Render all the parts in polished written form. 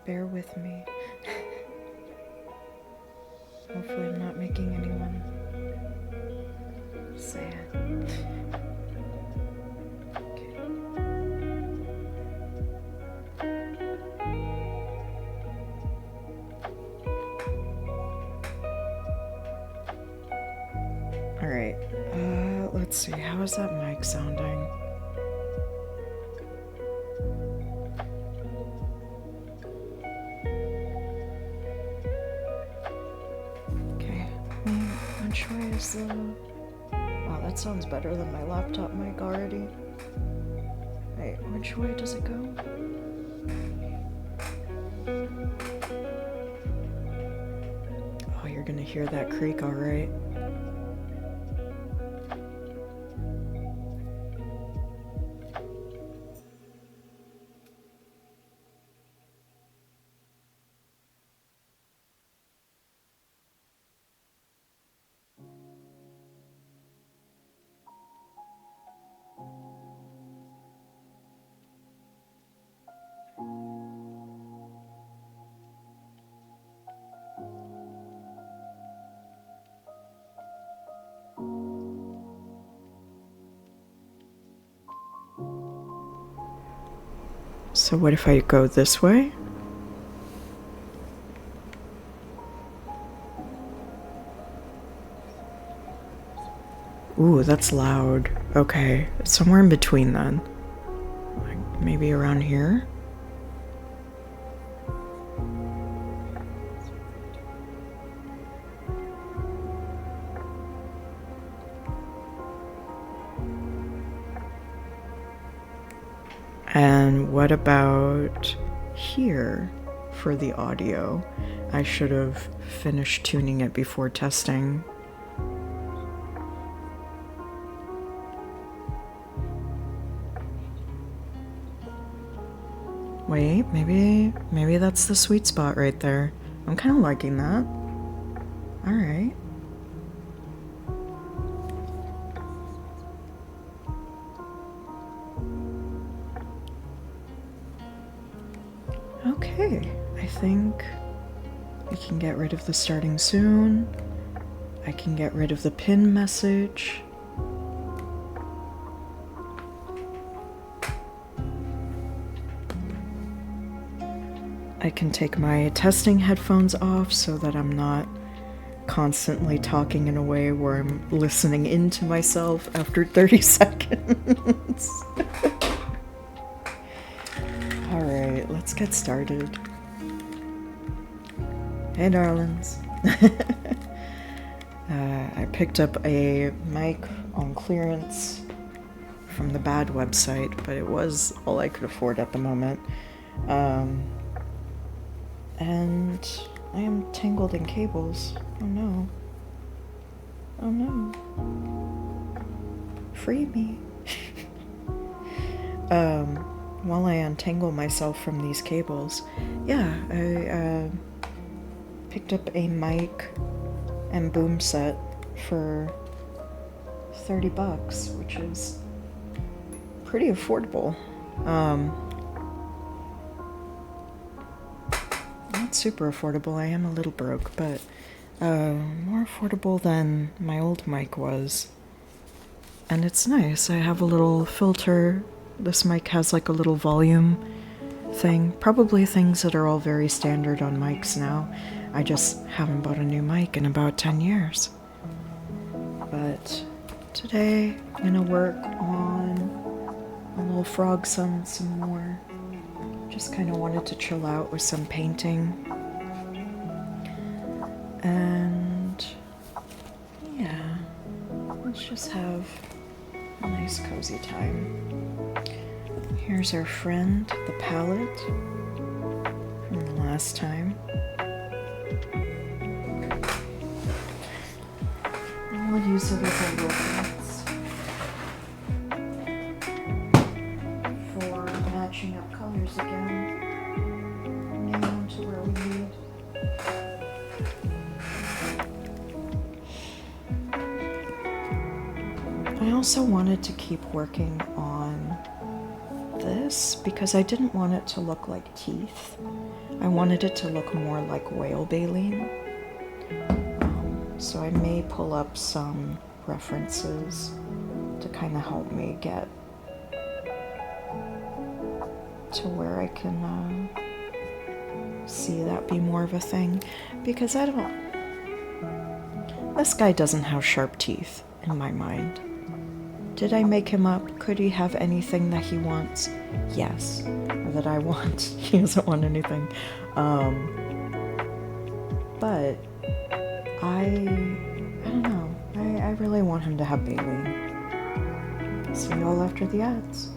Bear with me. Hopefully I'm not making anyone sad. Okay. Alright, let's see, how is that mic sounding? Okay, which way is the... Wow, that sounds better than my laptop mic already. Wait, which way does it go? Oh, you're gonna hear that creak, alright. So what if I go this way? Ooh, that's loud. Okay, somewhere in between then. Like maybe around here? And what about here for the audio? I should have finished tuning it before testing. Wait, maybe that's the sweet spot right there. I'm kind of liking that. Alright. Okay, I think we can get rid of the starting soon. I can get rid of the pin message. I can take my testing headphones off so that I'm not constantly talking in a way where I'm listening into myself after 30 seconds. Alright, let's get started. Hey darlings. I picked up a mic on clearance from the bad website, but it was all I could afford at the moment. And I am tangled in cables. Oh no. Oh no. Free me. While I untangle myself from these cables, yeah, I picked up a mic and boom set for $30, which is pretty affordable. Not super affordable, I am a little broke, but more affordable than my old mic was. And it's nice, I have a little filter. This mic has like a little volume thing. Probably things that are all very standard on mics now. I just haven't bought a new mic in about 10 years. But today I'm gonna work on a little frog some more. Just kind of wanted to chill out with some painting. And yeah, let's just have a nice cozy time. Here's our friend, the palette from the last time. And we'll use it as a reference for matching up colors again. Getting on to where we need. I also wanted to keep working on this because I didn't want it to look like teeth. I wanted it to look more like whale baleen. So I may pull up some references to kind of help me get to where I can see that be more of a thing, because this guy doesn't have sharp teeth in my mind. Did I make him up? Could he have anything that he wants? Yes. Or that I want. He doesn't want anything. But I don't know. I really want him to have baleen. See y'all after the ads.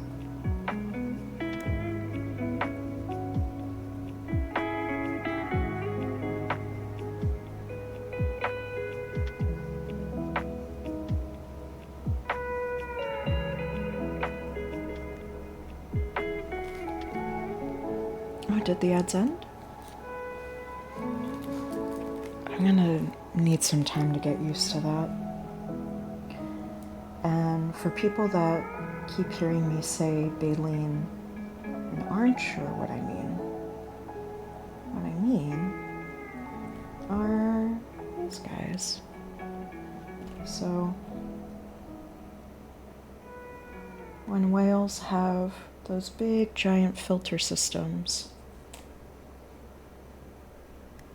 Oh, did the ads end? I'm gonna need some time to get used to that. And for people that keep hearing me say baleen and aren't sure what I mean are these guys. So when whales have those big giant filter systems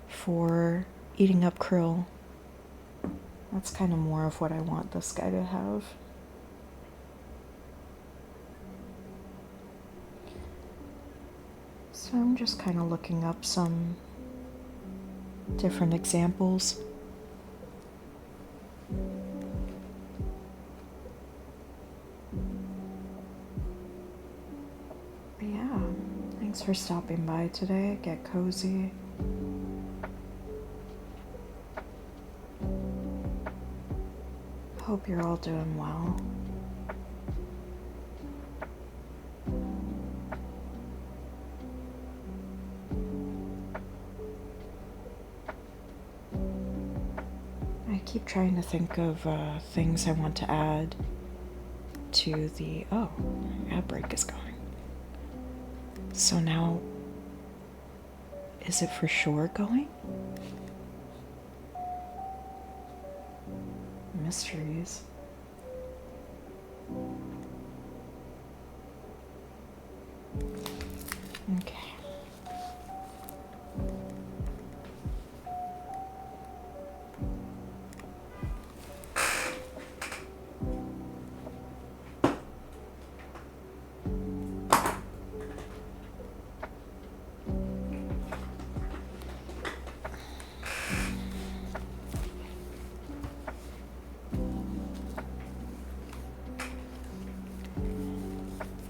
for eating up krill, that's kind of more of what I want this guy to have. So I'm just kind of looking up some different examples. But yeah, thanks for stopping by today. Get cozy. Hope you're all doing well. I keep trying to think of things I want to add to the... Oh, ad break is going. So now, is it for sure going? Mysteries. Okay.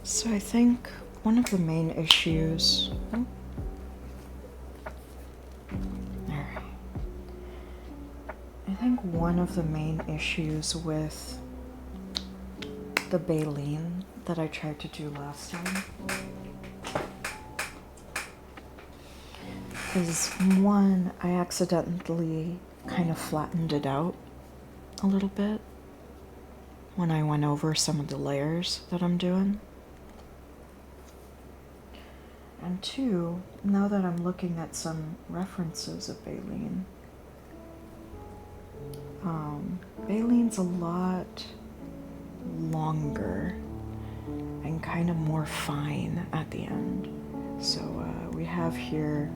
So I think one of the main issues... Alright. I think one of the main issues with the baleen that I tried to do last time is, one, I accidentally kind of flattened it out a little bit when I went over some of the layers that I'm doing. And two, now that I'm looking at some references of baleen, baleen's a lot longer and kind of more fine at the end. So we have here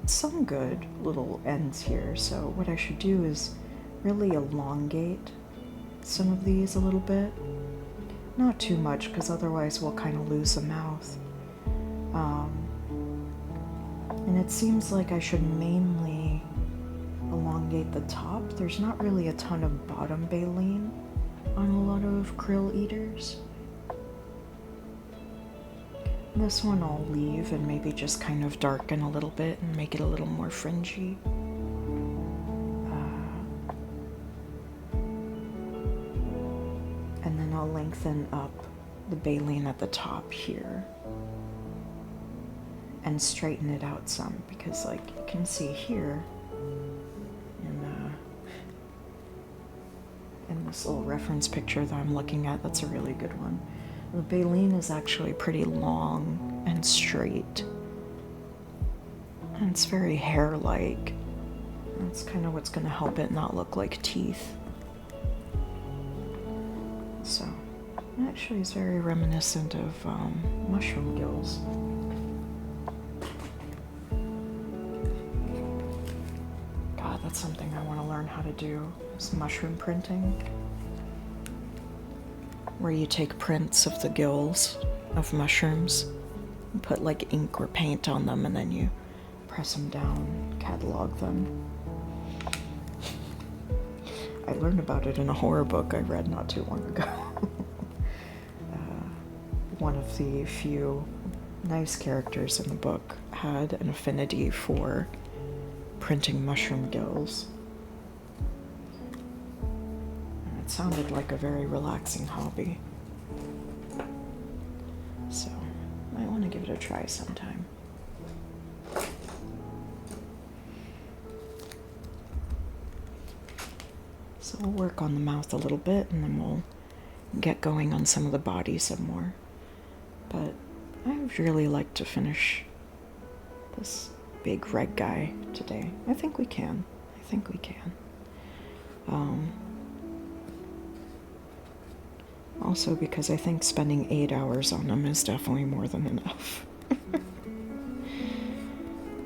some good little ends here. So what I should do is really elongate some of these a little bit. Not too much, because otherwise we'll kind of lose the mouth. And it seems like I should mainly elongate the top. There's not really a ton of bottom baleen on a lot of krill eaters. This one I'll leave and maybe just kind of darken a little bit and make it a little more fringy. And then I'll lengthen up the baleen at the top here and straighten it out some, because like you can see here in this little reference picture that I'm looking at, that's a really good one. The baleen is actually pretty long and straight And it's very hair-like. That's kind of what's going to help it not look like teeth. So, it actually is very reminiscent of mushroom gills. God, that's something I want to learn how to do, is mushroom printing. Where you take prints of the gills of mushrooms, and put like ink or paint on them, and then you press them down, catalog them. I learned about it in a horror book I read not too long ago. One of the few nice characters in the book had an affinity for printing mushroom gills. And it sounded like a very relaxing hobby. So, I want to give it a try sometime. So we'll work on the mouth a little bit, and then we'll get going on some of the body some more. But I would really like to finish this big red guy today. I think we can. Also because I think spending 8 hours on them is definitely more than enough.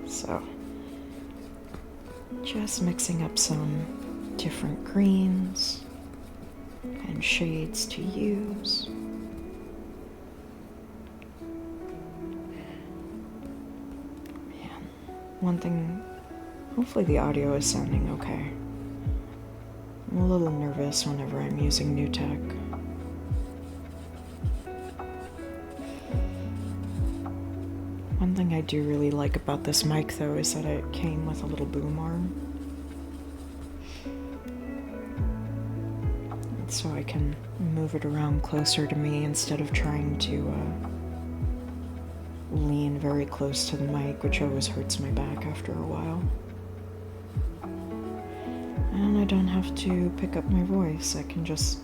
So, just mixing up some different greens and shades to use. Man, one thing, hopefully the audio is sounding okay. I'm a little nervous whenever I'm using new tech. One thing I do really like about this mic, though, is that it came with a little boom arm. So I can move it around closer to me instead of trying to lean very close to the mic, which always hurts my back after a while. And I don't have to pick up my voice. I can just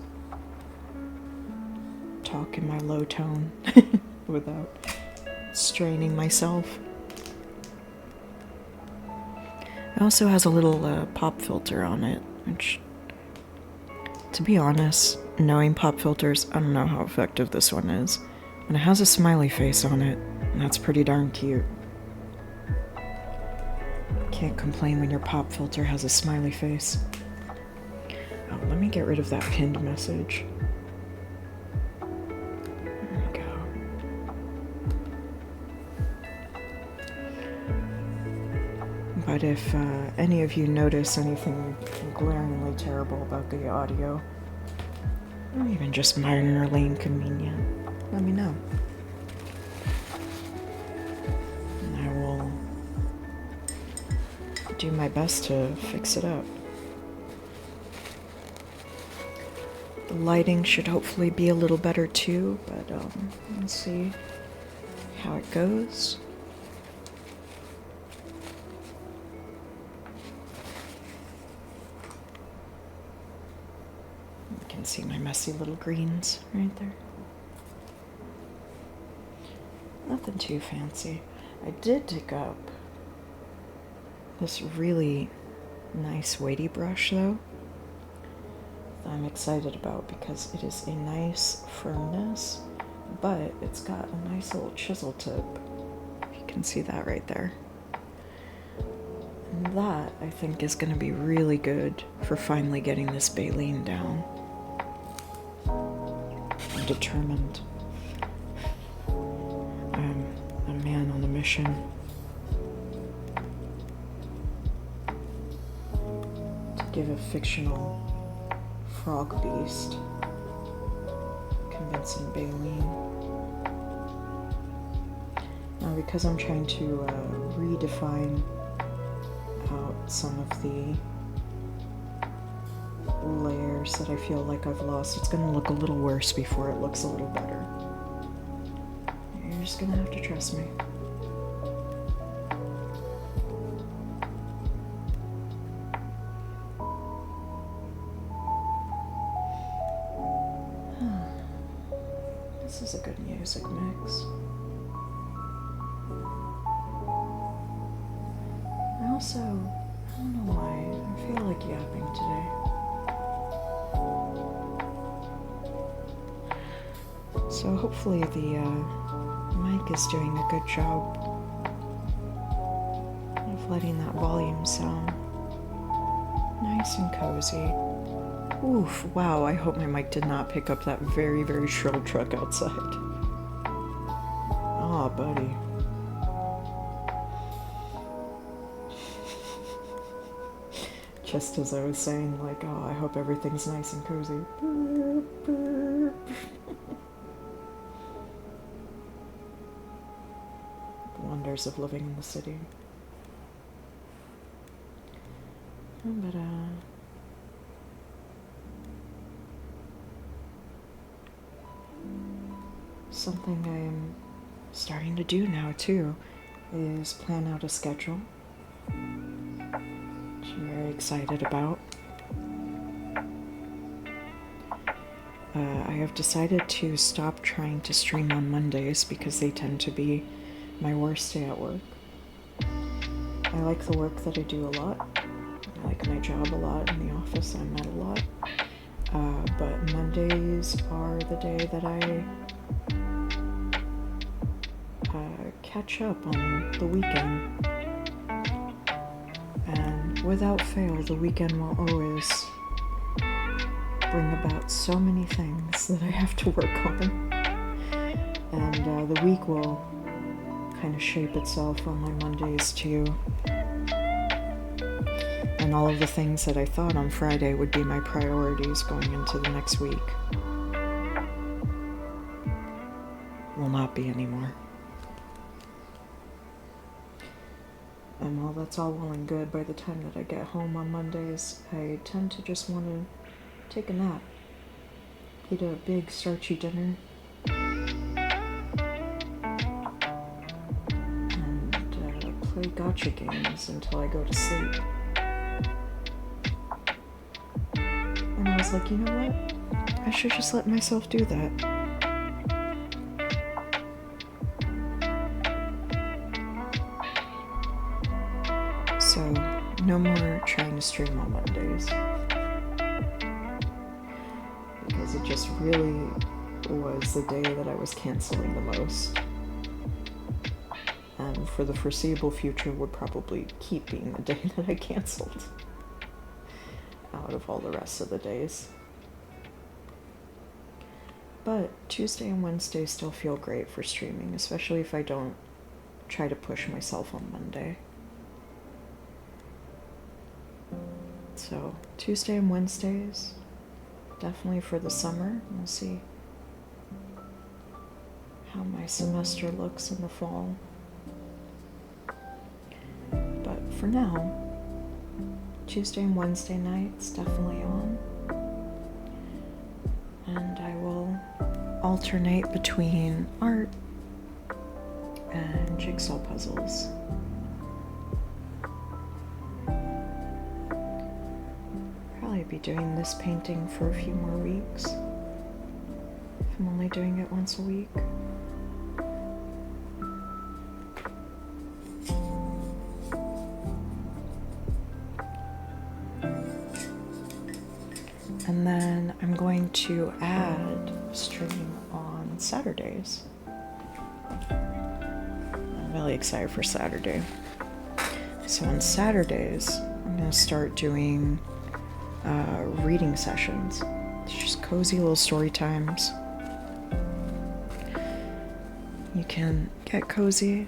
talk in my low tone without straining myself. It also has a little pop filter on it, which, to be honest, knowing pop filters, I don't know how effective this one is. And it has a smiley face on it, and that's pretty darn cute. Can't complain when your pop filter has a smiley face. Oh, let me get rid of that pinned message. There we go. But if any of you notice anything glaringly terrible about the audio, or even just minorly inconvenient, let me know. And I will do my best to fix it up. The lighting should hopefully be a little better too, but we'll see how it goes. You can see my messy little greens right there. Nothing too fancy. I did dig up this really nice weighty brush, though, that I'm excited about because it is a nice firmness, but it's got a nice little chisel tip. You can see that right there. And that, I think, is going to be really good for finally getting this baleen down. I'm determined. I'm a man on a mission. To give a fictional frog beast convincing baleen. Now, because I'm trying to redefine out some of the layers that I feel like I've lost, it's going to look a little worse before it looks a little better. You're just going to have to trust me. This is a good music mix. also, I don't know why, I feel like yapping today. So hopefully the mic is doing a good job of letting that volume sound nice and cozy. Oof, wow, I hope my mic did not pick up that very, very shrill truck outside. Aw, buddy. Just as I was saying, like, oh, I hope everything's nice and cozy. Burp, burp. The wonders of living in the city. But, something I'm starting to do now, too, is plan out a schedule, which I'm very excited about. I have decided to stop trying to stream on Mondays because they tend to be my worst day at work. I like the work that I do a lot. I like my job a lot in the office. I'm at a lot. But Mondays are the day that I catch up on the weekend. And without fail, the weekend will always bring about so many things that I have to work on. And the week will kind of shape itself on my Mondays too. And all of the things that I thought on Friday would be my priorities going into the next week will not be anymore. And while that's all well and good, by the time that I get home on Mondays, I tend to just want to take a nap, eat a big starchy dinner, and play gacha games until I go to sleep. And I was like, you know what? I should just let myself do that. So, no more trying to stream on Mondays. Because it just really was the day that I was canceling the most. And for the foreseeable future would probably keep being the day that I canceled out of all the rest of the days. But Tuesday and Wednesday still feel great for streaming, especially if I don't try to push myself on Monday. So Tuesday and Wednesdays, definitely for the summer. We'll see how my semester looks in the fall. But for now, Tuesday and Wednesday nights definitely on. And I will alternate between art and jigsaw puzzles. Probably be doing this painting for a few more weeks, if I'm only doing it once a week. And then I'm going to add stream on Saturdays. I'm really excited for Saturday. So on Saturdays, I'm going to start doing reading sessions. It's just cozy little story times. You can get cozy,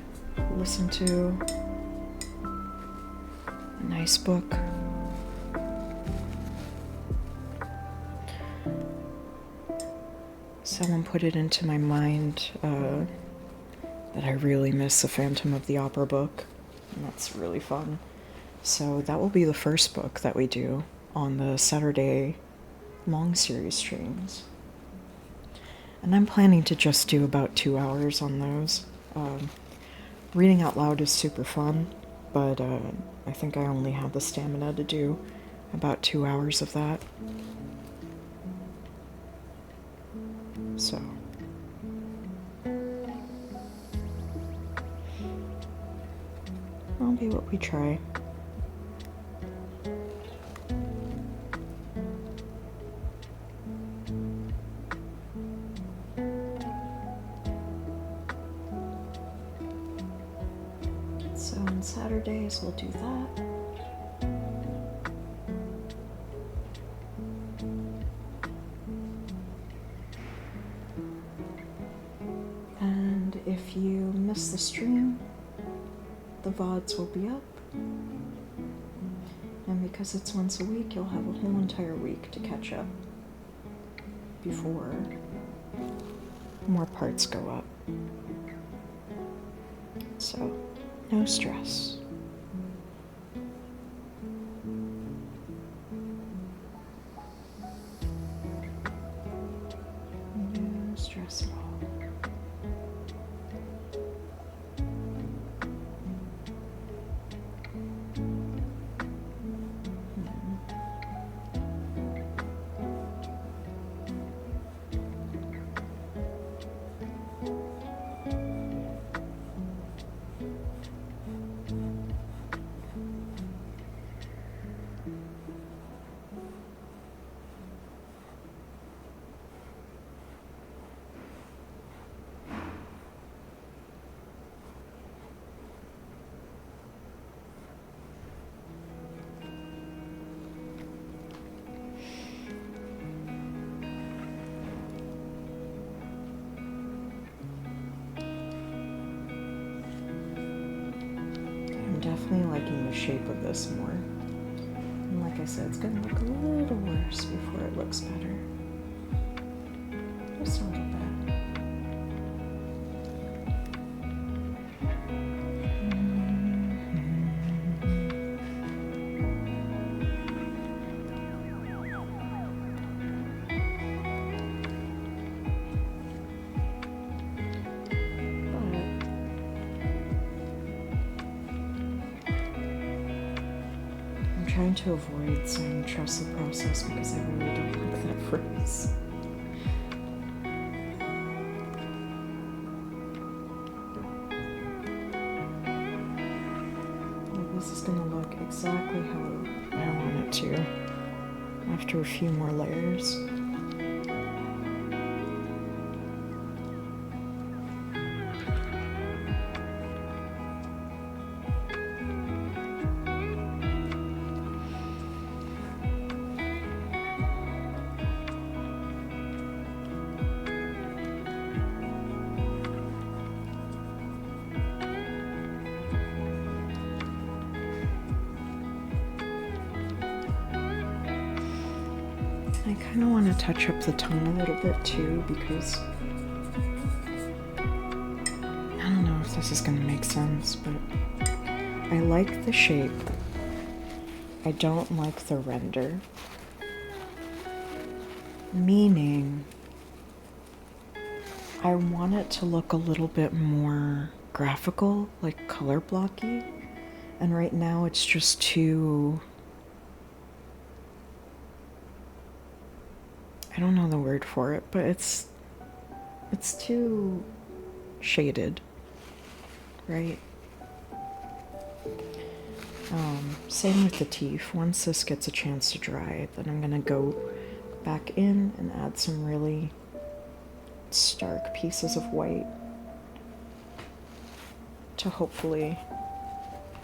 listen to a nice book. Someone put it into my mind that I really miss the Phantom of the Opera book, and that's really fun. So that will be the first book that we do on the Saturday long series streams. And I'm planning to just do about 2 hours on those. Reading out loud is super fun, but I think I only have the stamina to do about 2 hours of that. So that'll be what we try. Saturdays, we'll do that. And if you miss the stream, the VODs will be up. And because it's once a week, you'll have a whole entire week to catch up before more parts go up. So, no stress. No stress at all. I'm definitely liking the shape of this more. And like I said, it's going to look a little worse before it looks better. Just a little bit. Trying to avoid saying trust the process because I really don't like that phrase. Well, this is going to look exactly how I want it to after a few more layers. I kind of want to touch up the tone a little bit too because I don't know if this is going to make sense, but I like the shape. I don't like the render. Meaning, I want it to look a little bit more graphical, like color blocky. And right now it's just too... I don't know the word for it, but it's too shaded, right? Same with the teeth. Once this gets a chance to dry, then I'm gonna go back in and add some really stark pieces of white to hopefully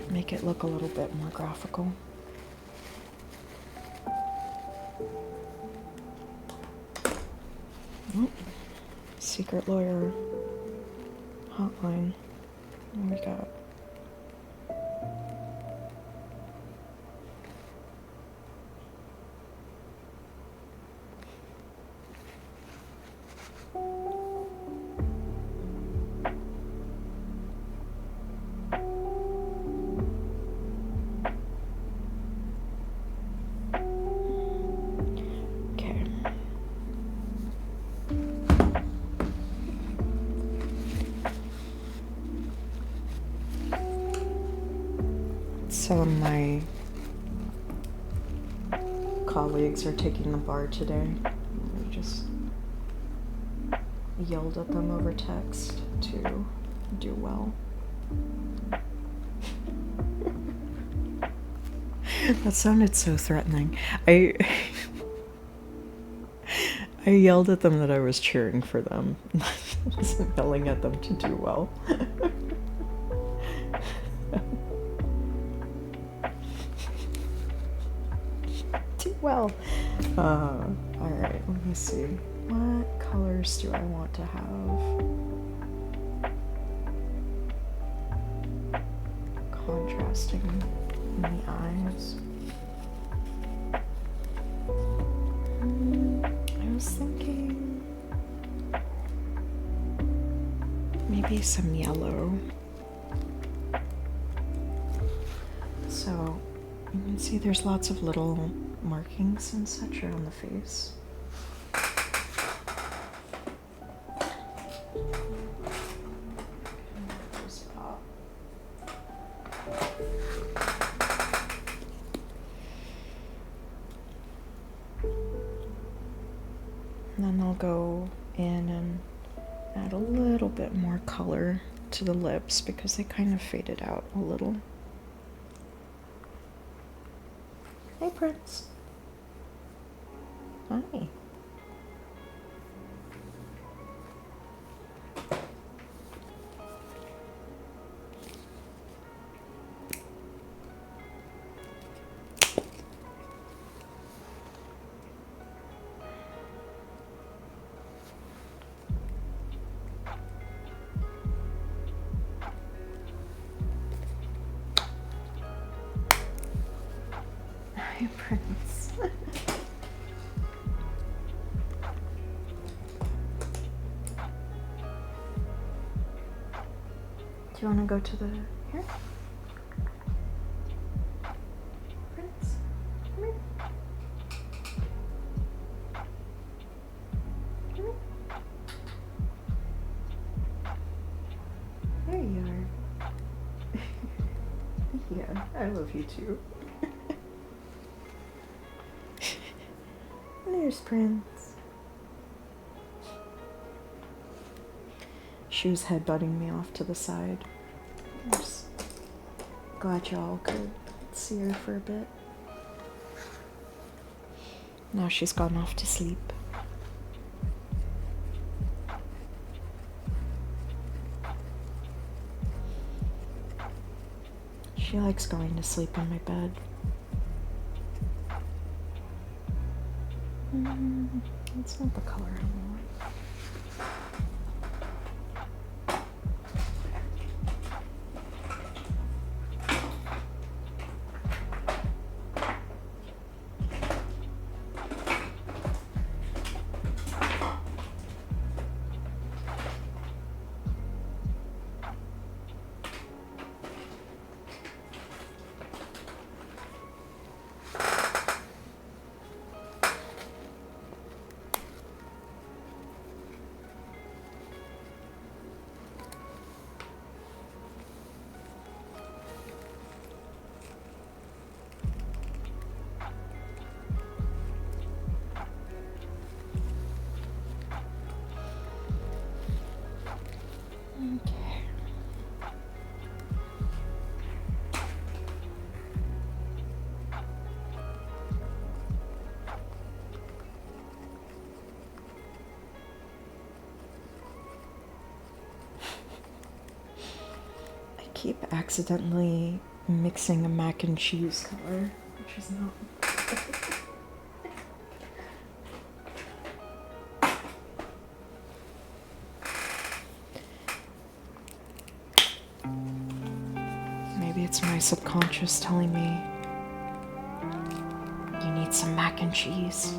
make it look a little bit more graphical. Oh, secret lawyer hotline. What do we got? Some of my colleagues are taking the bar today. We just yelled at them over text to do well. That sounded so threatening. I yelled at them that I was cheering for them. I wasn't yelling at them to do well. too well. Alright, let me see. What colors do I want to have? Contrasting in the eyes. I was thinking maybe some yellow. So you can see there's lots of little markings and such around the face. And then I'll go in and add a little bit more color to the lips because they kind of faded out a little. Hey, Prince. Hi. Hi, Prince. Do you want to go to the here? Prince, come here. Come here. There you are. Yeah, I love you too. There's Prince. She was headbutting me off to the side. I'm just glad y'all could see her for a bit. Now she's gone off to sleep. She likes going to sleep in my bed. It's not the color I want. Okay. I keep accidentally mixing a mac and cheese color, which is not. Maybe it's my subconscious telling me you need some mac and cheese.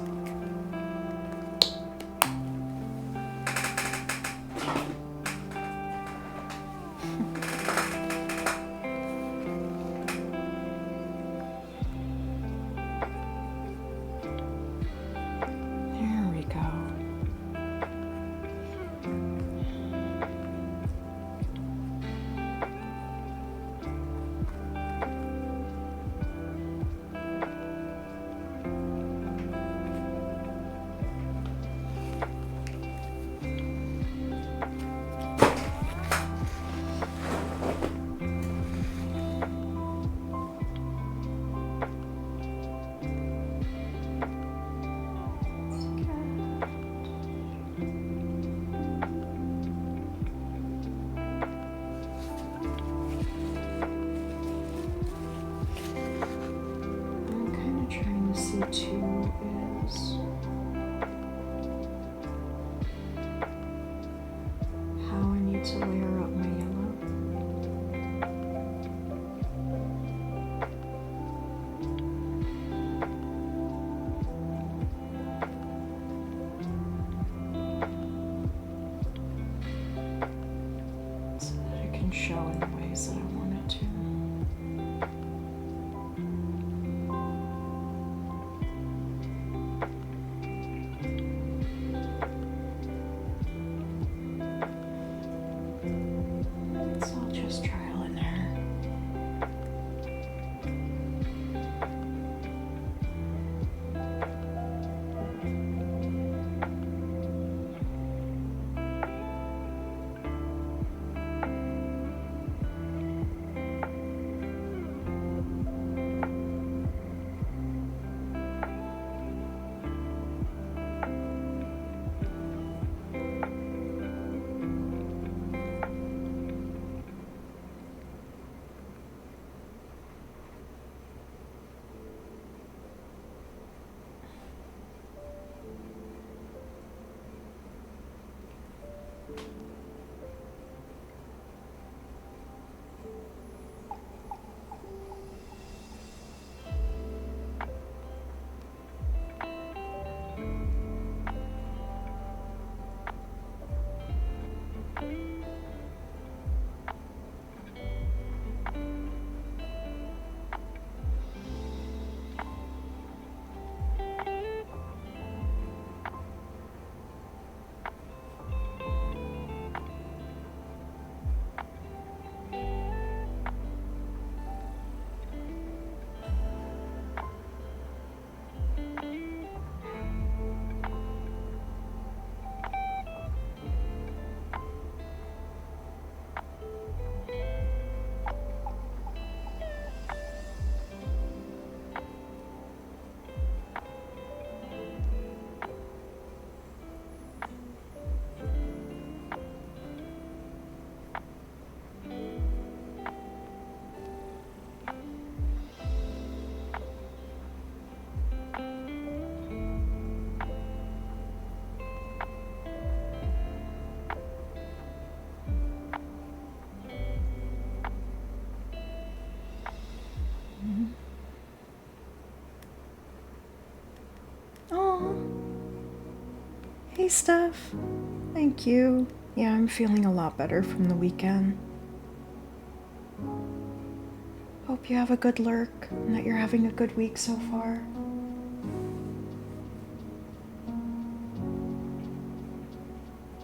There we go. C2 is how I need to layer up my yellow. So that it can show in the ways that I want it to. So I'll just trial in there. Hey, Steph. Thank you. Yeah, I'm feeling a lot better from the weekend. Hope you have a good lurk and that you're having a good week so far.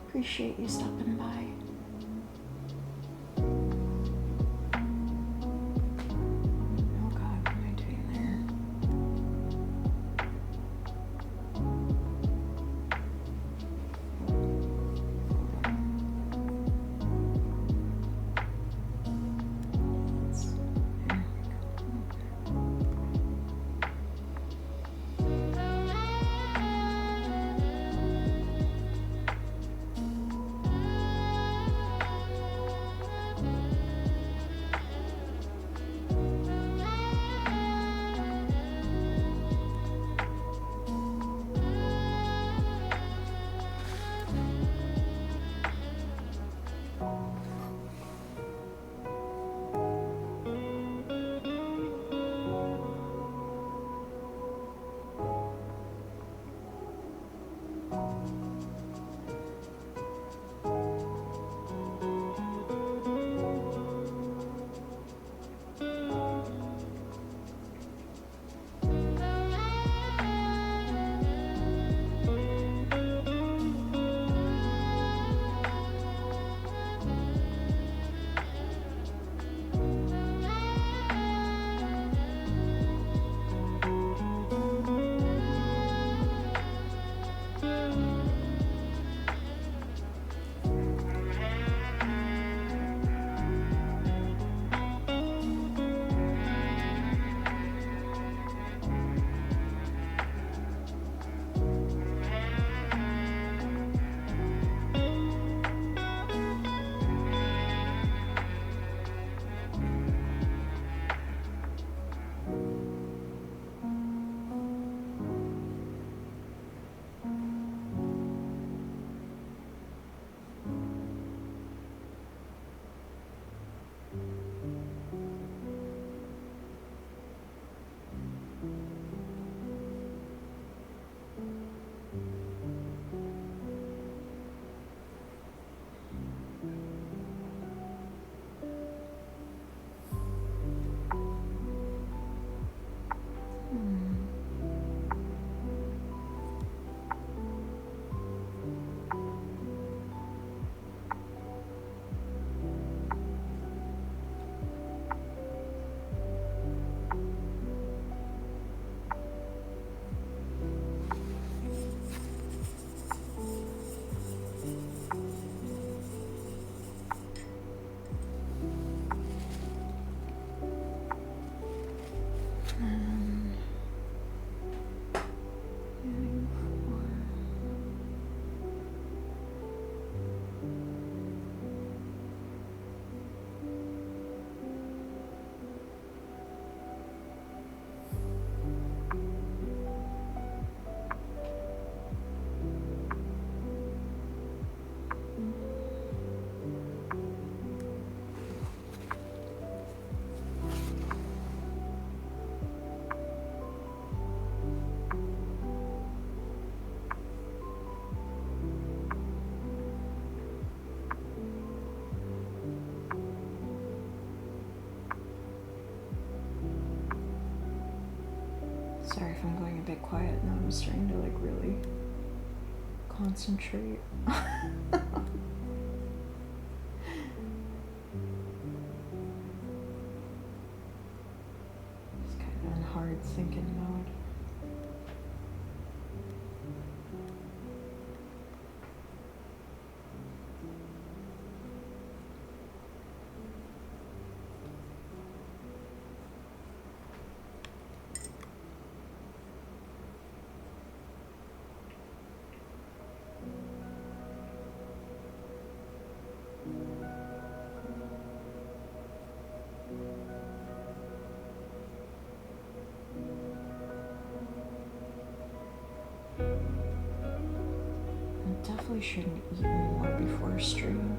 Appreciate you stopping by. Oh God, what am I doing there? Sorry if I'm going a bit quiet now. I'm starting to like really concentrate. Just kind of in hard thinking mode. Definitely shouldn't eat more before stream.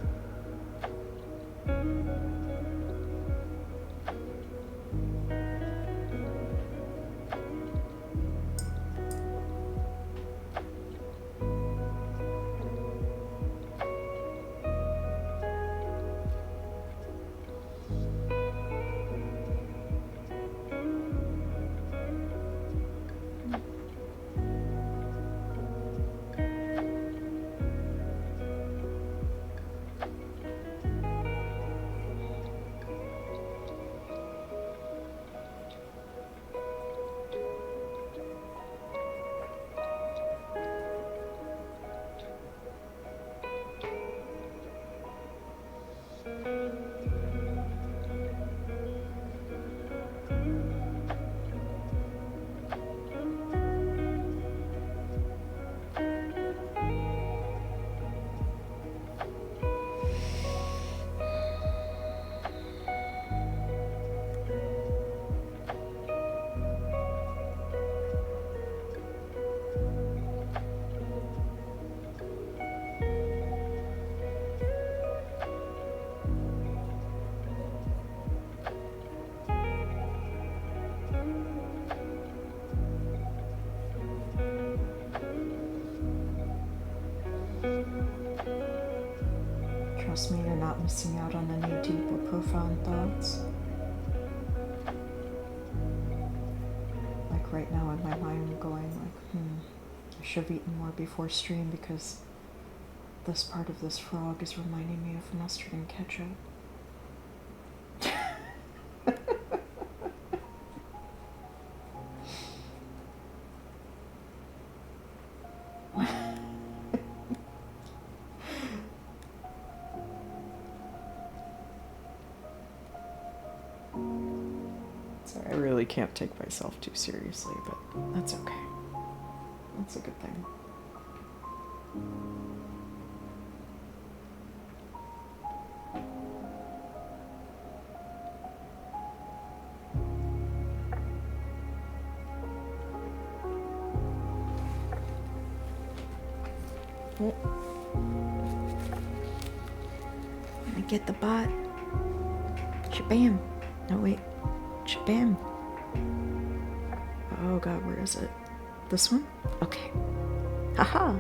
Trust me, you're not missing out on any deep or profound thoughts. Like right now in my mind I'm going like, I should have eaten more before stream because this part of this frog is reminding me of mustard and ketchup. I really can't take myself too seriously, but that's okay. That's a good thing. Let me get the bot. Shabam. No, wait. Shabam. Oh god, where is it? This one? Okay. Haha.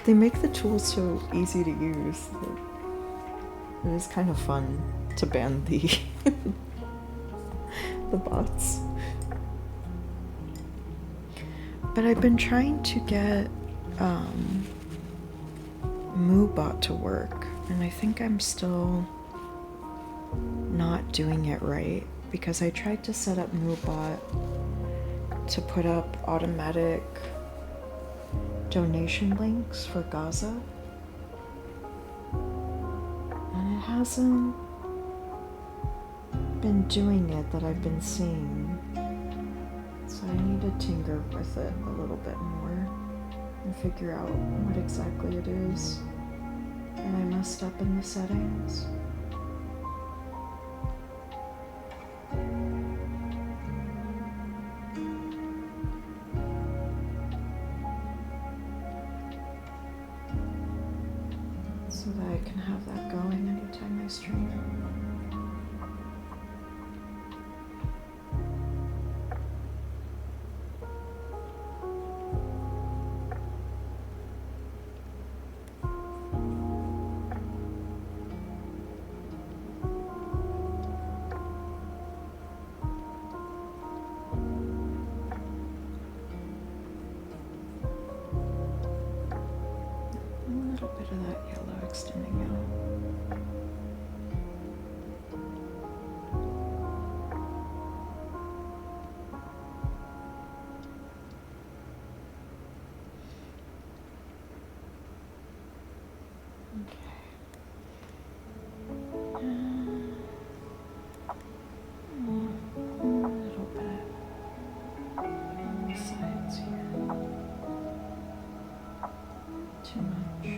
They make the tools so easy to use. It is kind of fun to ban the the bots. But I've been trying to get MooBot to work, and I think I'm still not doing it right because I tried to set up MooBot to put up automatic donation links for Gaza, and it hasn't been doing it that I've been seeing. So I need to tinker with it a little bit more and figure out what exactly it is that I messed up in the settings. So that I can have that going anytime I stream. Of that yellow extending out. Okay. A little bit on the sides here. Too much.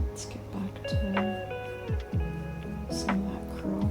Let's get back to some of that curl.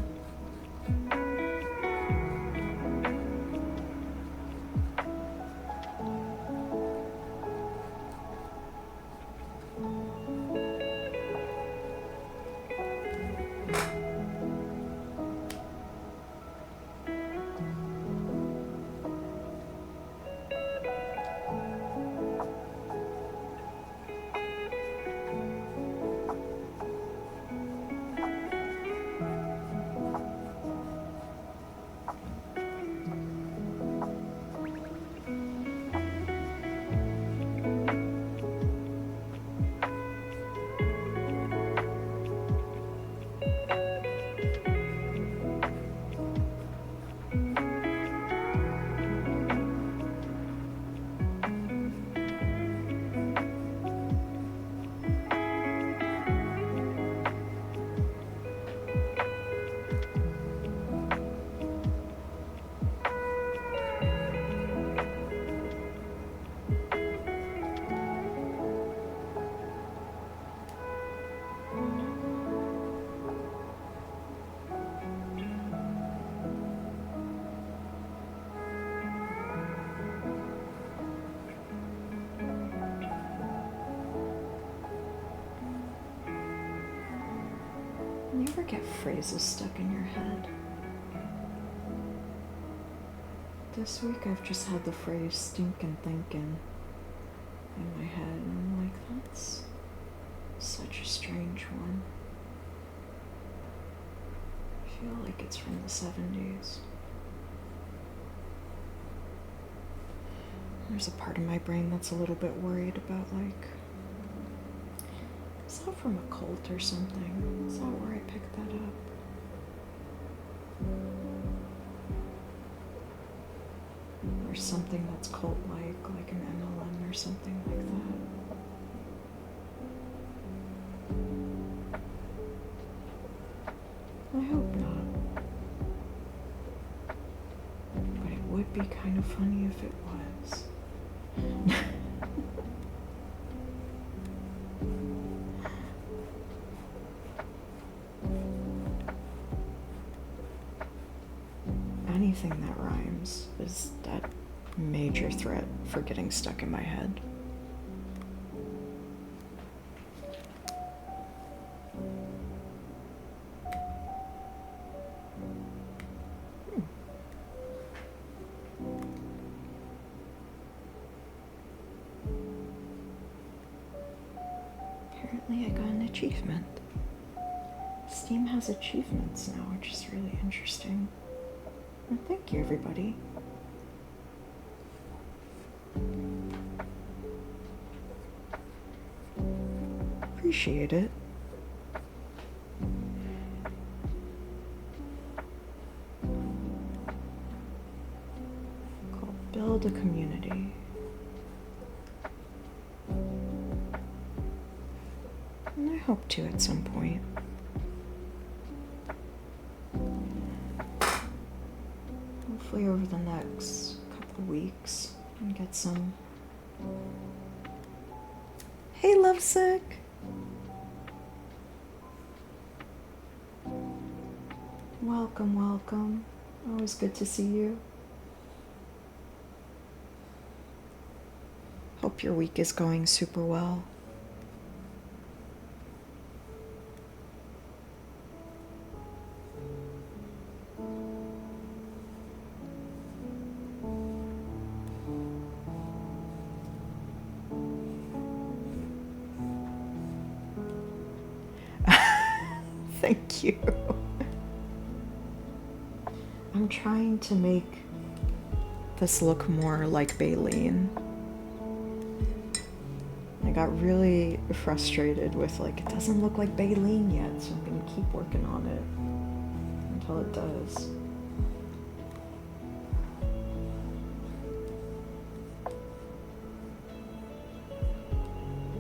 You ever get phrases stuck in your head? This week I've just had the phrase stinkin' thinkin' in my head, and I'm like, that's such a strange one. I feel like it's from the 70s. There's a part of my brain that's a little bit worried about, like, is that from a cult or something? Is that where I picked that up? Or something that's cult-like an MLM or something like that. I hope not. But it would be kind of funny if it was. Anything that rhymes is that major threat for getting stuck in my head. apparently I got an achievement. Steam has achievements now, which is really interesting. And thank you, everybody. Appreciate it. Called Build a Community. And I hope to at some point. Hopefully over the next couple of weeks and get some. Hey, Lovesick! Welcome, welcome. Always good to see you. Hope your week is going super well. Thank you. I'm trying to make this look more like Baleen. I got really frustrated with like, it doesn't look like Baleen yet, so I'm gonna keep working on it until it does.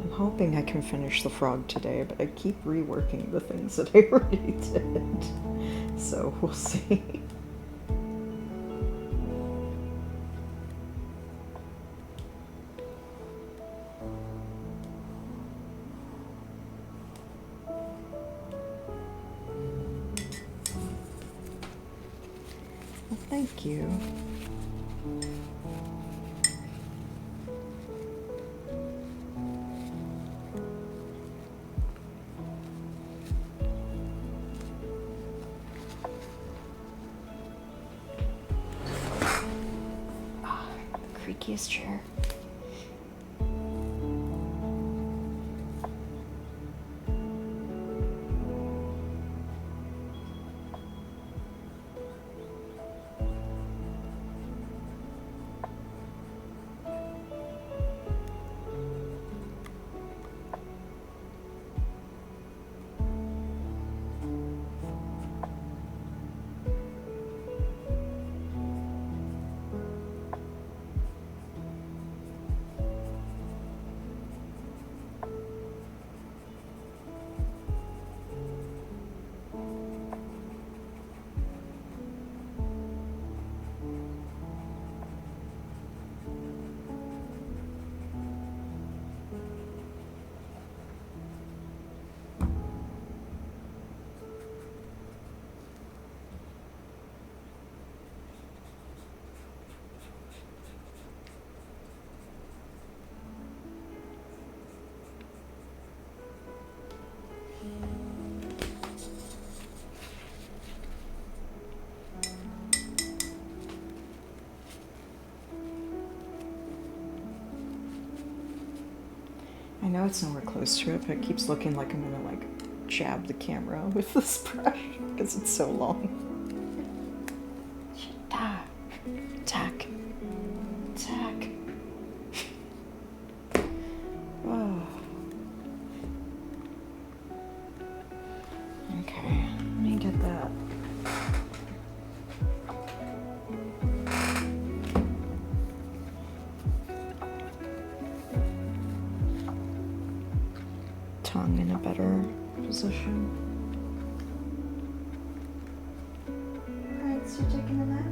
I'm hoping I can finish the frog today, but I keep reworking the things that I already did. So we'll see. Well, thank you. Creakiest chair. I know it's nowhere close to it, but it keeps looking like I'm gonna like jab the camera with this brush because it's so long. Tack. Oh. Okay, let me get that. Tongue in a better position. Alright, so you're taking a nap?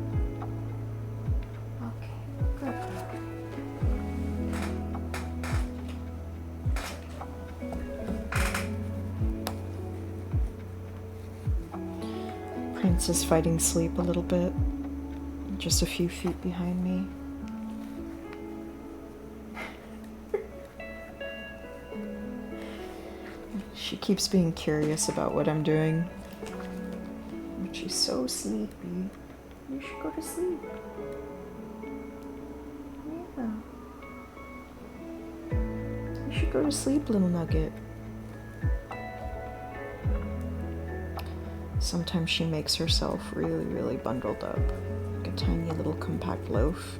Okay, good. Prince is fighting sleep a little bit, just a few feet behind me. She keeps being curious about what I'm doing. But she's so sleepy. You should go to sleep. Yeah. You should go to sleep, little nugget. Sometimes she makes herself really, really bundled up, like a tiny little compact loaf.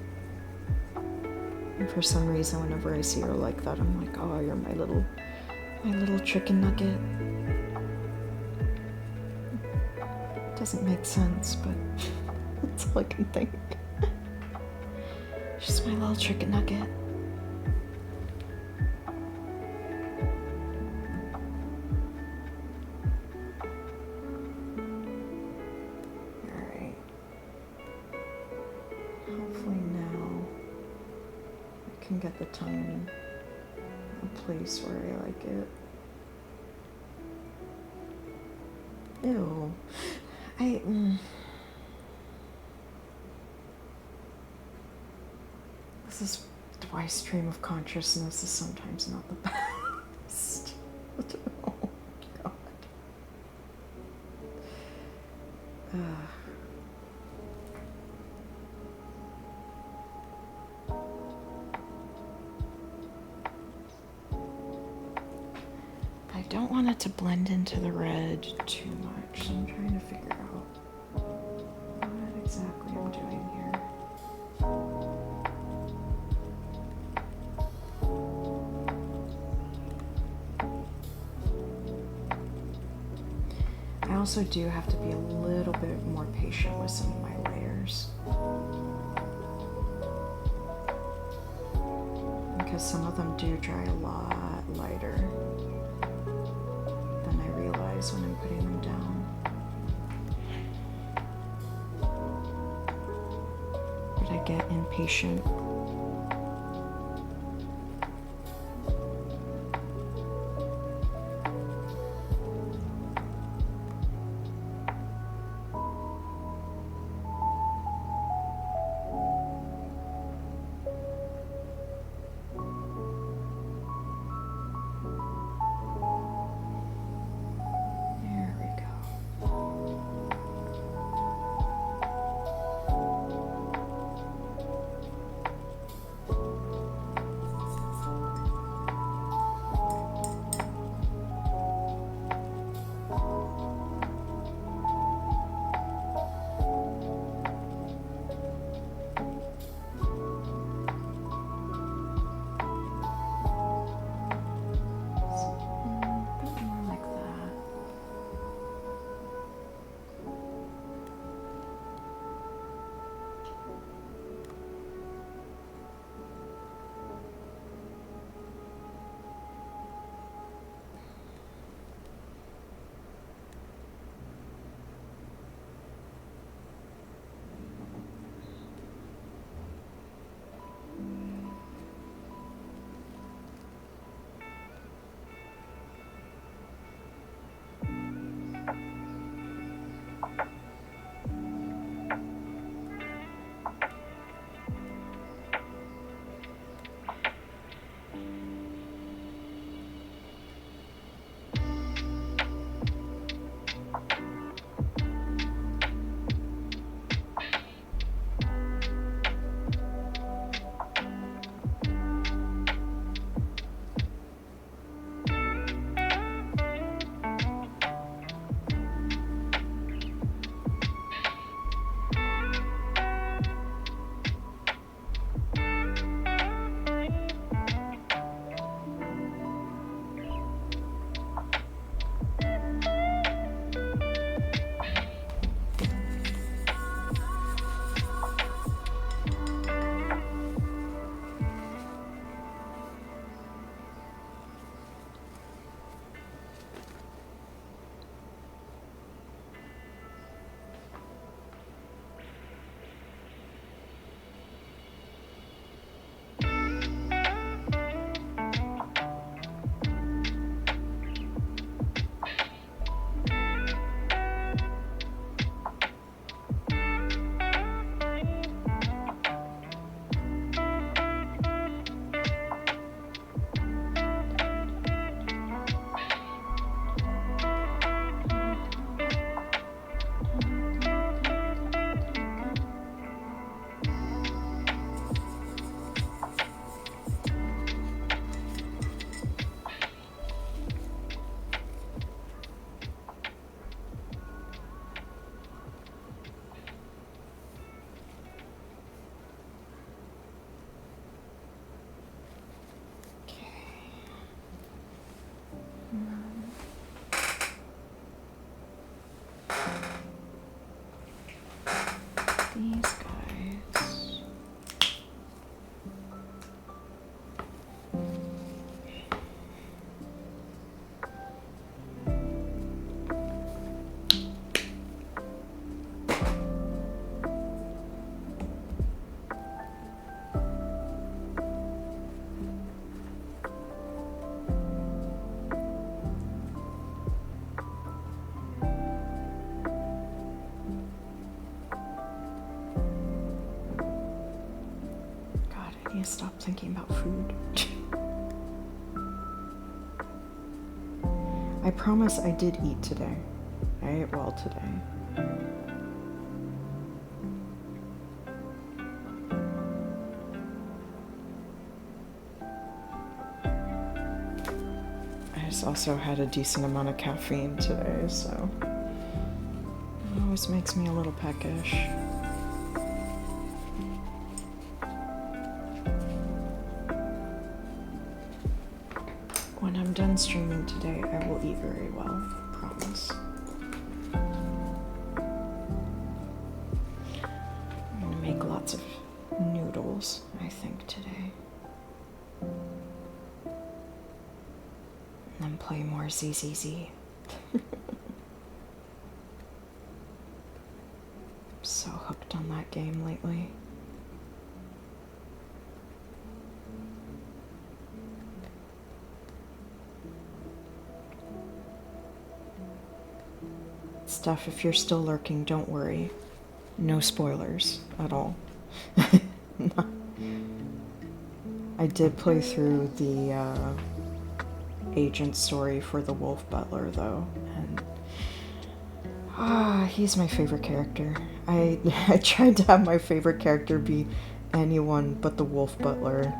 And for some reason, whenever I see her like that, I'm like, oh, you're my little chicken nugget. Doesn't make sense, but that's all I can think. She's my little chicken nugget. Alright. Hopefully now I can get the time in a place where I like it. Ew. This is why stream of consciousness is sometimes not the best. Oh God. I don't want it to blend into the red too much, so I'm trying to figure out what exactly I'm doing here. I also do have to be a little bit more patient with some of my layers, because some of them do dry a lot lighter than I realize when I'm putting them down. But I get impatient. I need to stop thinking about food. I promise I did eat today. I ate well today. I just also had a decent amount of caffeine today, so it always makes me a little peckish. When I'm done streaming today, I will eat very well, promise. I'm gonna make lots of noodles, I think, today. And play more ZZZ. I'm so hooked on that game lately. Stuff, if you're still lurking, don't worry. No spoilers at all. I did play through the agent story for the Wolf Butler, though, and he's my favorite character. I tried to have my favorite character be anyone but the Wolf Butler,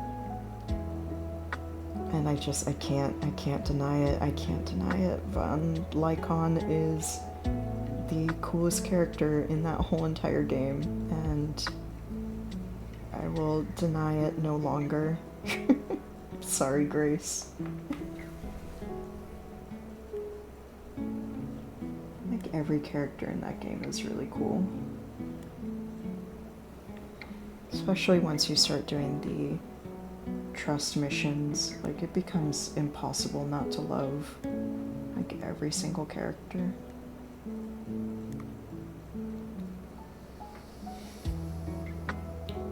and I can't deny it. I can't deny it. Von Lycon is the coolest character in that whole entire game, and I will deny it no longer. Sorry, Grace. Like, every character in that game is really cool. Especially once you start doing the trust missions, like, it becomes impossible not to love, like, every single character.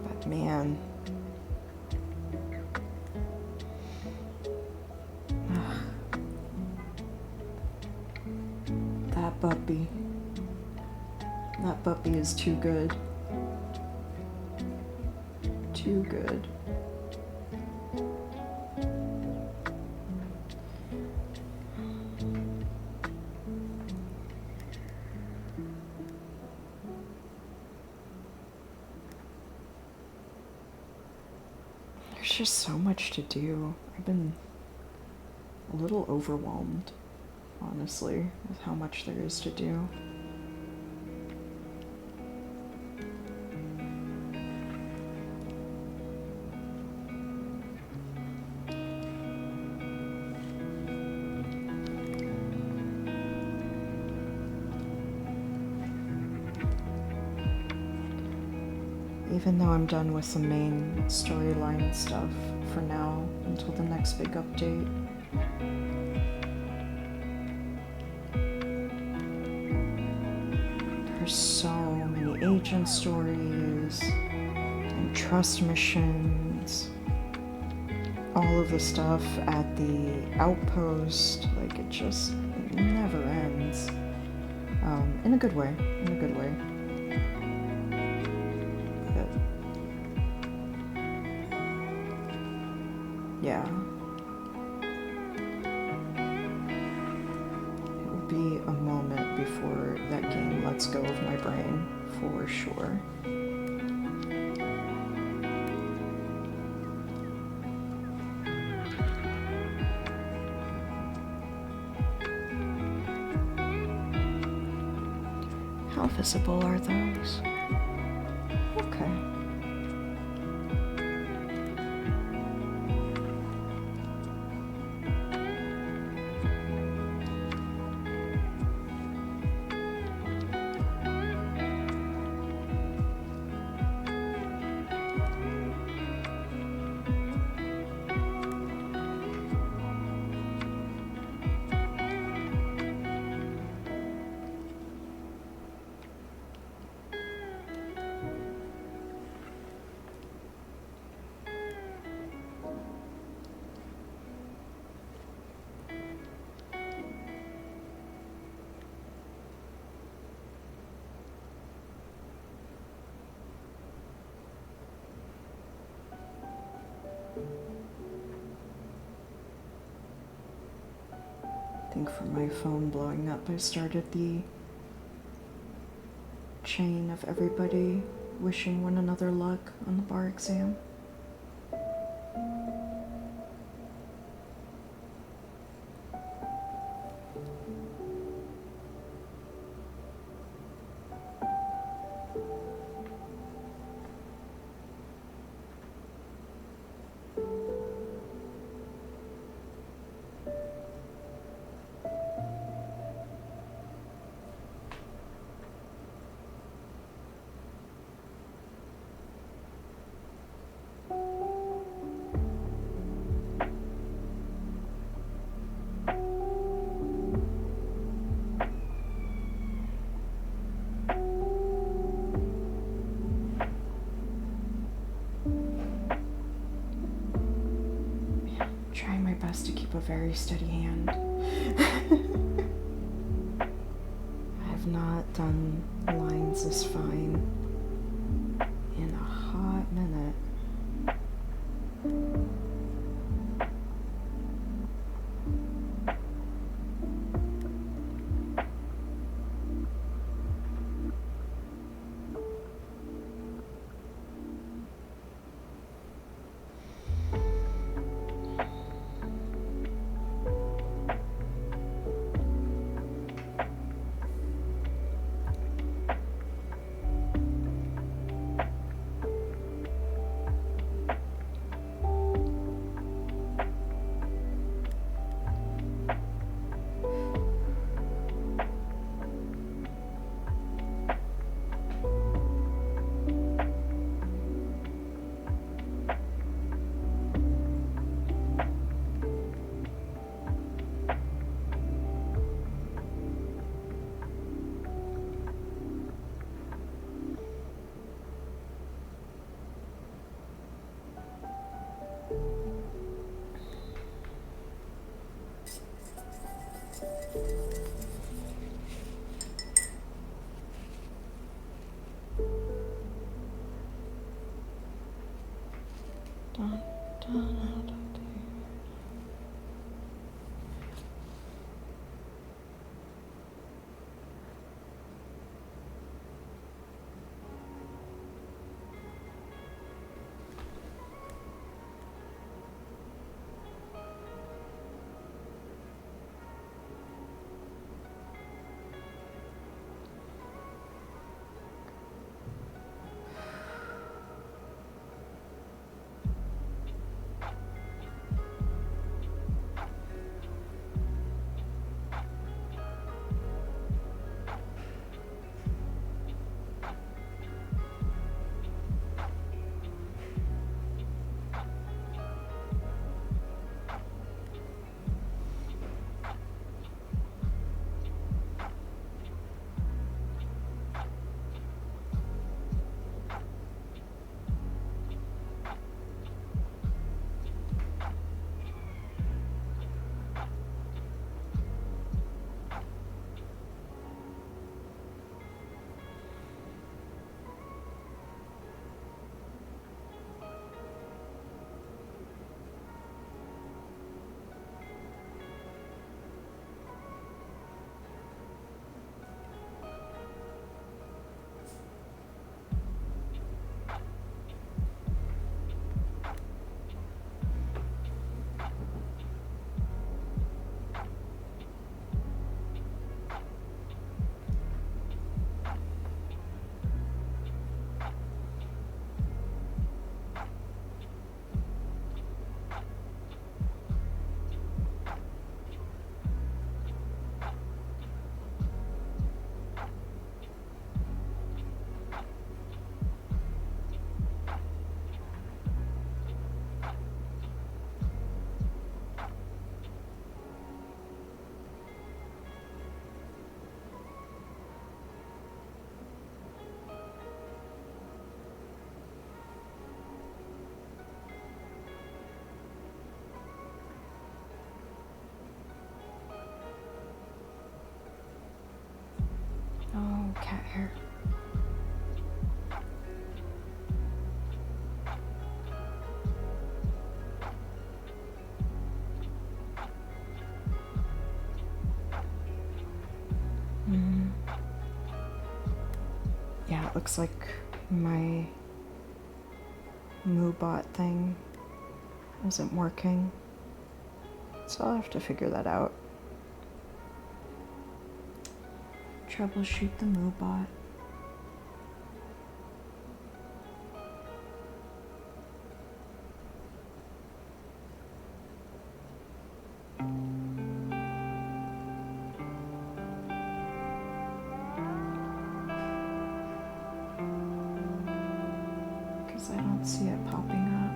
But man, that puppy is too good. Too good. There's just so much to do. I've been a little overwhelmed, honestly, with how much there is to do. Even though I'm done with the main storyline stuff for now, until the next big update. There's so many agent stories and trust missions. All of the stuff at the outpost, like, it never ends. In a good way, Yeah. It will be a moment before that game lets go of my brain, for sure. How visible are those? Okay. I think from my phone blowing up, I started the chain of everybody wishing one another luck on the bar exam. Trying my best to keep a very steady hand. I have not done lines this fine in a hot minute. Dun, dun, dun, dun. it looks like my MooBot thing isn't working. So I'll have to figure that out. Troubleshoot the MooBot. Because I don't see it popping up.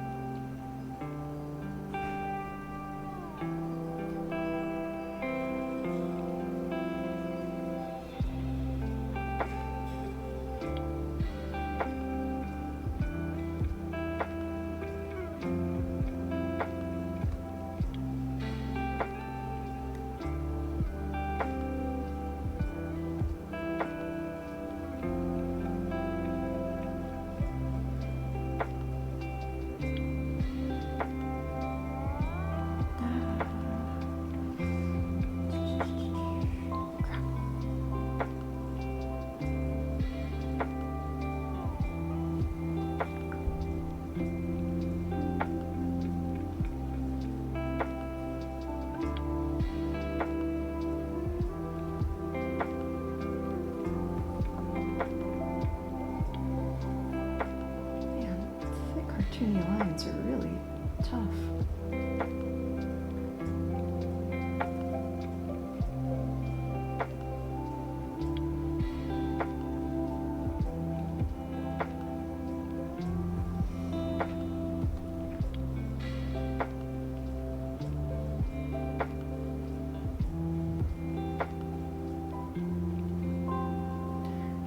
Cartoony lines are really tough.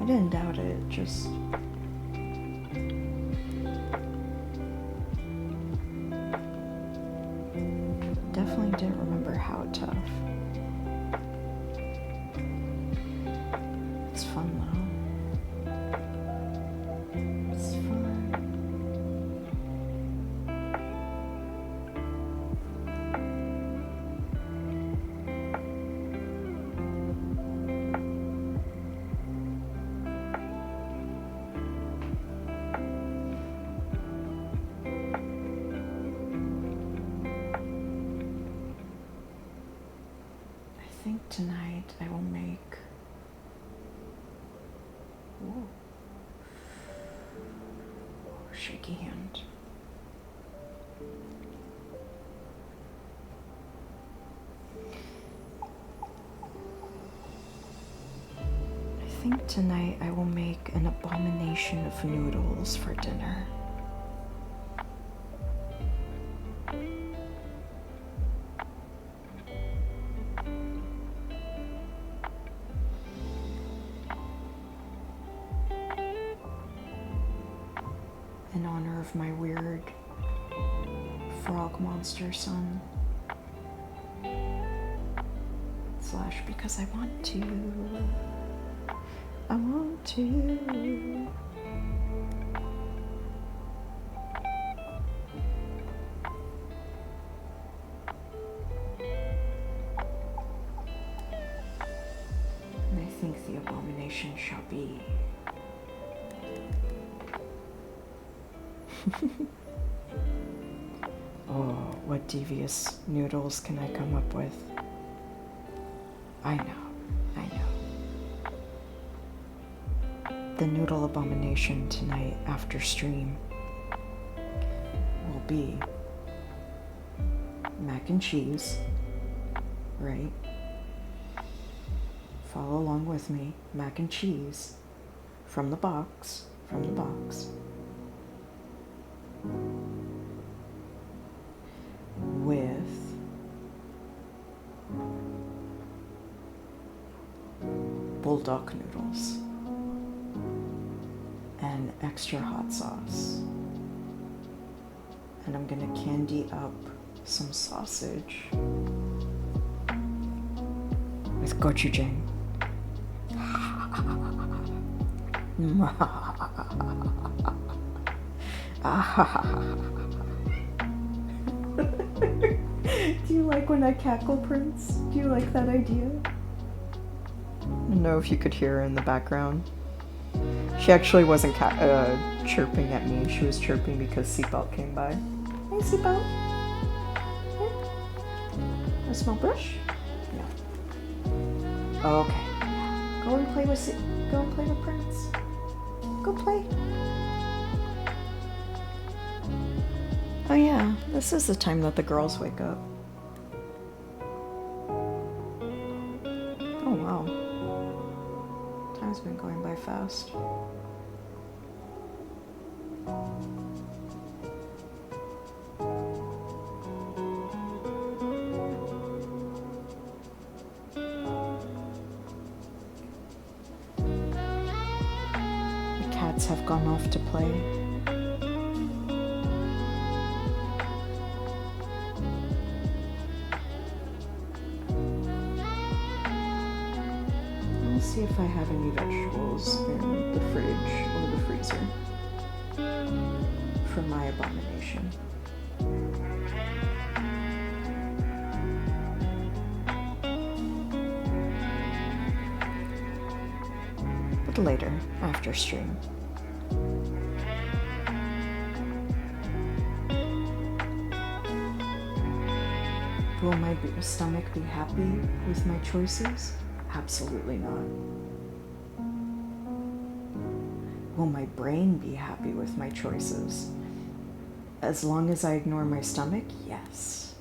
I didn't doubt it, just definitely didn't remember how tough. It's fun though. It's fun. I think tonight I will make shaky hand. I think tonight I will make an abomination of noodles for dinner. In honor of my weird frog monster son. Slash because I want to. I want to. And I think the abomination shall be. Oh, what devious noodles can I come up with? I know. The noodle abomination tonight after stream will be mac and cheese, right? Follow along with me. Mac and cheese from the box, with bulldog noodles and extra hot sauce. And I'm gonna candy up some sausage with gochujang. Do you like when I cackle, Prince? Do you like that idea? I don't know if you could hear her in the background. She She actually wasn't chirping at me. She was chirping because Seatbelt came by. Hey, Seatbelt. A small brush? No. Okay. Go and play with Prince. Go play. Oh yeah, this is the time that the girls wake up. Oh wow. Time's been going by fast. The cats have gone off to play. See if I have any vegetables in the fridge or the freezer for my abomination. But later, after stream. Will my stomach be happy with my choices? Absolutely not. Will my brain be happy with my choices? As long as I ignore my stomach, yes.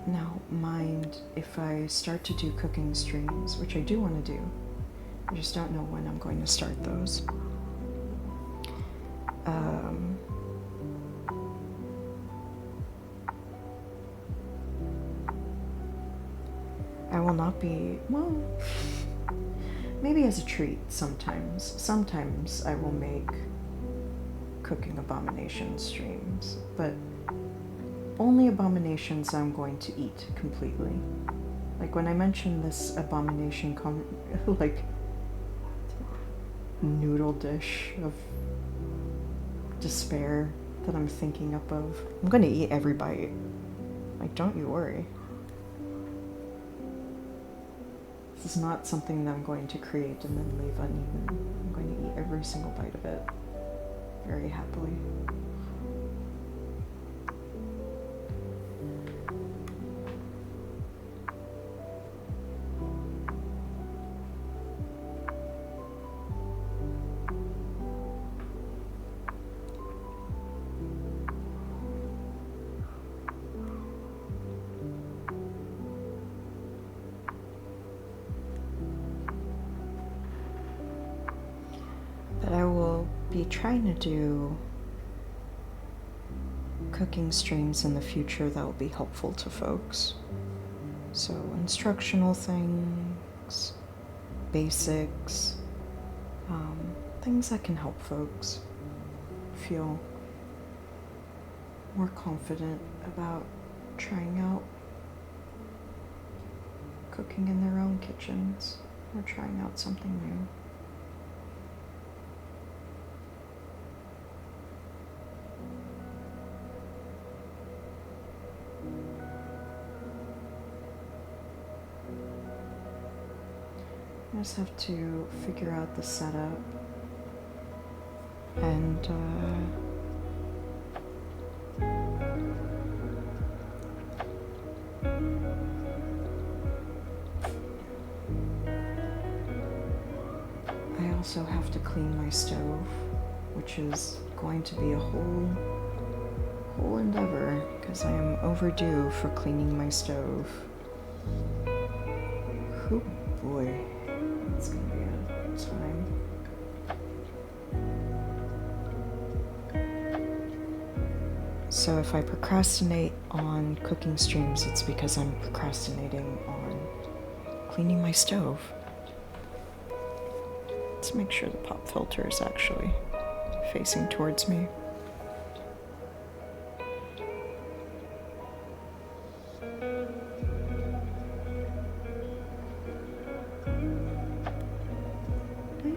Now, mind if I start to do cooking streams, which I do want to do. I just don't know when I'm going to start those. I will not be, well, maybe as a treat sometimes. Sometimes I will make cooking abomination streams, but only abominations I'm going to eat completely. Like when I mentioned this abomination, like noodle dish of despair that I'm thinking up of, I'm going to eat every bite. Like, don't you worry. This is not something that I'm going to create and then leave uneaten. I'm going to eat every single bite of it very happily. But I will be trying to do cooking streams in the future that will be helpful to folks. So instructional things, basics, things that can help folks feel more confident about trying out cooking in their own kitchens or trying out something new. I just have to figure out the setup and I also have to clean my stove, which is going to be a whole endeavor because I am overdue for cleaning my stove. Oh boy. It's gonna be a time. So if I procrastinate on cooking streams, it's because I'm procrastinating on cleaning my stove. Let's make sure the pop filter is actually facing towards me.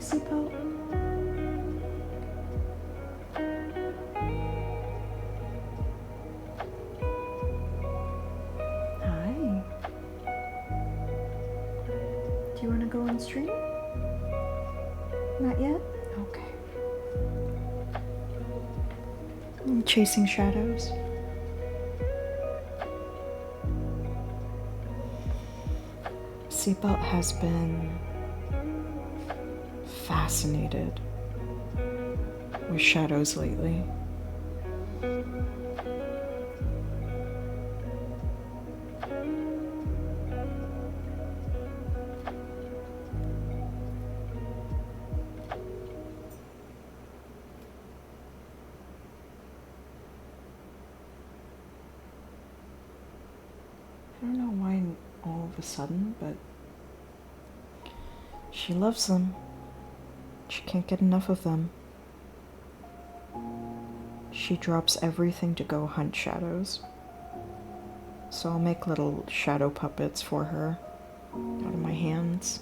Seatbelt. you want to go on stream? Not yet? Okay. I'm chasing shadows. Seatbelt has been fascinated with shadows lately. I don't know why all of a sudden, but she loves them. She can't get enough of them. She drops everything to go hunt shadows. So I'll make little shadow puppets for her out of my hands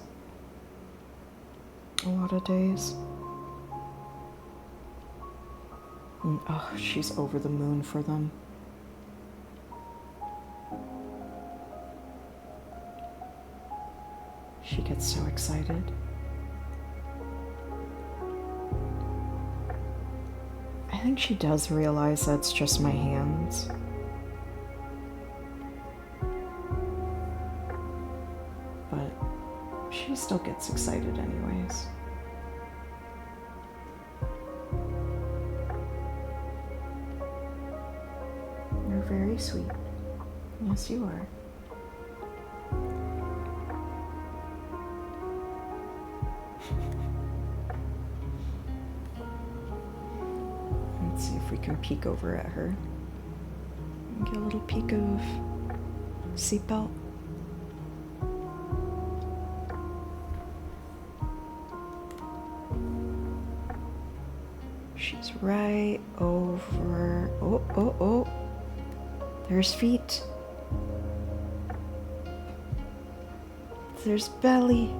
a lot of days. And, oh, she's over the moon for them. She gets so excited. I think she does realize that's just my hands. But she still gets excited anyways. You're very sweet. Yes, you are. Let's see if we can peek over at her. Get a little peek of Seatbelt. She's right over. Oh, oh, oh. There's feet. There's belly.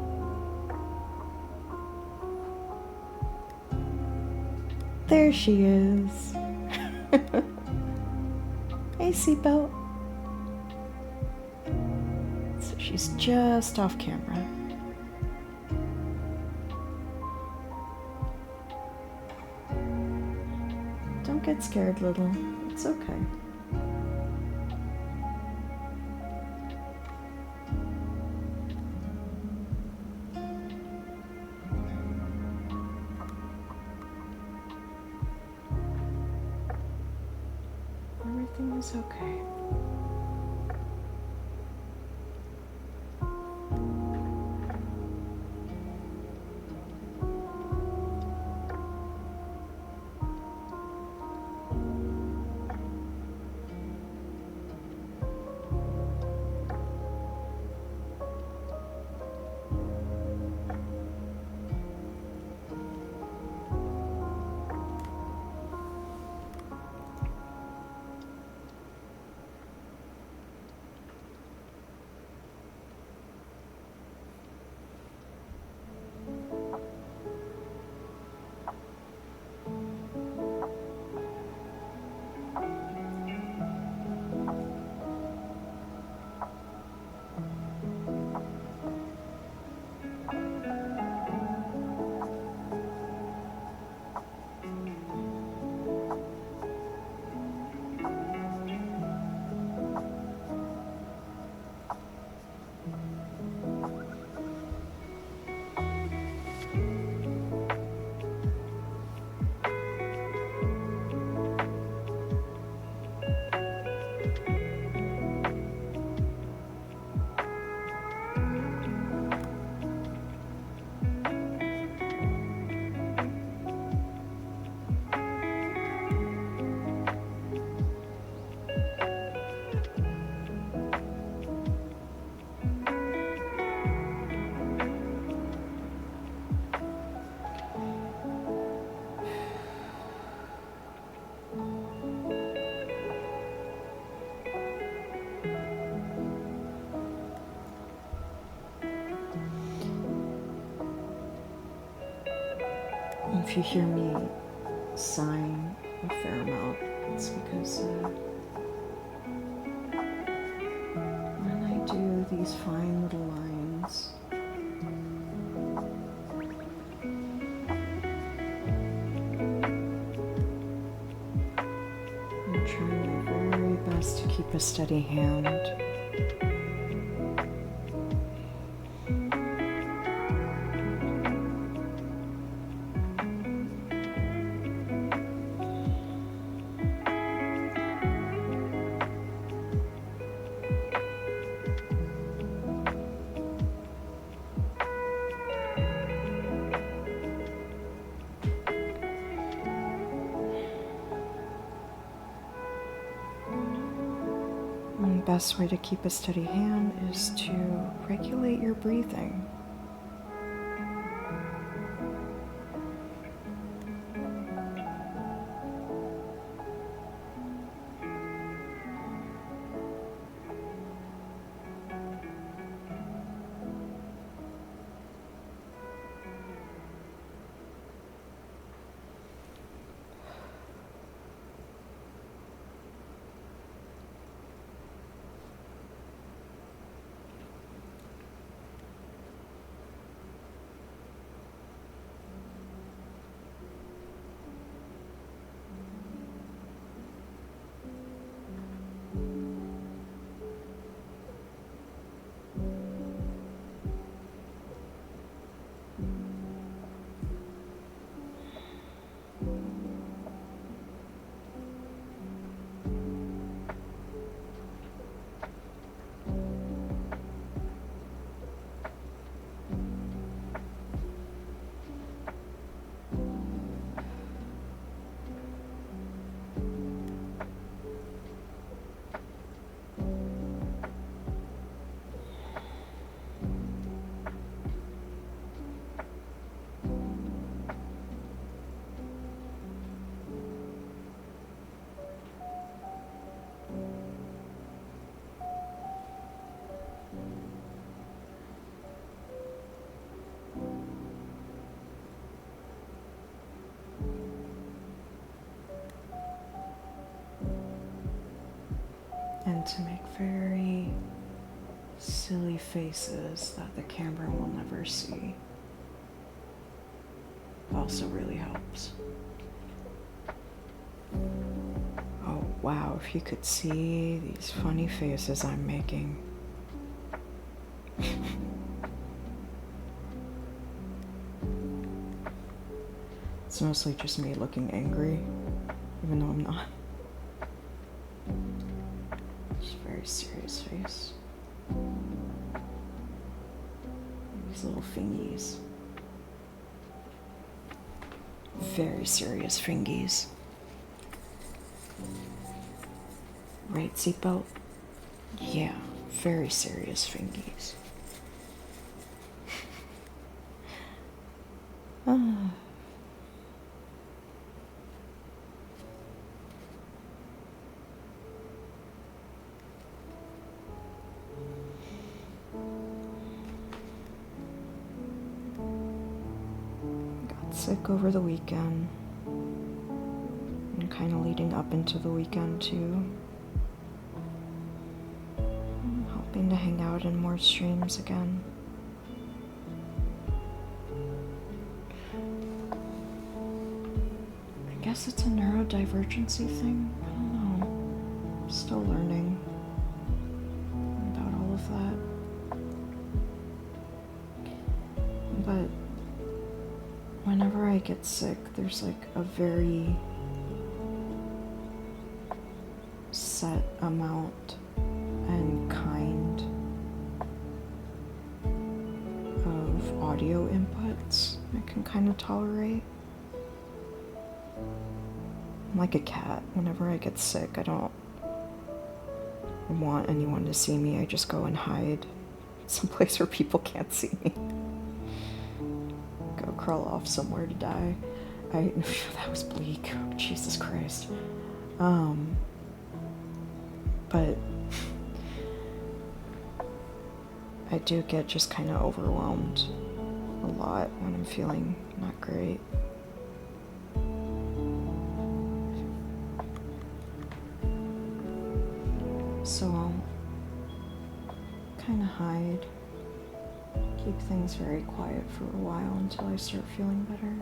There she is. Hey, Seatbelt. So she's just off camera. Don't get scared, little. It's okay. Everything is okay. If you hear me sighing a fair amount, it's because when I do these fine little lines, keep a steady hand. The best way to keep a steady hand is to regulate your breathing. And to make very silly faces that the camera will never see also really helps. Oh wow, if you could see these funny faces I'm making. It's mostly just me looking angry, even though I'm not. Just a very serious face. These little fingies. Very serious fingies. Right, seatbelt? Yeah, very serious fingies. Sick over the weekend and kind of leading up into the weekend too. I'm hoping to hang out in more streams again. I guess it's a neurodivergency thing. I don't know. I'm still learning about all of that. But whenever I get sick, there's like a very set amount and kind of audio inputs I can kind of tolerate. I'm like a cat. Whenever I get sick, I don't want anyone to see me. I just go and hide someplace where people can't see me. Go crawl off somewhere to die. That was bleak. Oh, Jesus Christ. But I do get just kind of overwhelmed a lot when I'm feeling not great. So I'll kind of hide, keep things very quiet for a while until I start feeling better.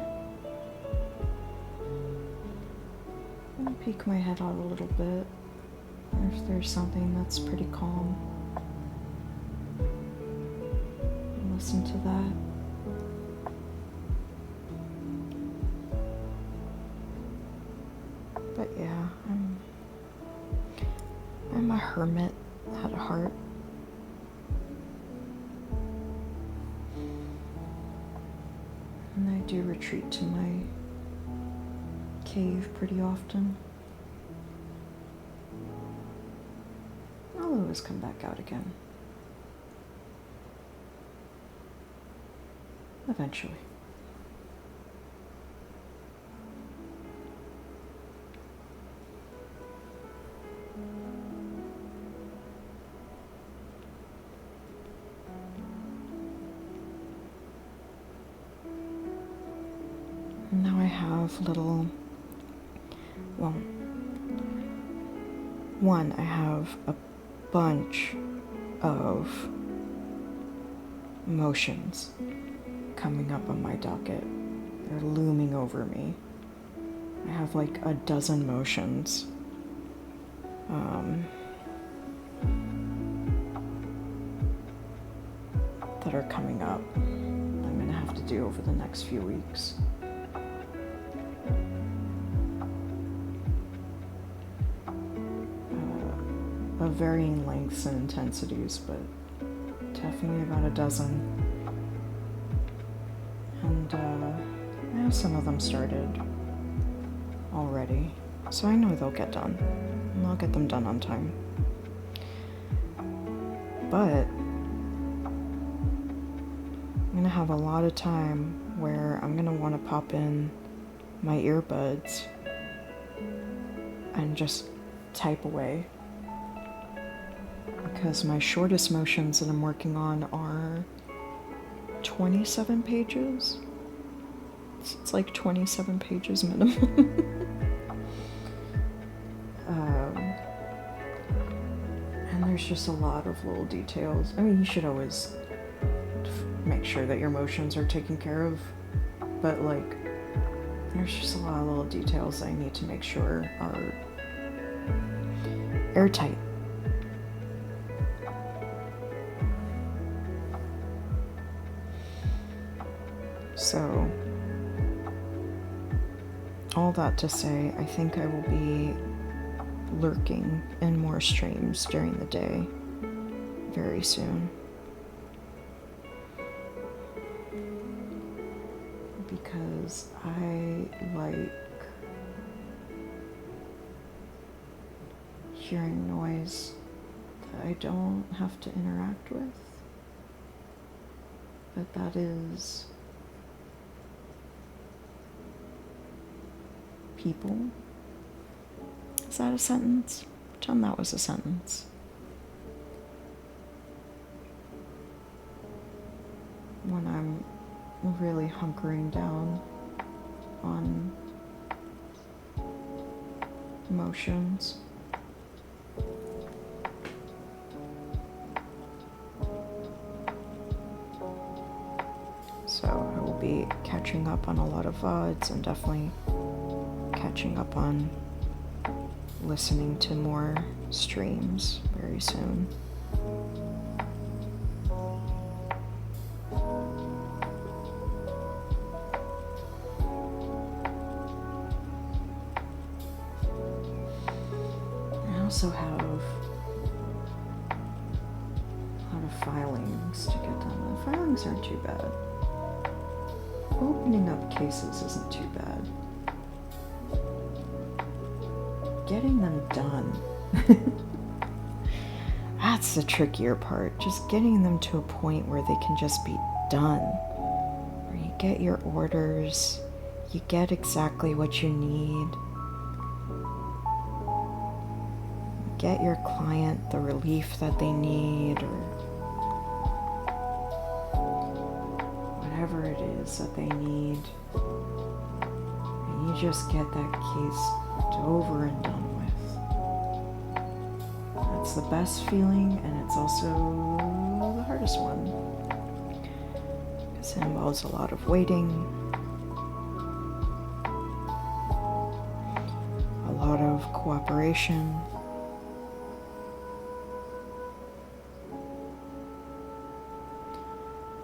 And peek my head out a little bit If there's something that's pretty calm, listen to that. But yeah, I'm a hermit at heart. And I do retreat to my cave pretty often. I'll always come back out again. Eventually. Now I have little, well, one, I have a bunch of motions coming up on my docket. They're looming over me. I have like a dozen motions. That are coming up. I'm gonna have to do over the next few weeks. Of varying lengths and intensities, but definitely about a dozen. And I have some of them started already, so I know they'll get done. And I'll get them done on time. But I'm gonna have a lot of time where I'm gonna want to pop in my earbuds and just type away. Because my shortest motions that I'm working on are 27 pages. It's like 27 pages minimum. And there's just a lot of little details. I mean, you should always make sure that your motions are taken care of, but like, there's just a lot of little details I need to make sure are airtight. So, all that to say, I think I will be lurking in more streams during the day very soon. Because I like hearing noise that I don't have to interact with, but that is people. Is that a sentence? Pretend that was a sentence. When I'm really hunkering down on emotions. So I will be catching up on a lot of VODs and definitely catching up on listening to more streams very soon. I also have a lot of filings to get done. The filings aren't too bad. Opening up cases isn't too bad. Getting them done. That's the trickier part. Just getting them to a point where they can just be done. Where you get your orders, you get exactly what you need. Get your client the relief that they need, or whatever it is that they need. And you just get that case over and done with. That's the best feeling, and it's also the hardest one. Because it involves a lot of waiting, a lot of cooperation,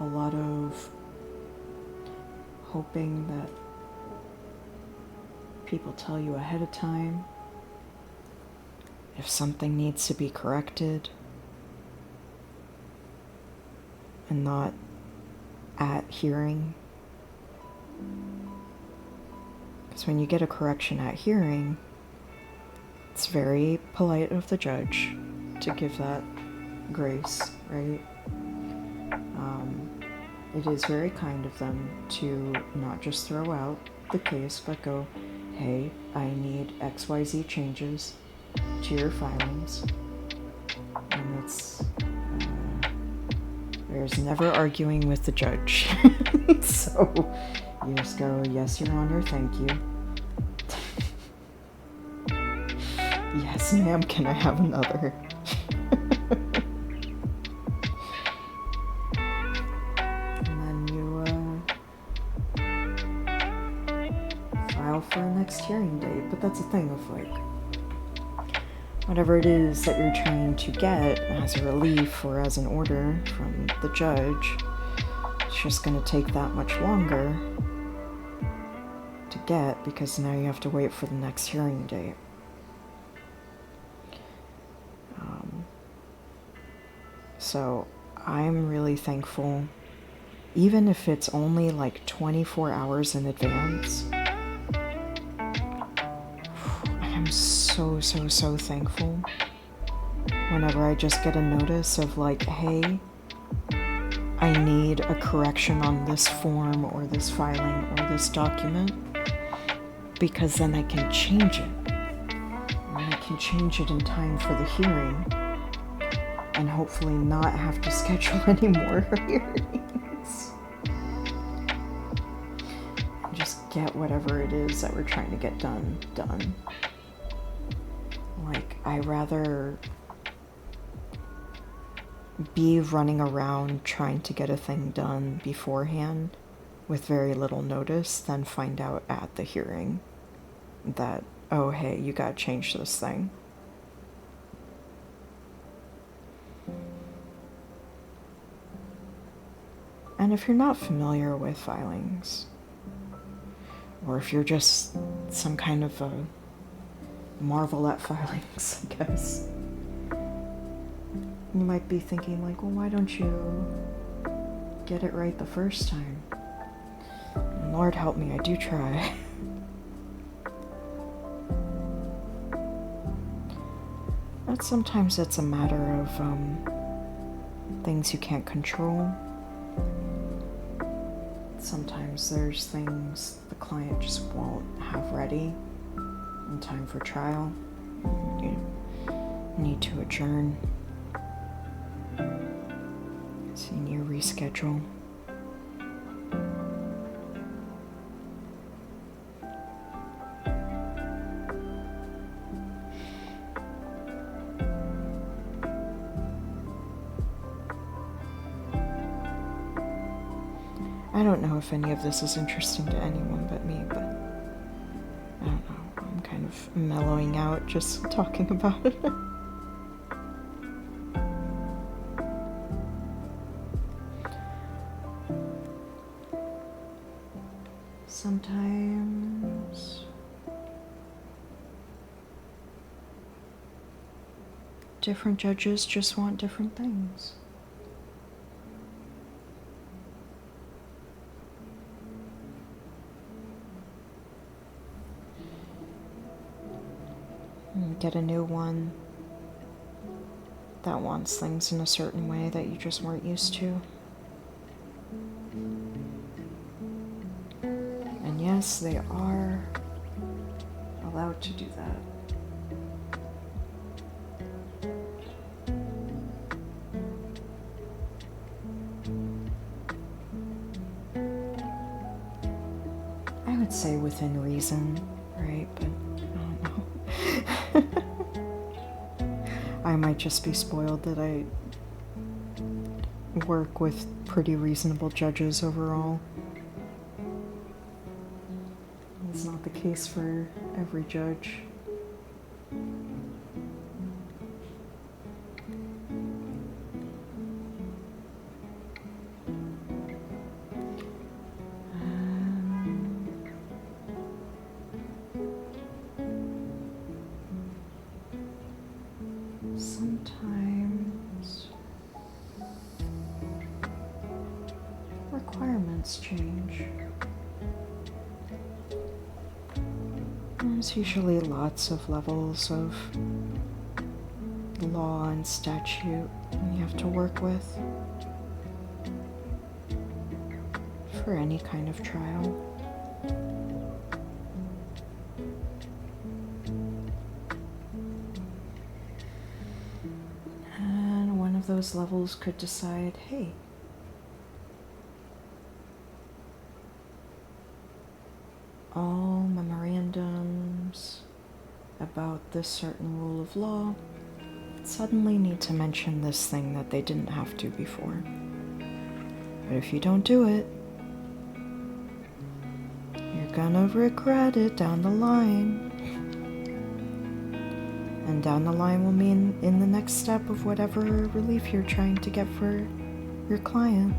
lot of hoping that people tell you ahead of time if something needs to be corrected, and not at hearing. Because when you get a correction at hearing, it's very polite of the judge to give that grace, right? It is very kind of them to not just throw out the case, but go, hey, I need XYZ changes to your filings. And it's, there's never arguing with the judge. So you just go, yes, Your Honor, thank you. Yes, ma'am, can I have another? For a next hearing date. But that's a thing of like, whatever it is that you're trying to get as a relief or as an order from the judge, it's just going to take that much longer to get, because now you have to wait for the next hearing date. So I'm really thankful, even if it's only like 24 hours in advance. I'm so thankful whenever I just get a notice of like, hey, I need a correction on this form or this filing or this document, because then I can change it. And I can change it in time for the hearing and hopefully not have to schedule any more hearings. And just get whatever it is that we're trying to get done. Like, I rather be running around trying to get a thing done beforehand with very little notice than find out at the hearing that, oh, hey, you gotta change this thing. And if you're not familiar with filings, or if you're just some kind of a marvel at filings, I guess, you might be thinking like, well, why don't you get it right the first time? And Lord help me, I do try. But sometimes it's a matter of things you can't control. Sometimes there's things the client just won't have ready in time for trial. You need to adjourn. So you need to reschedule. I don't know if any of this is interesting to anyone but me, but I don't know. I'm kind of mellowing out just talking about it. Sometimes different judges just want different things. Get a new one that wants things in a certain way that you just weren't used to. And yes, they are allowed to do that. I would say within reason, right? But I don't know. I might just be spoiled that I work with pretty reasonable judges overall. It's not the case for every judge. sometimes requirements change. There's usually lots of levels of law and statute you have to work with for any kind of trial. And one of those levels could decide, hey, all memorandums about this certain rule of law suddenly need to mention this thing that they didn't have to before. But if you don't do it, you're gonna regret it down the line. And down the line will mean in the next step of whatever relief you're trying to get for your client.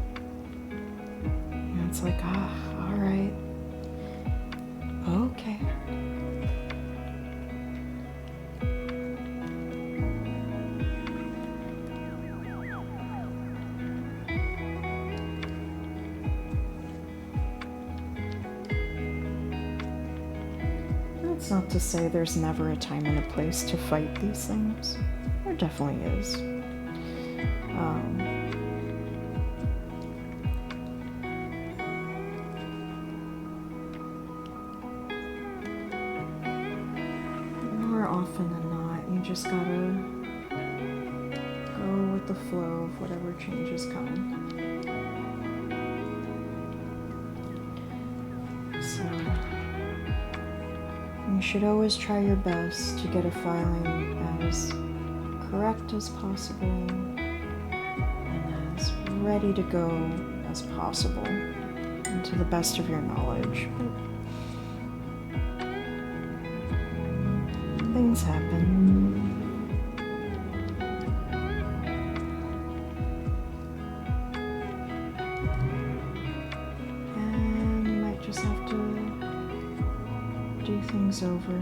And it's like, alright. Okay. That's not to say there's never a time and a place to fight these things. There definitely is. More often than not, you just gotta go with the flow of whatever changes come. So, you should always try your best to get a filing as correct as possible and as ready to go as possible, and to the best of your knowledge. But things happen. And you might just have to do things over.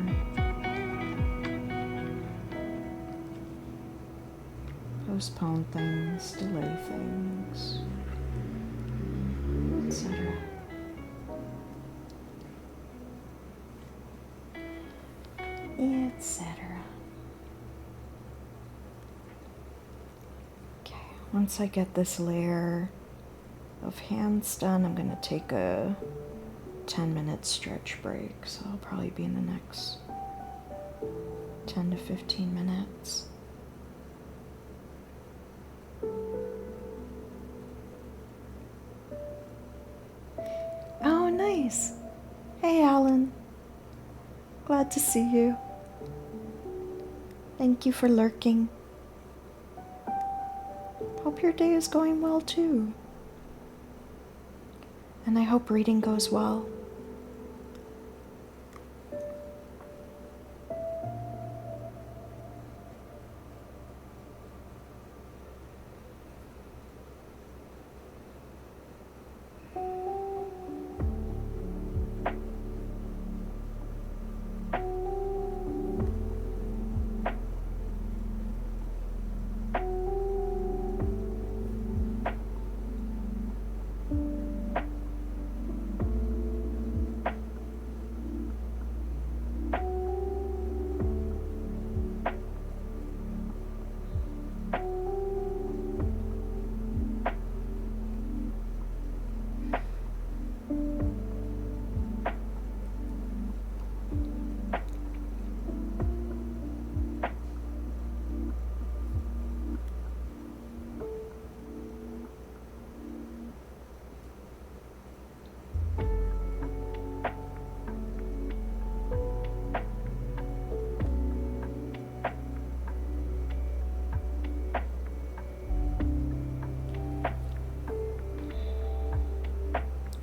Postpone things, delay things, etc. Etc. Okay, once I get this layer of hands done, I'm gonna take a 10-minute stretch break, so I'll probably be in the next 10 to 15 minutes. Oh, nice. Hey, Alan. Glad to see you. Thank you for lurking. Hope your day is going well, too. And I hope reading goes well.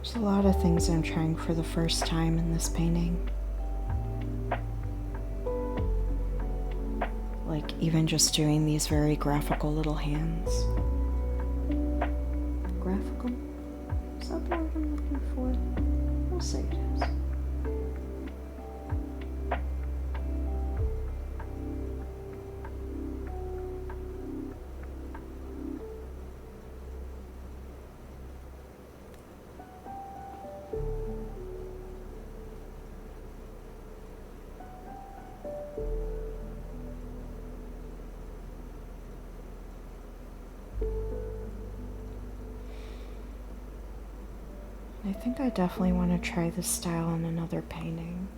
There's a lot of things I'm trying for the first time in this painting. Like even just doing these very graphical little hands. Graphical? Is that the word I'm looking for? We'll say it is. I think I definitely want to try this style in another painting.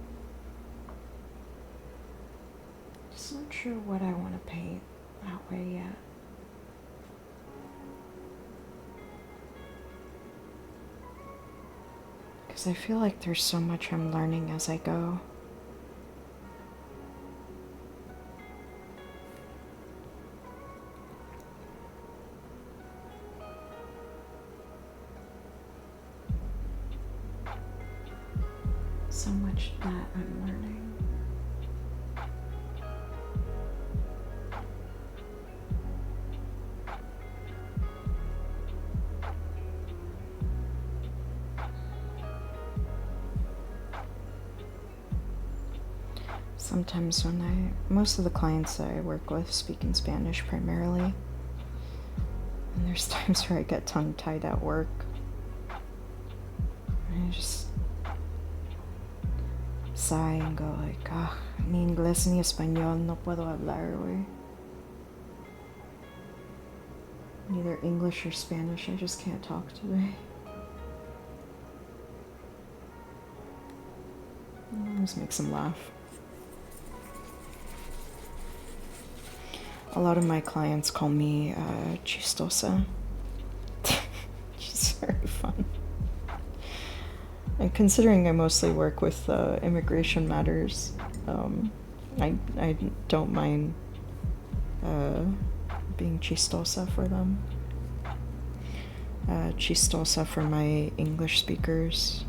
Just not sure what I want to paint that way yet. Because I feel like there's so much I'm learning as I go. So much that I'm learning. Sometimes most of the clients I work with speak in Spanish primarily. And there's times where I get tongue-tied at work. And I just sigh and go like, ni inglés ni español no puedo hablar, güey. Neither English or Spanish, I just can't talk today. This makes them laugh. A lot of my clients call me chistosa. She's very fun. And considering I mostly work with immigration matters, I don't mind being chistosa for them. Chistosa for my English speakers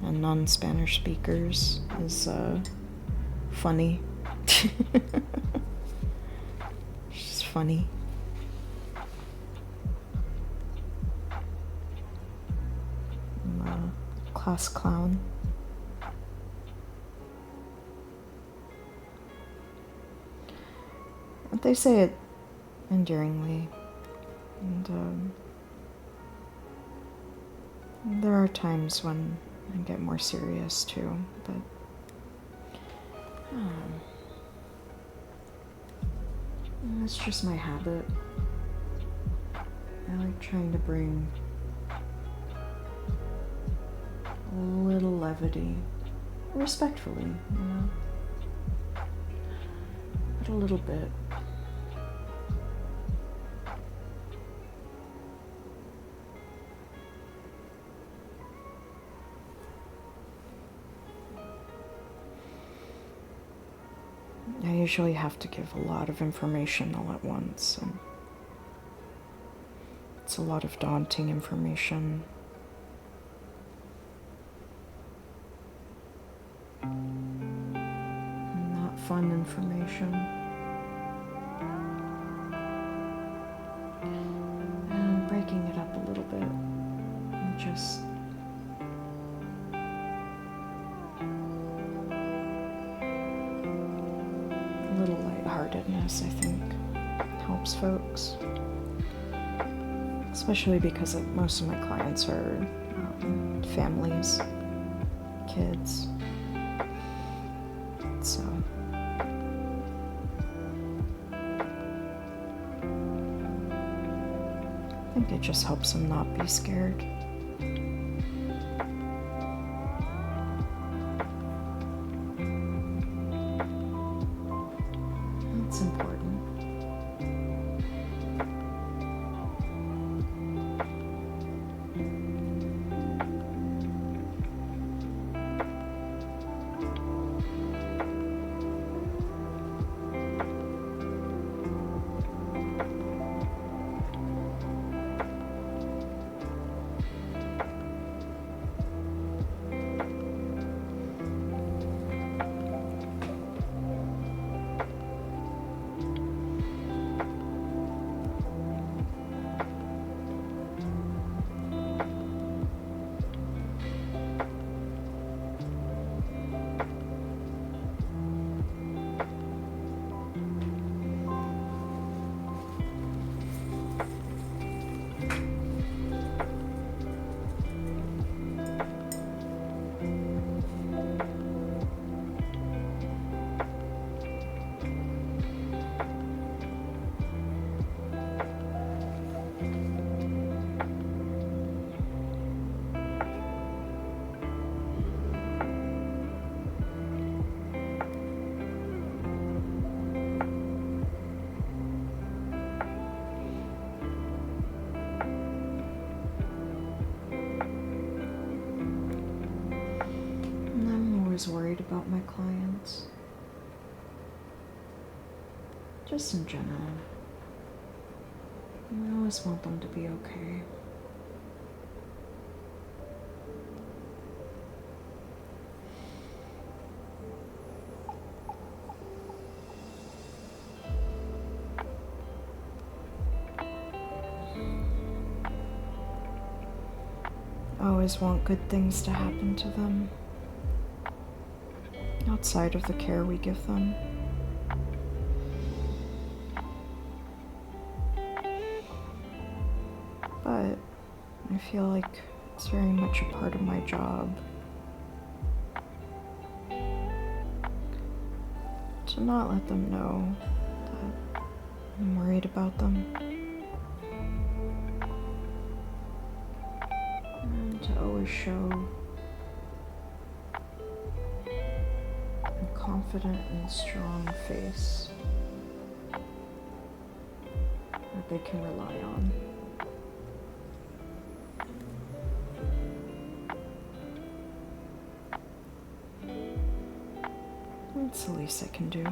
and non-Spanish speakers is funny. She's funny. I'm a class clown. But they say it endearingly, and there are times when I get more serious too, but that's just my habit. I like trying to bring a little levity, respectfully, you know, but a little bit. I usually have to give a lot of information all at once, and it's a lot of daunting information. Not fun information. And breaking it up a little bit and just a little lightheartedness, I think, helps folks. Especially because most of my clients are families, kids. So I think it just helps them not be scared. It's important. always worried about my clients. Just in general. I always want them to be okay. I always want good things to happen to them, outside of the care we give them. But I feel like it's very much a part of my job to not let them know that I'm worried about them. And to always show a confident and strong face that they can rely on. That's the least I can do.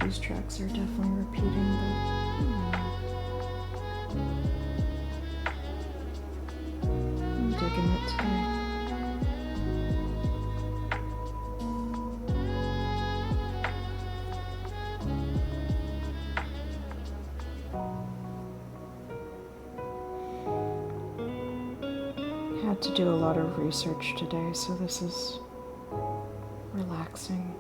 These tracks are definitely repeating, but I'm digging it today. I had to do a lot of research today, so this is relaxing.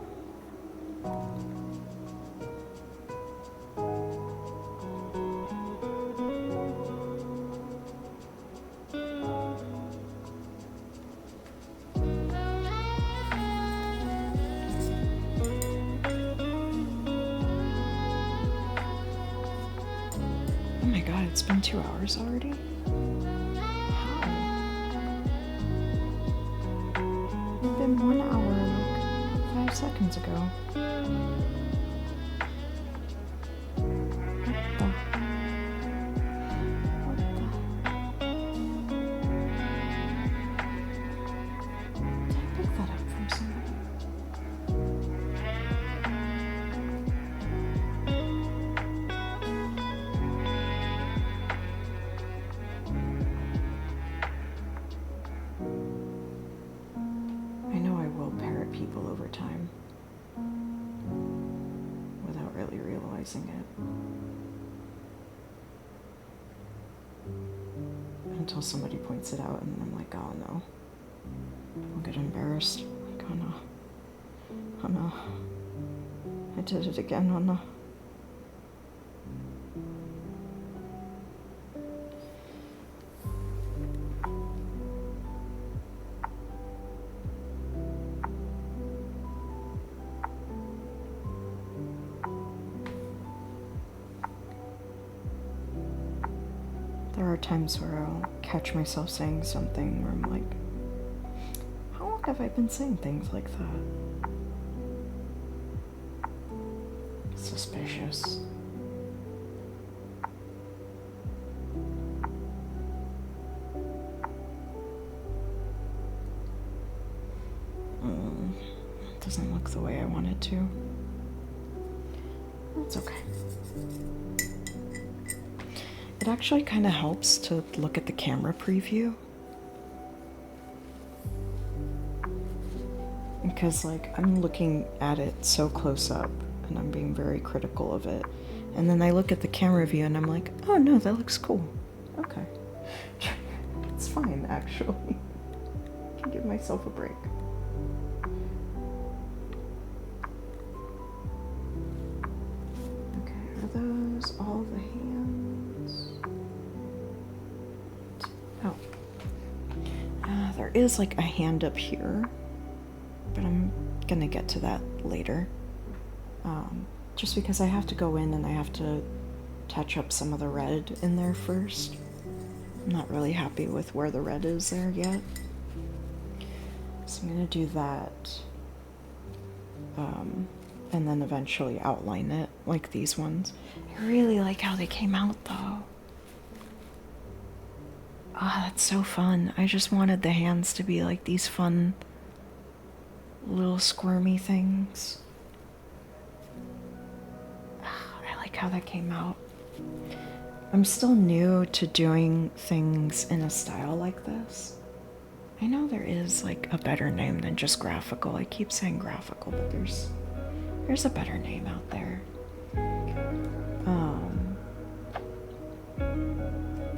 Oh my god, it's been 2 hours already? How? It's been 1 hour like 5 seconds ago. What the? Did I pick that up from somebody? I know I will parrot people over time without really realizing it. Until somebody points it out and I'm like, oh no. I'll get embarrassed. Like, oh no. Oh no. I did it again, oh no. There are times where I'll catch myself saying something where I'm like, how long have I been saying things like that? Suspicious. It doesn't look the way I want it to. That's okay. It actually kind of helps to look at the camera preview. Because like I'm looking at it so close up and I'm being very critical of it. And then I look at the camera view and I'm like, oh no, that looks cool. Okay. It's fine actually. I can give myself a break. Okay, are those all the hands? Oh. There is like a hand up here, but I'm gonna get to that later. Just because I have to go in and I have to touch up some of the red in there first. I'm not really happy with where the red is there yet. So I'm gonna do that. And then eventually outline it, like these ones. I really like how they came out though. Ah, that's so fun. I just wanted the hands to be like these fun little squirmy things. I like how that came out. I'm still new to doing things in a style like this. I know there is like a better name than just graphical. I keep saying graphical, but there's a better name out there.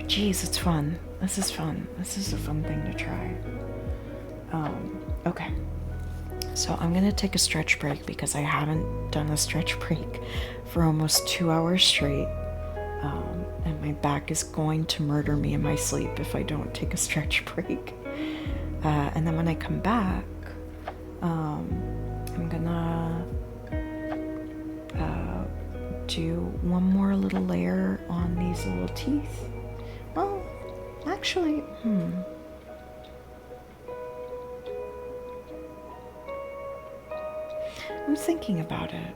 Geez, it's fun. This is fun. This is a fun thing to try. Okay. So I'm gonna take a stretch break because I haven't done a stretch break for almost 2 hours straight. And my back is going to murder me in my sleep if I don't take a stretch break. And then when I come back, I'm gonna do one more little layer on these little teeth. Well, actually, I'm thinking about it.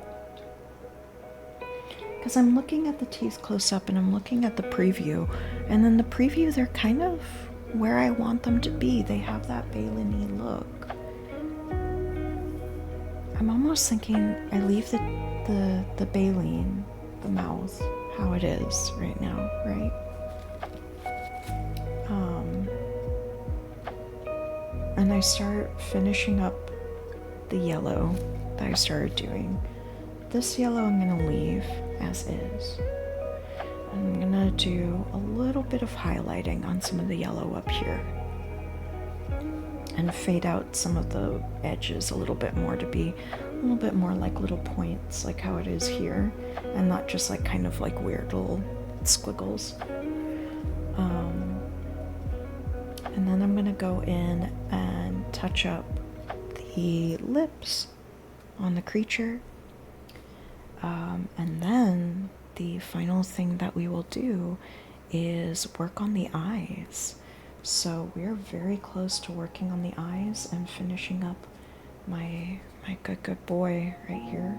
Because I'm looking at the teeth close up and I'm looking at the preview. And then the preview, they're kind of where I want them to be. They have that baleen-y look. I'm almost thinking I leave the baleen, the mouth, how it is right now, right? And I start finishing up the yellow that I started doing. This yellow I'm gonna leave as is. I'm gonna do a little bit of highlighting on some of the yellow up here. And fade out some of the edges a little bit more to be a little bit more like little points, like how it is here. And not just like kind of like weird little squiggles. And then I'm gonna go in and touch up the lips on the creature. And then the final thing that we will do is work on the eyes. So we're very close to working on the eyes and finishing up my good boy right here.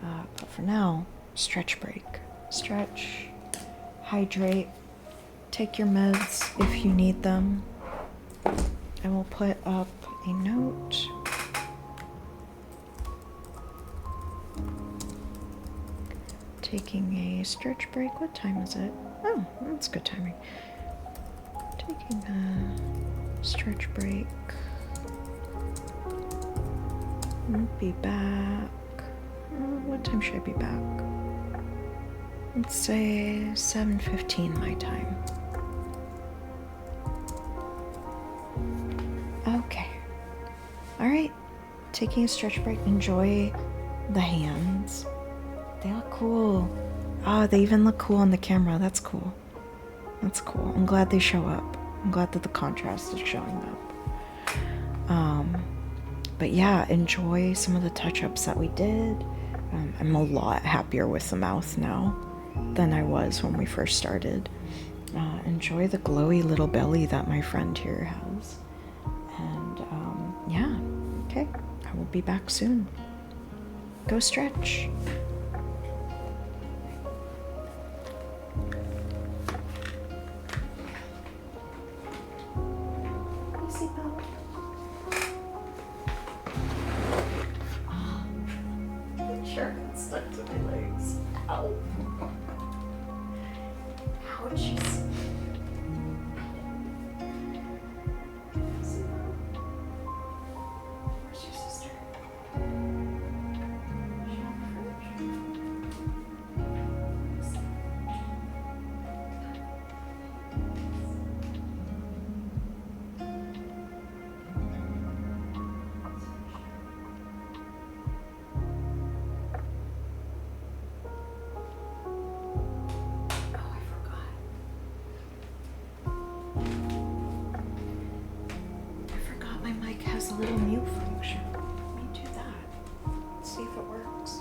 But for now, stretch break. Stretch, hydrate, take your meds if you need them. I will put up a note. Taking a stretch break. What time is it? Oh, that's good timing. Taking a stretch break. Won't be back. What time should I be back? Let's say 7:15 my time. Okay. Alright. Taking a stretch break. Enjoy the hands. They look cool. Ah, they even look cool on the camera. That's cool. That's cool. I'm glad they show up. I'm glad that the contrast is showing up. But yeah, enjoy some of the touch-ups that we did. I'm a lot happier with the mouth now than I was when we first started. Enjoy the glowy little belly that my friend here has. And yeah, okay. I will be back soon. Go stretch. Sure, it's stuck to my legs. Ow. How jeez. Where's your sister? Is she on the fridge? Oh, I forgot. I forgot my mic has a little mute function. Let me do that. Let's see if it works.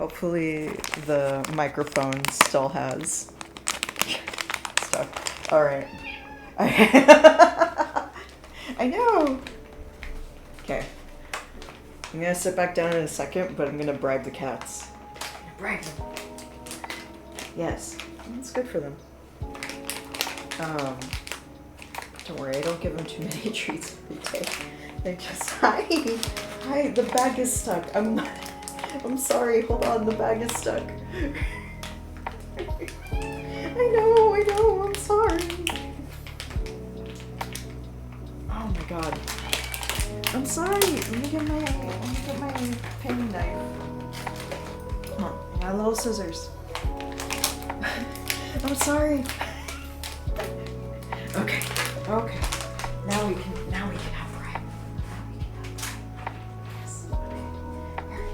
Hopefully the microphone still has stuff. Alright. I know! Okay. I'm gonna sit back down in a second, but I'm gonna bribe the cats. Bribe them. Yes. It's good for them. Don't worry, I don't give them too many treats every day. They just, hi, the bag is stuck. I'm sorry, hold on, the bag is stuck. I know, I'm sorry. Oh my god. I'm sorry, let me get my painting knife. Come on, I got little scissors. I'm sorry. Okay. Now we can have Brian. Yes. Okay.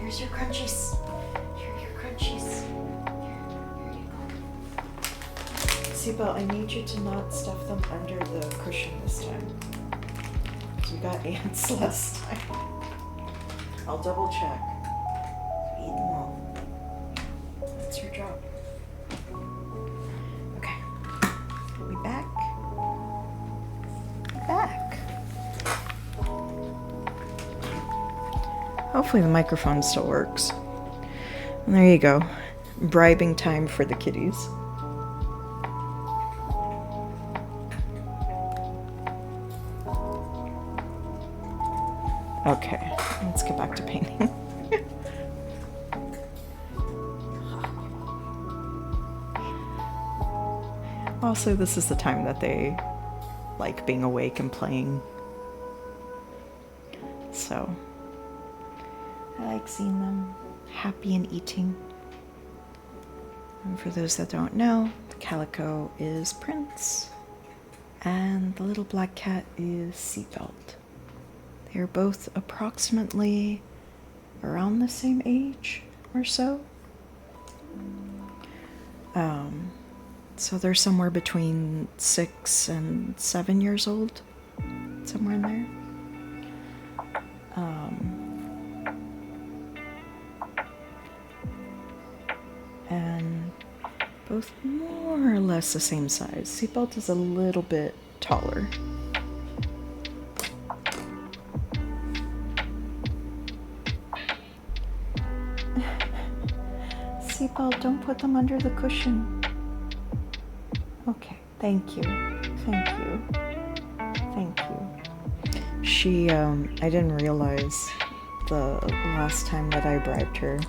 Here's your crunchies. Here are your crunchies. Here you go. Seatbelt, I need you to not stuff them under the cushion this time. We got ants last time. I'll double check. Eat them all. That's your job. Okay. We back? Hopefully the microphone still works. And there you go. Bribing time for the kitties. Okay, let's get back to painting. Also, this is the time that they like being awake and playing. So, I like seeing them happy and eating. And for those that don't know, the calico is Prince, and the little black cat is Seatbelt. They're both approximately around the same age or so. So they're somewhere between 6 and 7 years old, somewhere in there. And both more or less the same size. Seatbelt is a little bit taller. Seatbelt, don't put them under the cushion. Okay, thank you. She, I didn't realize the last time that I bribed her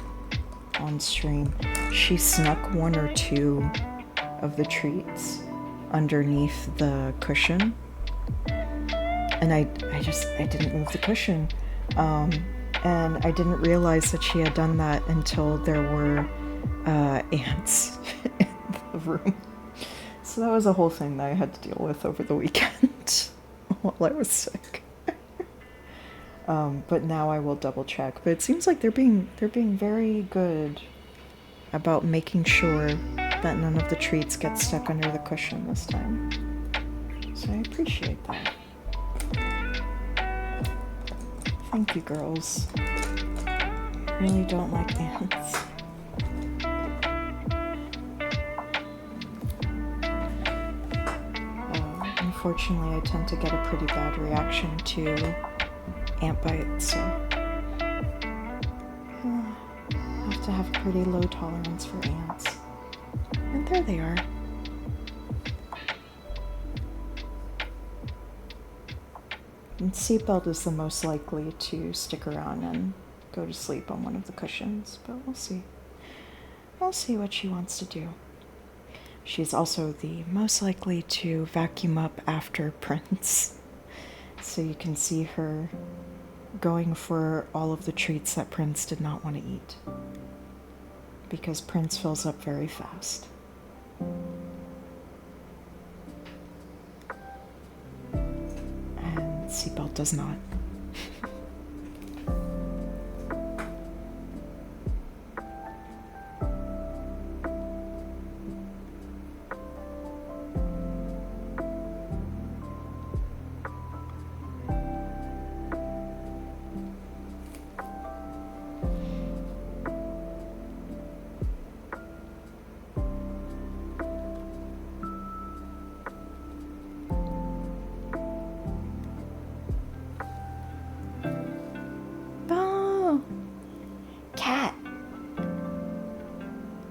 on stream, she snuck 1 or 2 of the treats underneath the cushion. And I didn't move the cushion. And I didn't realize that she had done that until there were ants in the room. So that was a whole thing that I had to deal with over the weekend while I was sick. But now I will double check. But it seems like they're being very good about making sure that none of the treats get stuck under the cushion this time. So I appreciate that. Thank you, girls. I really don't like ants. Unfortunately, I tend to get a pretty bad reaction to ant bites, so I have to have a pretty low tolerance for ants. And there they are. And Seatbelt is the most likely to stick around and go to sleep on one of the cushions, but we'll see. We'll see what she wants to do. She's also the most likely to vacuum up after Prince. So you can see her going for all of the treats that Prince did not want to eat. Because Prince fills up very fast. And Seatbelt does not.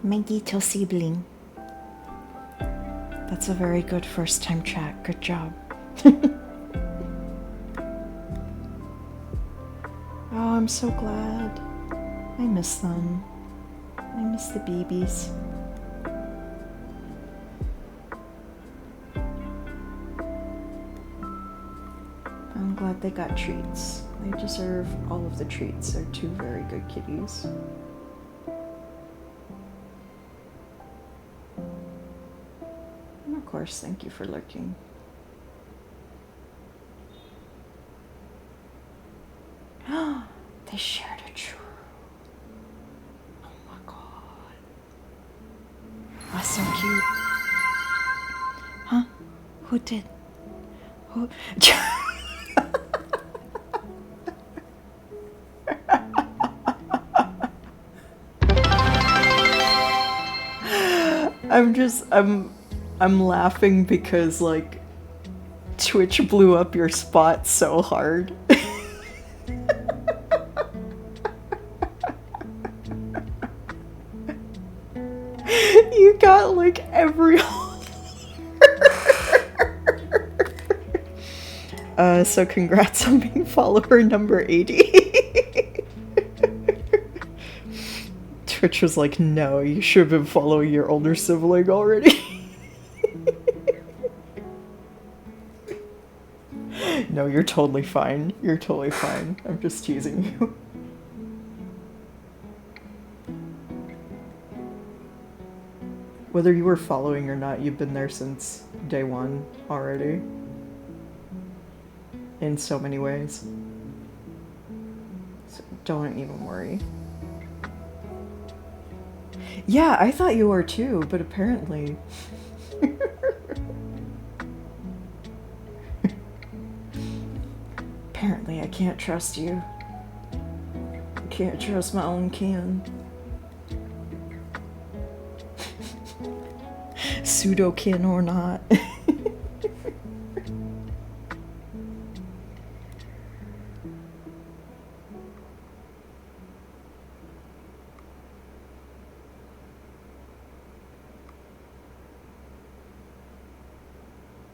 My little sibling. That's a very good first time chat. Good job. Oh, I'm so glad. I miss them. I miss the babies. I'm glad they got treats. They deserve all of the treats. They're two very good kitties. And of course, thank you for lurking. They shared a true. Oh my god. That's so cute. Huh? Who did? Who? I'm laughing because, like, Twitch blew up your spot so hard. You got, like, every... So congrats on being follower number 80. Twitch was like, no, you should have been following your older sibling already. No, you're totally fine. You're totally fine. I'm just teasing you. Whether you were following or not, you've been there since day one already. In so many ways. So don't even worry. Yeah, I thought you were too, but apparently... Apparently I can't trust you. I can't trust my own kin. Pseudo-kin or not.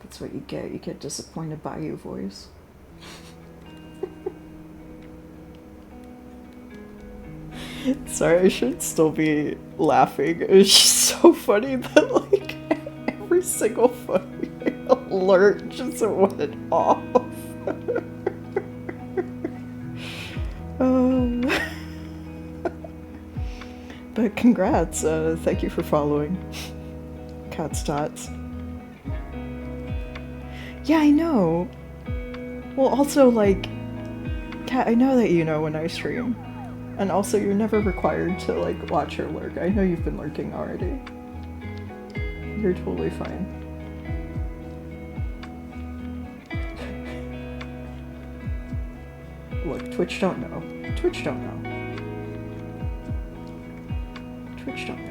That's what you get disappointed by you, voice. Sorry, I should still be laughing. It's just so funny that, like, every single fucking alert just went off. But congrats, thank you for following. Cat's Tots. Yeah, I know. Well, also, like, Cat, I know that you know when I stream. And also, you're never required to, like, watch or lurk. I know you've been lurking already. You're totally fine. Look, Twitch don't know. Twitch don't know. Twitch don't know.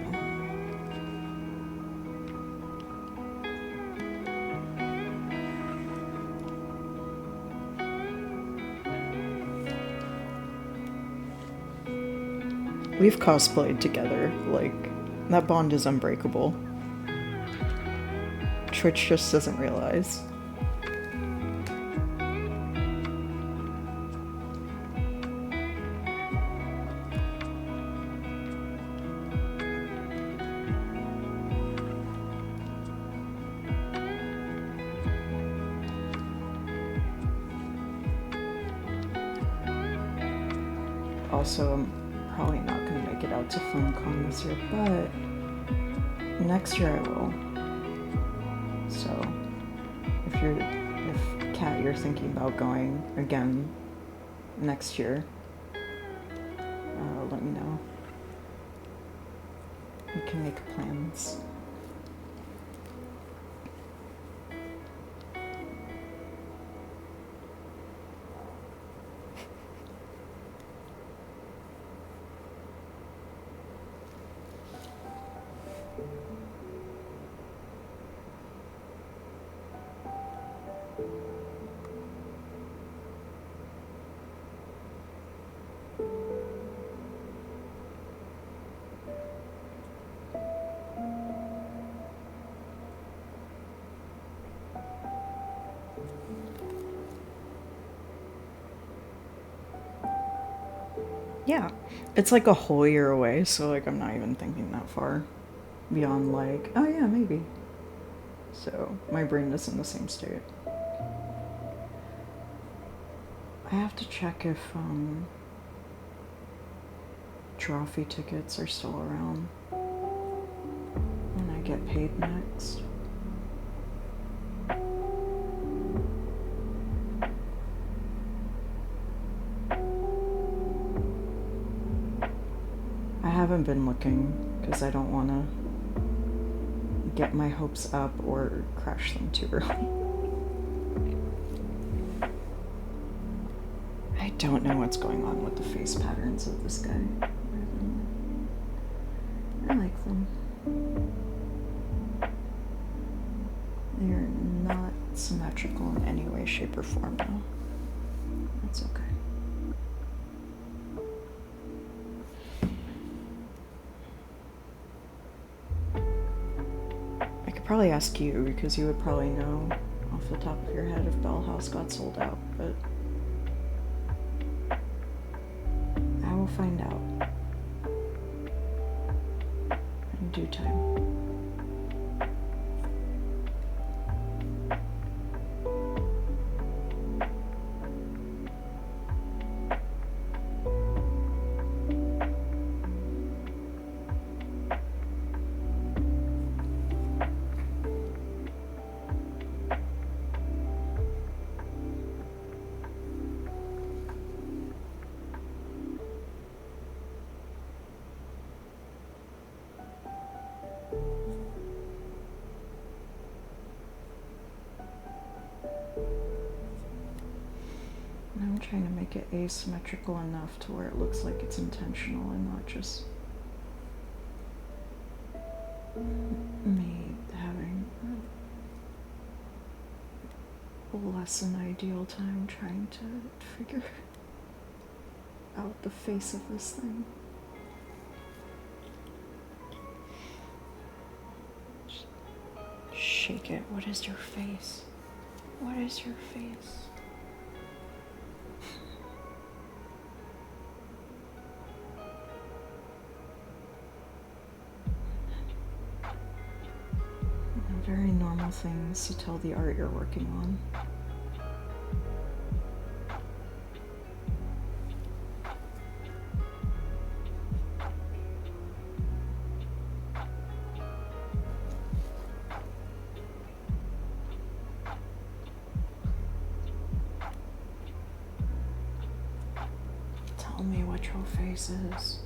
We've cosplayed together, like, that bond is unbreakable. Twitch just doesn't realize. Also, I'm probably not going to make it out to FlimCon this year, but next year I will. So, if Kat, you're thinking about going again next year, let me know. We can make plans. Yeah, it's like a whole year away, so like I'm not even thinking that far beyond like, oh yeah, maybe. So my brain is in the same state. I have to check if trophy tickets are still around when I get paid next. I haven't been looking because I don't want to get my hopes up or crash them too early. I don't know what's going on with the face patterns of this guy. I like them. They are not symmetrical in any way, shape, or form, though. That's okay. I could probably ask you, because you would probably know off the top of your head if Bell House got sold out, but I will find out in due time. I'm trying to make it asymmetrical enough to where it looks like it's intentional and not just me having a less than ideal time trying to figure out the face of this thing. Just shake it. What is your face? What is your face? Very normal things to tell the art you're working on. Tell me what your face is.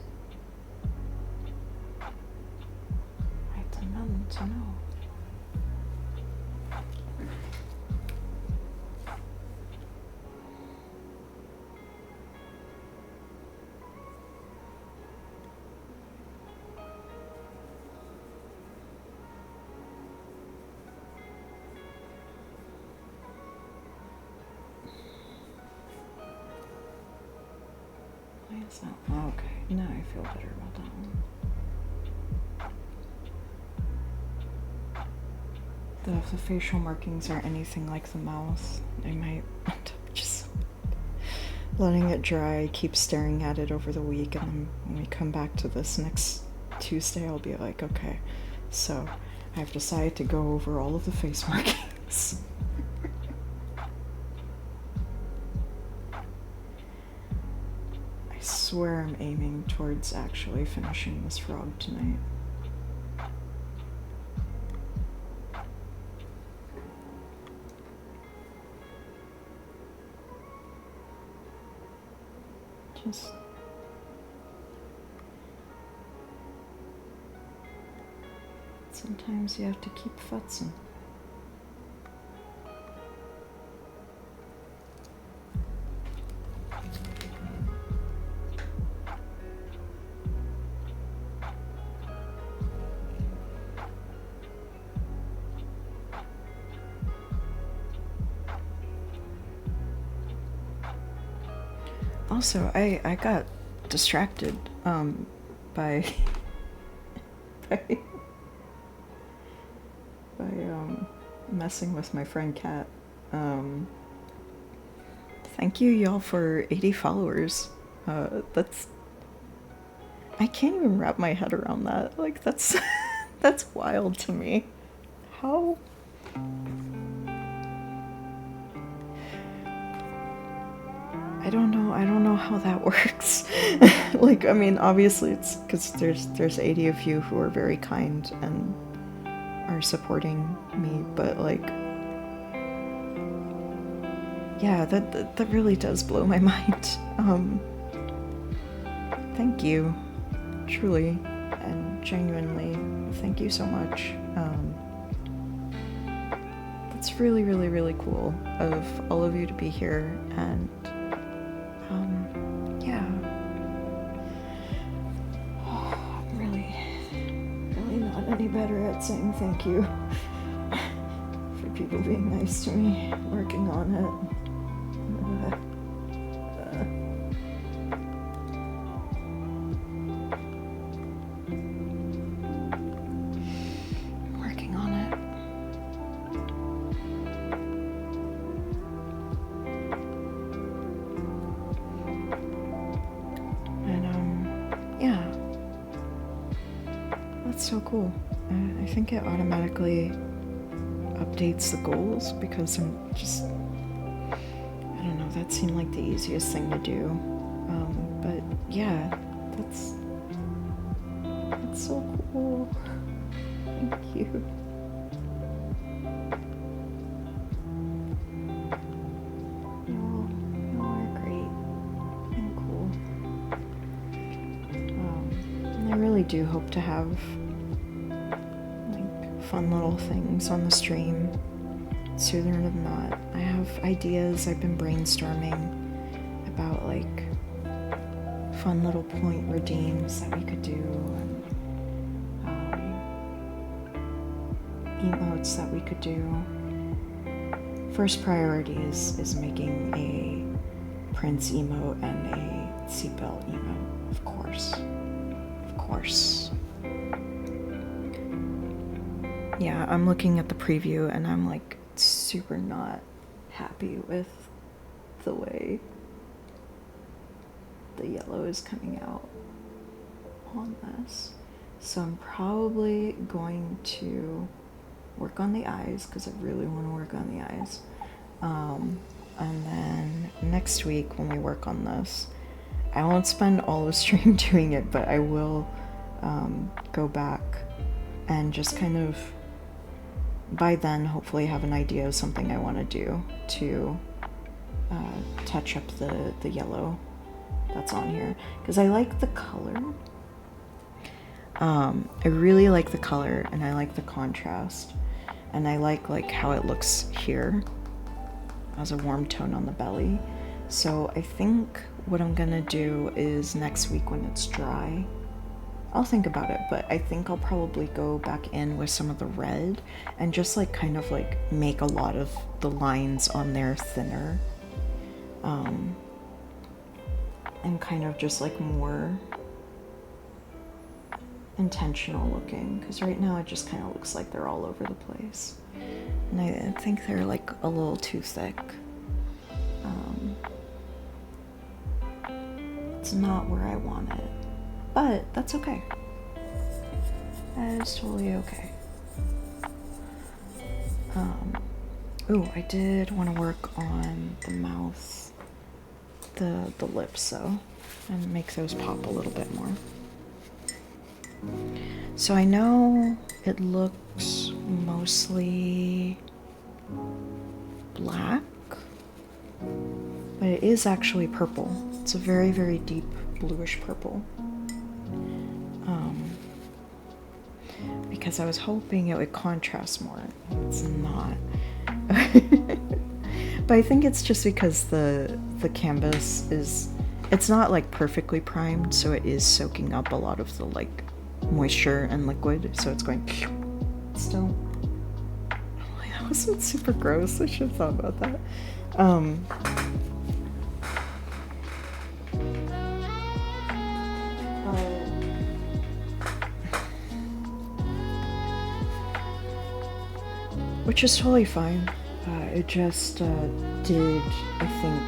I demand to know. Why is that? Oh, okay, now I feel better about that one. If the facial markings are anything like the mouth, I might end up just letting it dry, keep staring at it over the week, and then when we come back to this next Tuesday, I'll be like, okay, so I've decided to go over all of the face markings. I swear I'm aiming towards actually finishing this frog tonight. Just sometimes you have to keep futzing. Also, I got distracted by messing with my friend Kat. Thank you y'all for 80 followers. That's I can't even wrap my head around that. Like, that's that's wild to me. How? I don't know how that works. Like, I mean, obviously it's because there's 80 of you who are very kind and are supporting me, but like, yeah, that really does blow my mind. Thank you, truly and genuinely. Thank you so much. That's really, really, really cool of all of you to be here, and yeah. I'm really not any better at saying thank you for people being nice to me, working on it. Working on it. And yeah. That's so cool. I think it automatically updates the goals because I'm just, I don't know, that seemed like the easiest thing to do. But yeah, that's so cool. Thank you. You all are great and cool. And I really do hope to have like fun little things on the stream sooner than not. I have ideas. I've been brainstorming about like fun little point redeems that we could do, and emotes that we could do. First priority is making a Prince emote and a seatbelt emote, of course. Of course. Yeah, I'm looking at the preview and I'm like super not happy with the way the yellow is coming out on this. So I'm probably going to work on the eyes because I really want to work on the eyes. And then next week when we work on this, I won't spend all of stream doing it, but I will go back and just kind of, by then, hopefully have an idea of something I want to do to touch up the yellow that's on here. Because I like the color. I really like the color, and I like the contrast. And I like how it looks here as a warm tone on the belly. So I think what I'm gonna do is next week when it's dry, I'll think about it, but I think I'll probably go back in with some of the red and just like kind of like make a lot of the lines on there thinner. And kind of just like more intentional looking, because right now it just kind of looks like they're all over the place, and I think they're like a little too thick. It's not where I want it, but that's okay. That is totally okay. Ooh, I did want to work on the mouth, the lips though, and make those pop a little bit more. So I know it looks mostly black, but it is actually purple. It's a very, very deep bluish purple. Because I was hoping it would contrast more. It's not. But I think it's just because the canvas is, it's not like perfectly primed, so it is soaking up a lot of the like moisture and liquid, so it's going still. That wasn't super gross. I should have thought about that. Which is totally fine. It just did, I think,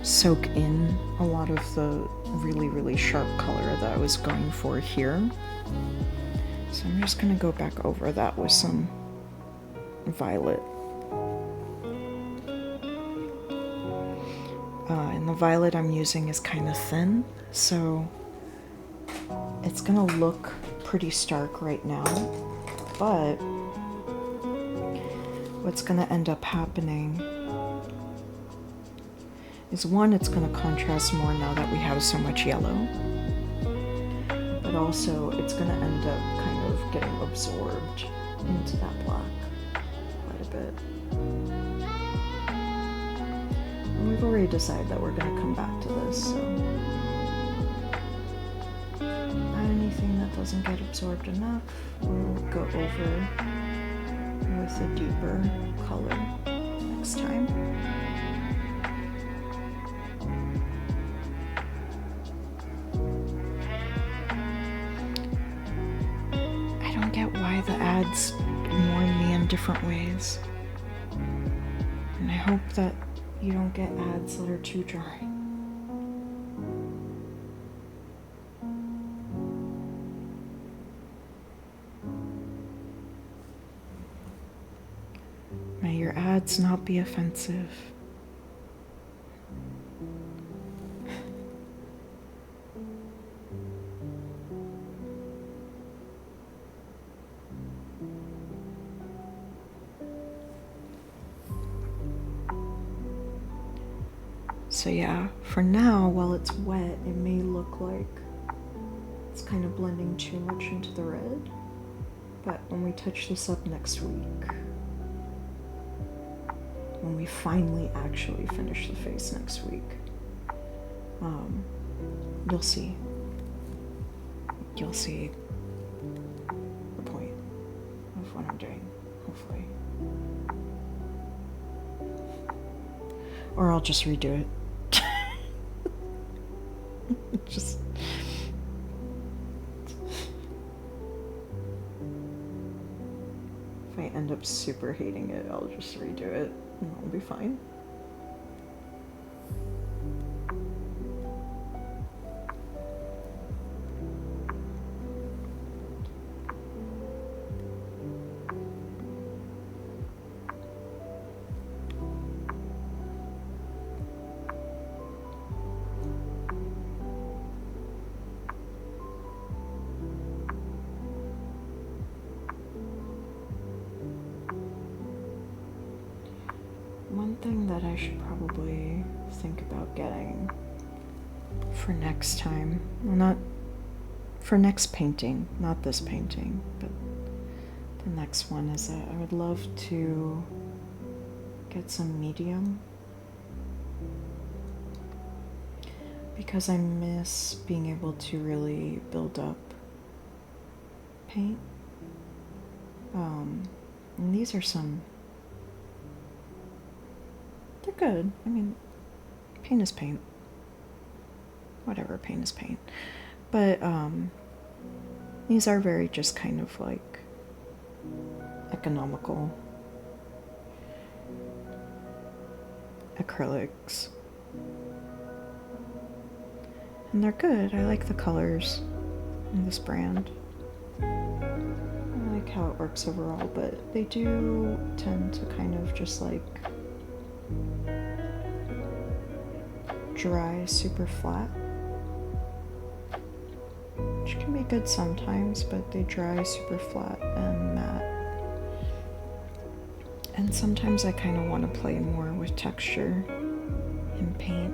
soak in a lot of really, really sharp color that I was going for here. So I'm just gonna go back over that with some violet. And the violet I'm using is kind of thin, so it's gonna look pretty stark right now, but what's gonna end up happening is, one, it's gonna contrast more now that we have so much yellow, but also it's gonna end up kind of getting absorbed into that black quite a bit. And we've already decided that we're gonna come back to this, so anything that doesn't get absorbed enough, we'll go over with a deeper color next time. I don't get why the ads warn me in different ways, and I hope that you don't get ads that are too dry. May your ads not be offensive. So yeah, for now, while it's wet, it may look like it's kind of blending too much into the red, but when we touch this up next week, when we finally actually finish the face next week, you'll see. You'll see the point of what I'm doing, hopefully. Or I'll just redo it. Just if I end up super hating it, I'll just redo it and I'll be fine. One thing that I should probably think about getting for next time, well, not for next painting, not this painting, but the next one, is that I would love to get some medium, because I miss being able to really build up paint. And these are some, they're good. I mean, paint is paint. Whatever, paint is paint. But these are very just kind of like economical acrylics. And they're good. I like the colors in this brand. I like how it works overall, but they do tend to kind of just like dry super flat, which can be good sometimes, but they dry super flat and matte. And sometimes I kind of want to play more with texture in paint.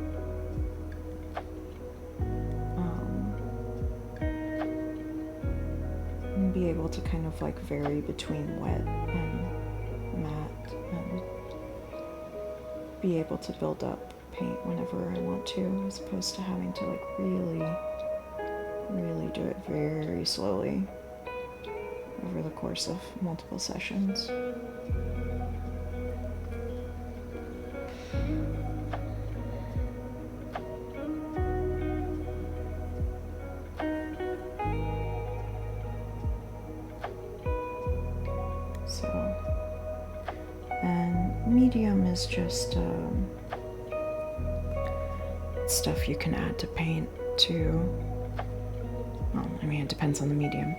And be able to kind of like vary between wet and matte and be able to build up paint whenever I want to, as opposed to having to like really do it very slowly over the course of multiple sessions. So, and medium is just stuff you can add to paint. to, well, I mean, it depends on the medium.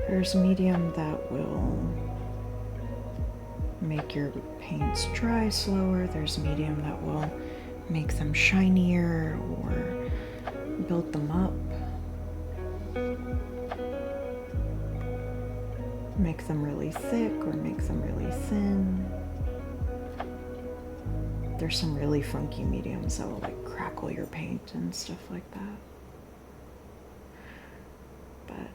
There's a medium that will make your paints dry slower. There's a medium that will make them shinier or build them up. Make them really thick or make them really thin. There's some really funky mediums that will like crackle your paint and stuff like that. But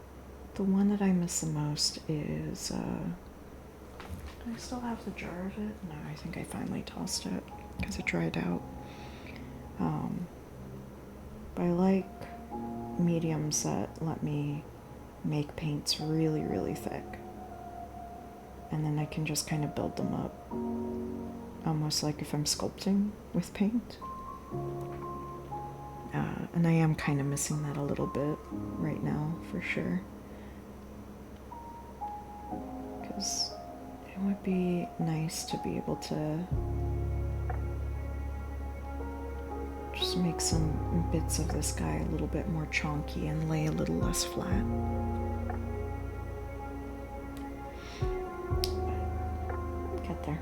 the one that I miss the most is, do I still have the jar of it? No, I think I finally tossed it because it dried out. But I like mediums that let me make paints really, really thick. And then I can just kind of build them up. Almost like if I'm sculpting with paint. And I am kind of missing that a little bit right now, for sure. Because it would be nice to be able to just make some bits of this guy a little bit more chonky and lay a little less flat. Get there.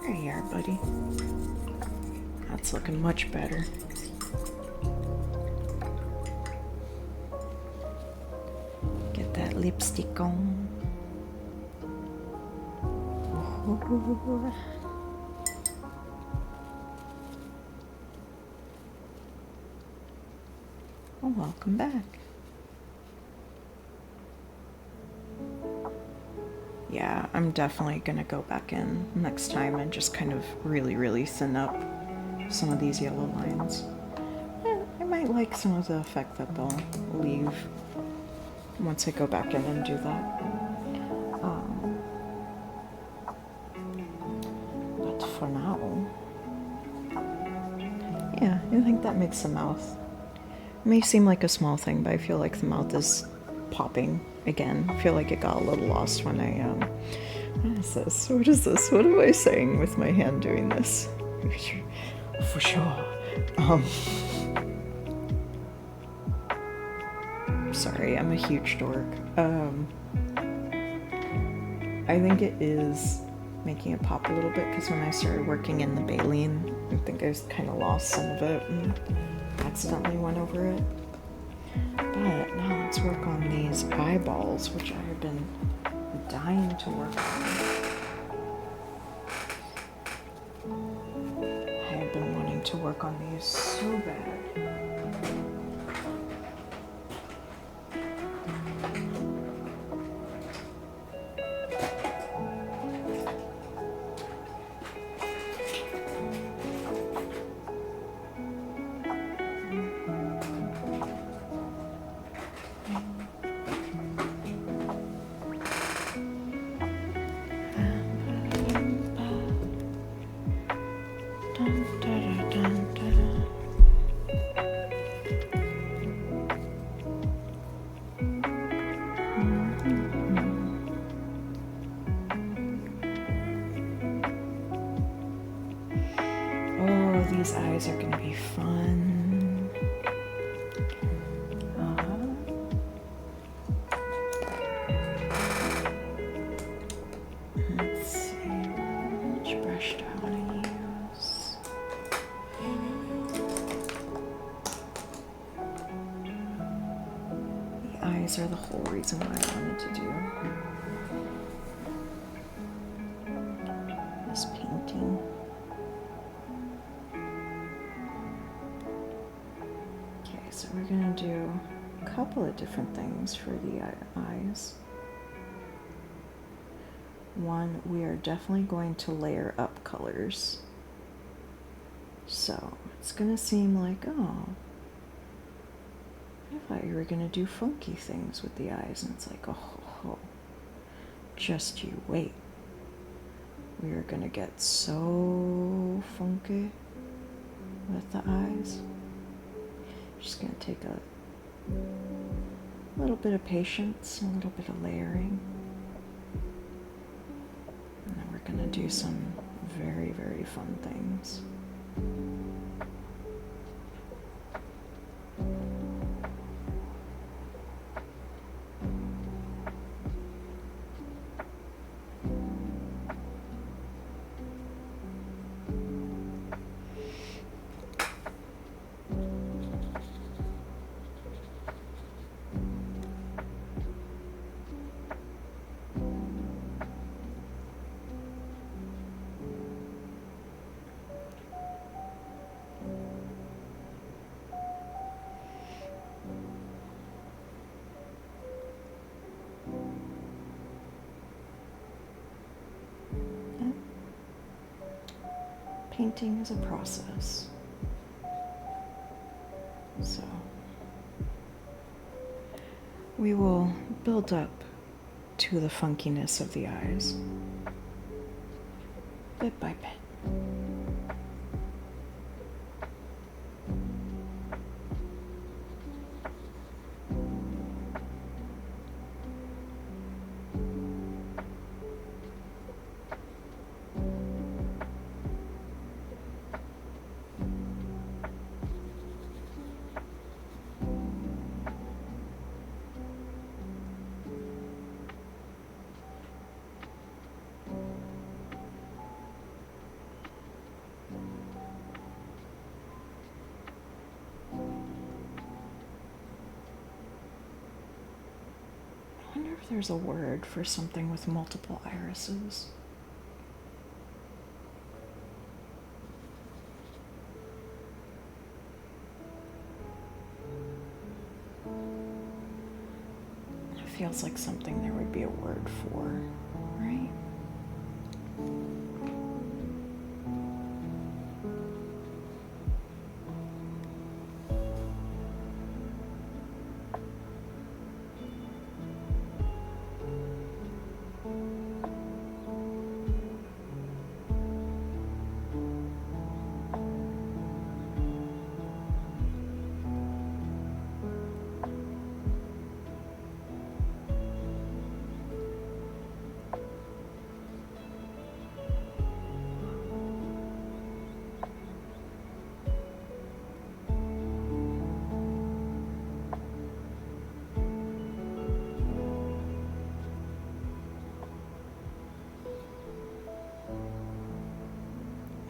There you are, buddy. That's looking much better. Get that lipstick on. Oh. Well, welcome back. Yeah, I'm definitely gonna go back in next time and just kind of really, really thin up some of these yellow lines. I might like some of the effect that they'll leave once I go back in and do that. But for now, yeah, I think that makes the mouth. It may seem like a small thing, but I feel like the mouth is popping again. I feel like it got a little lost when I, what is this? What is this? What am I saying with my hand doing this? For sure. Sorry, I'm a huge dork. I think it is making it pop a little bit because when I started working in the baleen, I think I kind of lost some of it and accidentally went over it. But now let's work on these eyeballs, which I have been dying to work on. I have been wanting to work on these so bad. eyes are the whole reason why I wanted to do this painting. Okay, so we're gonna do a couple of different things for the eyes. One, we are definitely going to layer up colors. So it's gonna seem like, oh, I thought you were gonna do funky things with the eyes, and it's like, oh, just you wait. We are gonna get so funky with the eyes. Just gonna take a little bit of patience, a little bit of layering. And then we're gonna do some very, very fun things. Painting is a process. So we will build up to the funkiness of the eyes bit by bit. I wonder if there's a word for something with multiple irises. It feels like something there would be a word for, right?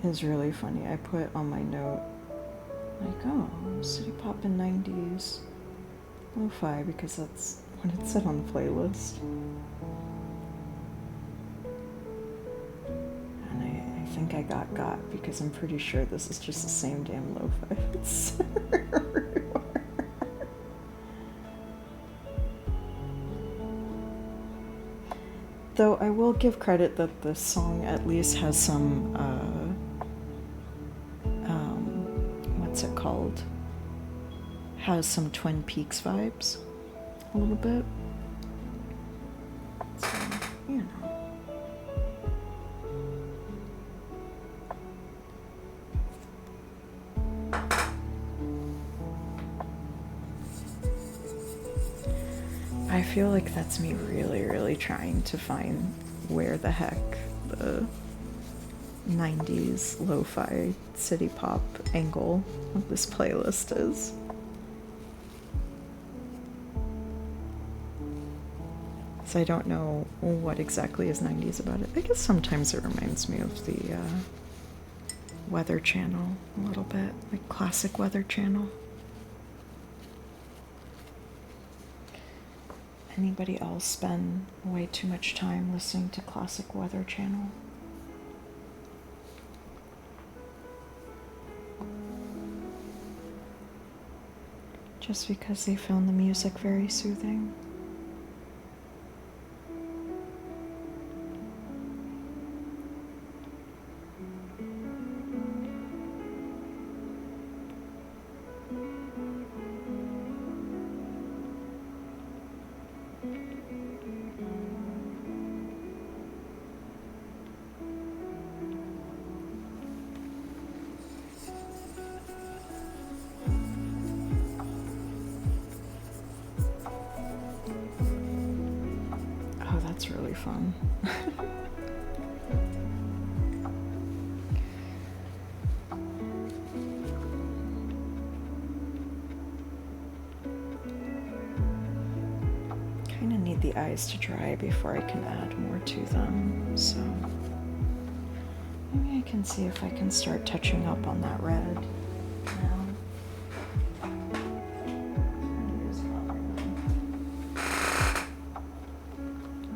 Is really funny. I put on my note, like, oh, City Pop in 90s lo-fi, because that's what it said on the playlist. And I think I got because I'm pretty sure this is just the same damn lo-fi. It's everywhere. Though I will give credit that the song at least has some what's it called? Has some Twin Peaks vibes, a little bit. So, you know. I feel like that's me really, really trying to find where the heck the 90s lo-fi city pop angle of this playlist is. So I don't know what exactly is 90s about it. I guess sometimes it reminds me of the Weather Channel a little bit, like classic Weather Channel. Anybody else spend way too much time listening to classic Weather Channel? Just because they found the music very soothing? Oh, that's really fun. Kind of need the eyes to dry before I can add more to them, so maybe I can see if I can start touching up on that red now.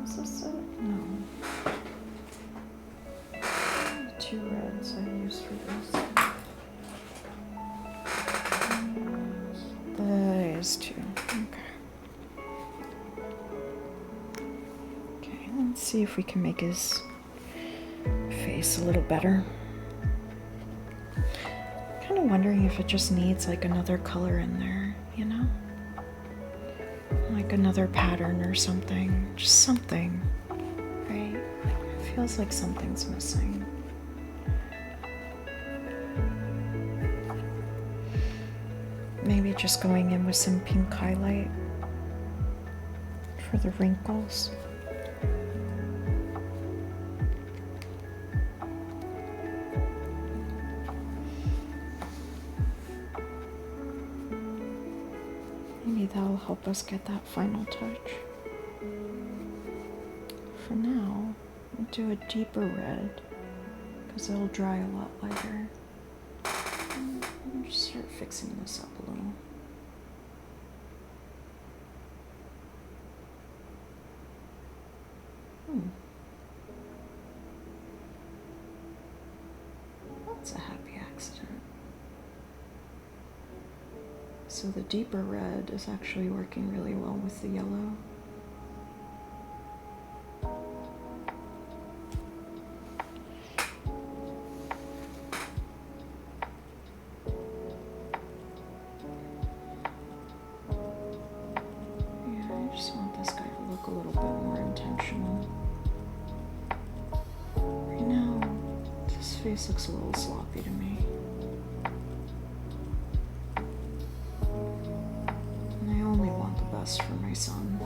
Is this it? No. Two reds I used for this. That is two. Okay, let's see if we can make his face a little better. Kind of wondering if it just needs like another color in there, you know? Like another pattern or something. Just something, right? It feels like something's missing. Maybe just going in with some pink highlight for the wrinkles. Maybe that'll help us get that final touch. For now, I'll do a deeper red because it'll dry a lot lighter. I'll just start fixing this up a little. That's a happy accident. So the deeper red is actually working really well with the yellow. Yeah, I just want this guy to look a little bit more intentional. Right now, this face looks a little sloppy to me. For my son.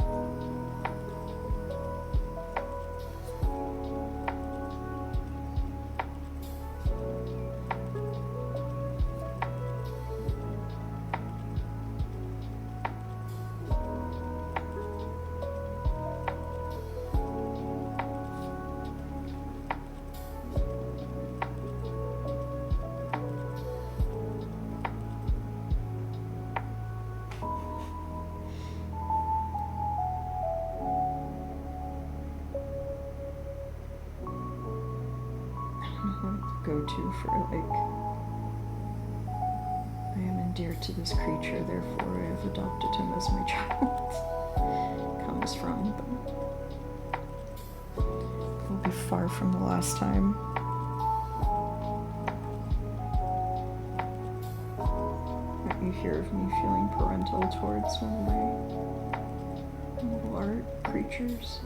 Go-to for like, I am endeared to this creature, therefore I have adopted him as my child. Comes from, but we'll be far from the last time. What you hear of me feeling parental towards one of my little art creatures.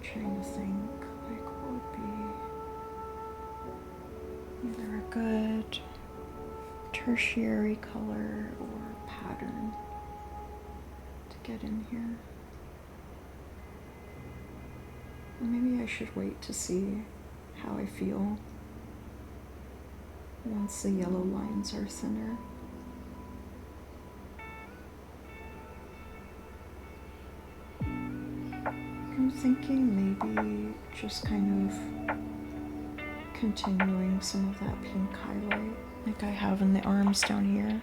Trying to think like what would be either a good tertiary color or pattern to get in here. Or maybe I should wait to see how I feel once the yellow lines are thinner. I'm thinking maybe just kind of continuing some of that pink highlight like I have in the arms down here.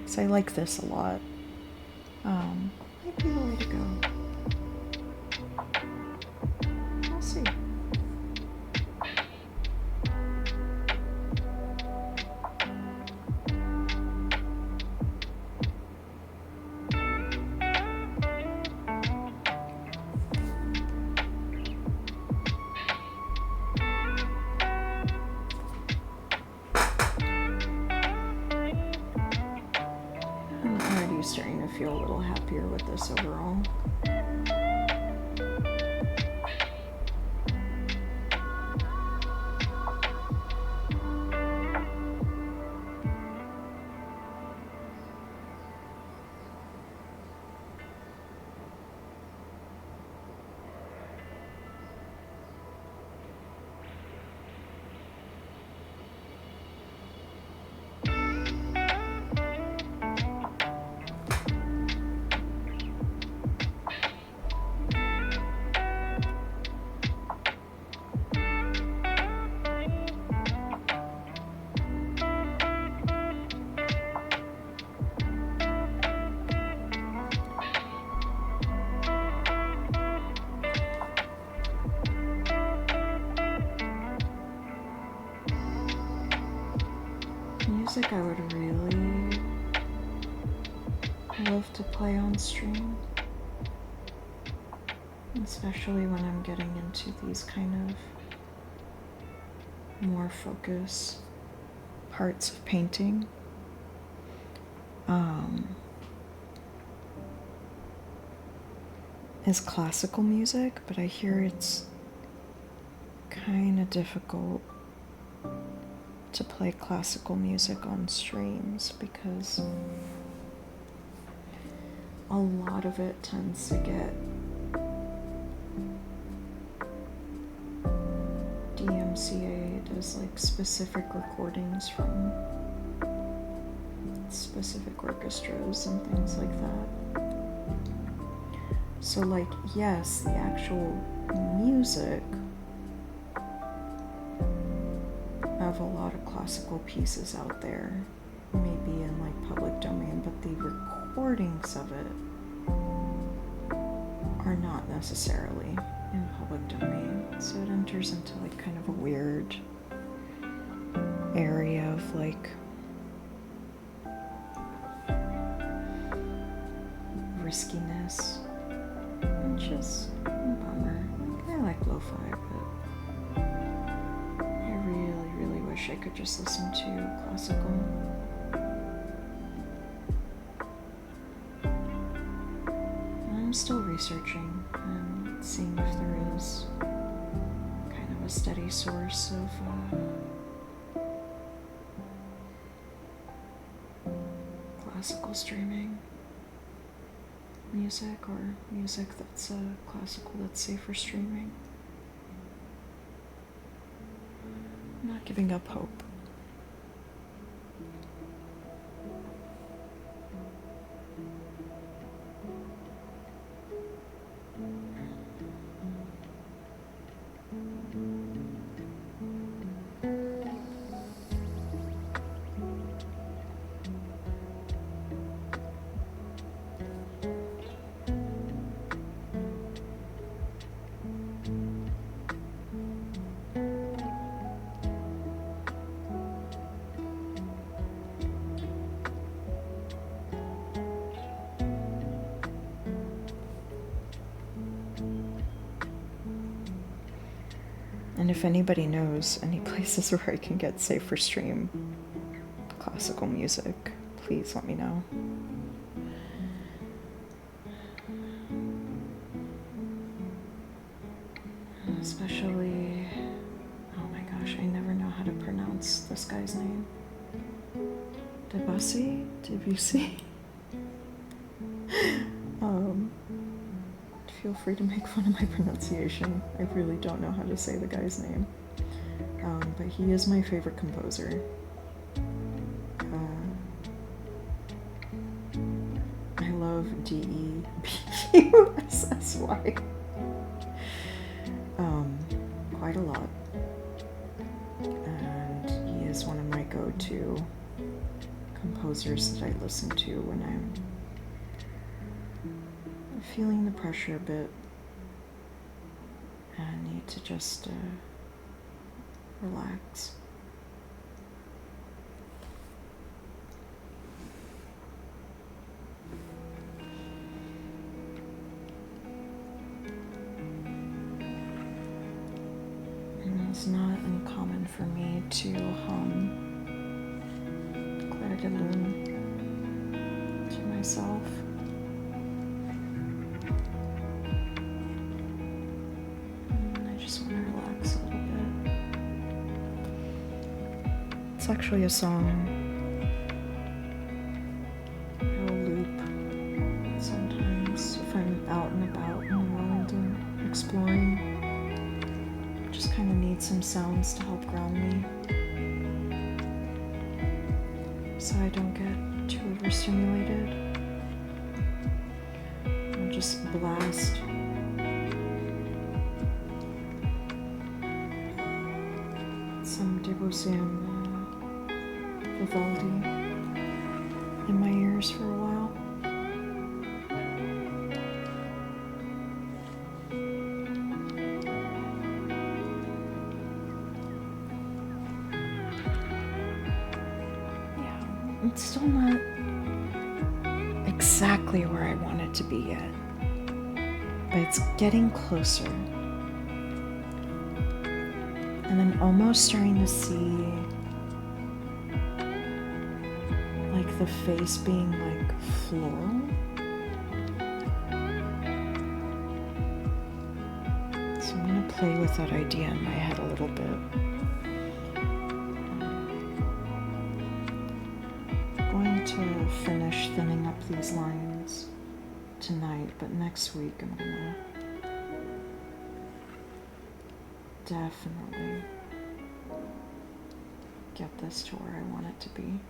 So I like this a lot. Might be the way to go. We'll see. Starting to feel a little happier with this overall. Music I would really love to play on stream, especially when I'm getting into these kind of more focus parts of painting. Is classical music, but I hear it's kind of difficult to play classical music on streams because a lot of it tends to get DMCA'd as like specific recordings from specific orchestras and things like that. So like, yes, the actual music of a lot of classical pieces out there maybe in like public domain, but the recordings of it are not necessarily in public domain. So it enters into like kind of a weird area of like riskiness, which is a bummer. I like lo-fi, but I really wish I could just listen to classical. I'm still researching and seeing if there is kind of a steady source of classical streaming music, or music that's classical that's safe for streaming. I'm not giving up hope. And if anybody knows any places where I can get safe for stream classical music, please let me know. Especially, oh my gosh, I never know how to pronounce this guy's name. Debussy? Debussy? Feel free to make fun of my pronunciation. I really don't know how to say the guy's name. But he is my favorite composer. I love Debussy. Quite a lot. to composers that I listen to when I'm feeling the pressure a bit and need to just relax. And it's not uncommon for me to hum Claire de Lune to myself. And I just want to relax a little bit. It's actually a song I'll loop sometimes if I'm out and about in the world and exploring. Just kind of need some sounds to help ground me so I don't get too overstimulated. I'll just blast some Debussy and Vivaldi in my ears for a while. It's still not exactly where I want it to be yet, but it's getting closer. And I'm almost starting to see like the face being like floral. So I'm gonna play with that idea in my head a little bit. To finish thinning up these lines tonight, but next week I'm gonna definitely get this to where I want it to be.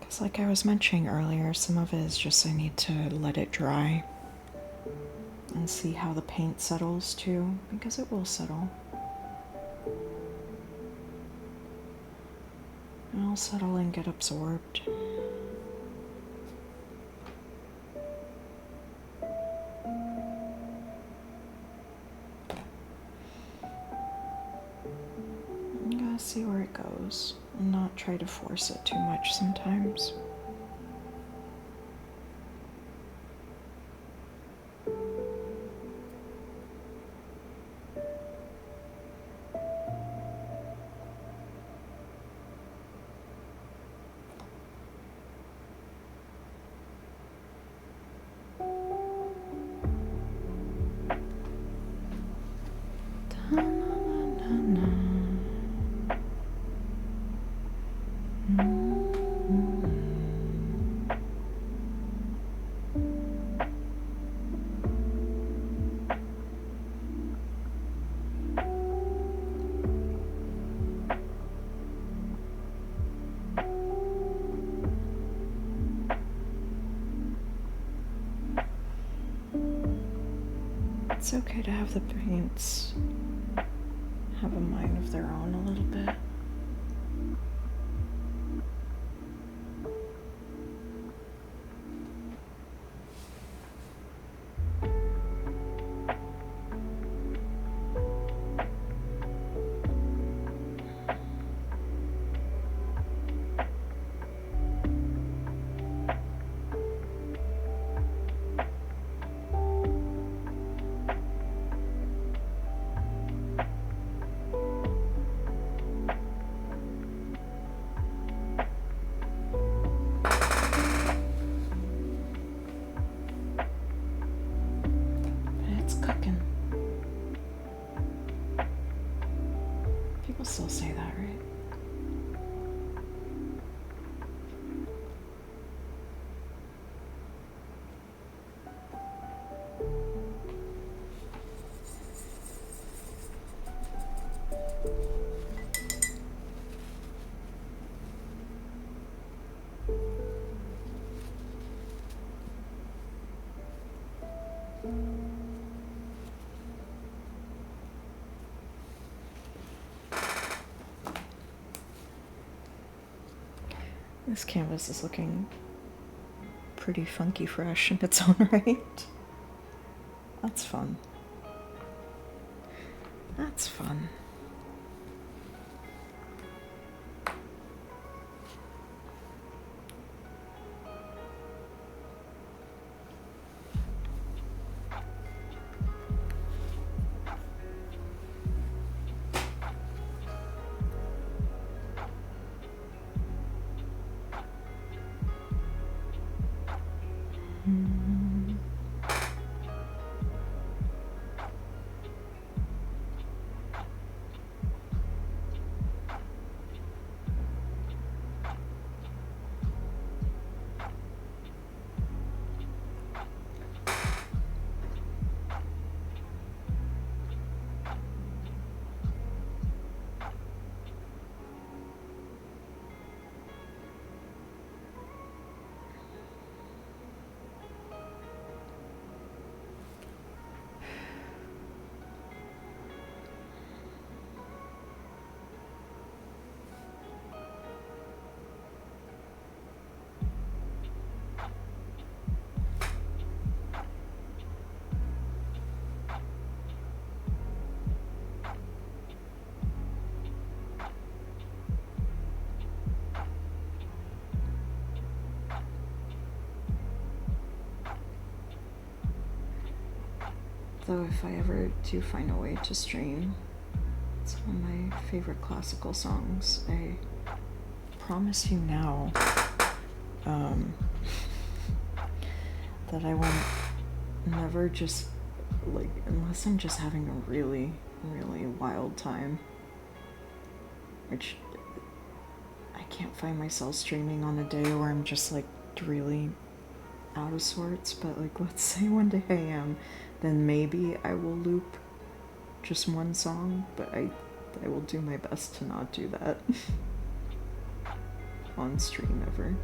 Because like I was mentioning earlier, some of it is just I need to let it dry and see how the paint settles too, because it will settle. I'll settle and get absorbed. I'm gonna see where it goes and not try to force it too much sometimes. It's okay to have the paints have a mind of their own a little bit. People still say that, right? This canvas is looking pretty funky fresh in its own right. That's fun. That's fun. Though if I ever do find a way to stream, it's one of my favorite classical songs. I promise you now that I will never just, like, unless I'm just having a really, really wild time, which I can't find myself streaming on a day where I'm just, like, really out of sorts, but, like, let's say one day I am, then maybe I will loop just one song, but I will do my best to not do that on stream ever.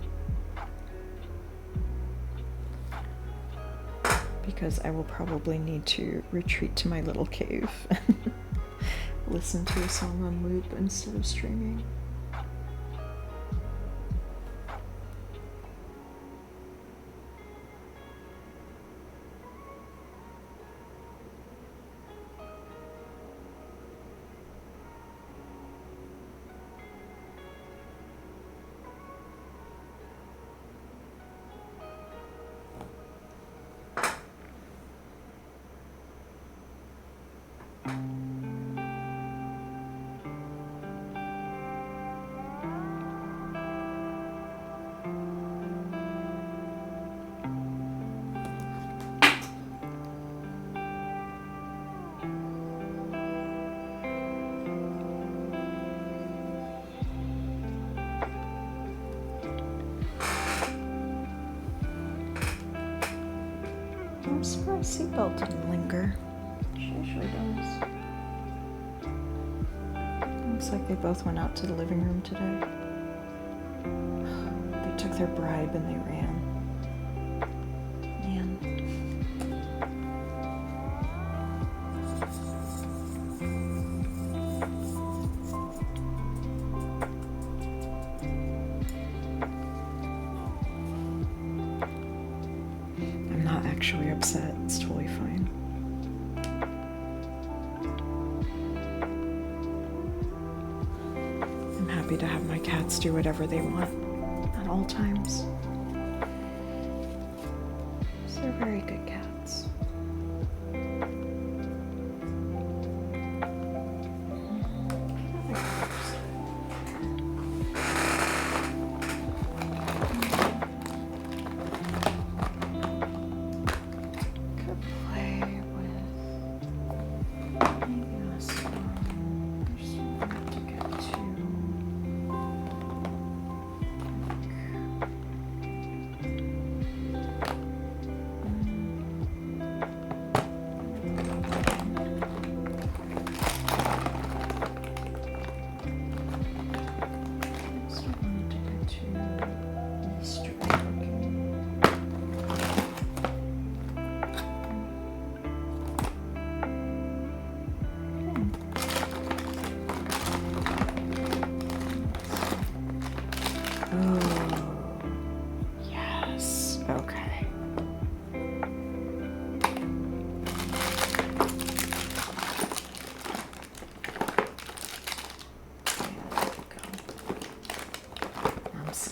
Because I will probably need to retreat to my little cave and listen to a song on loop instead of streaming. I'm surprised seatbelt didn't linger. She usually does. Looks like they both went out to the living room today. They took their bribe and they ran. Man. I'm not actually upset. It's totally fine. I'm happy to have my cats do whatever they want at all times. So they're very good cats.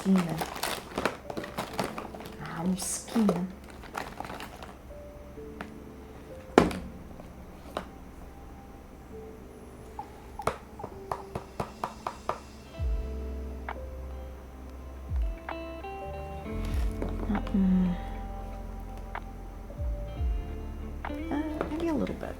scheming. I'm scheming. Maybe a little bit.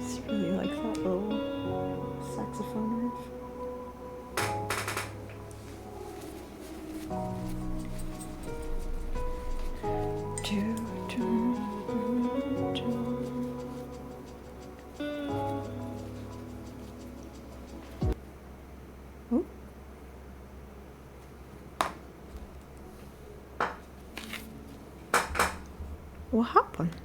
Just really like that little saxophone riff. Ooh. What happened?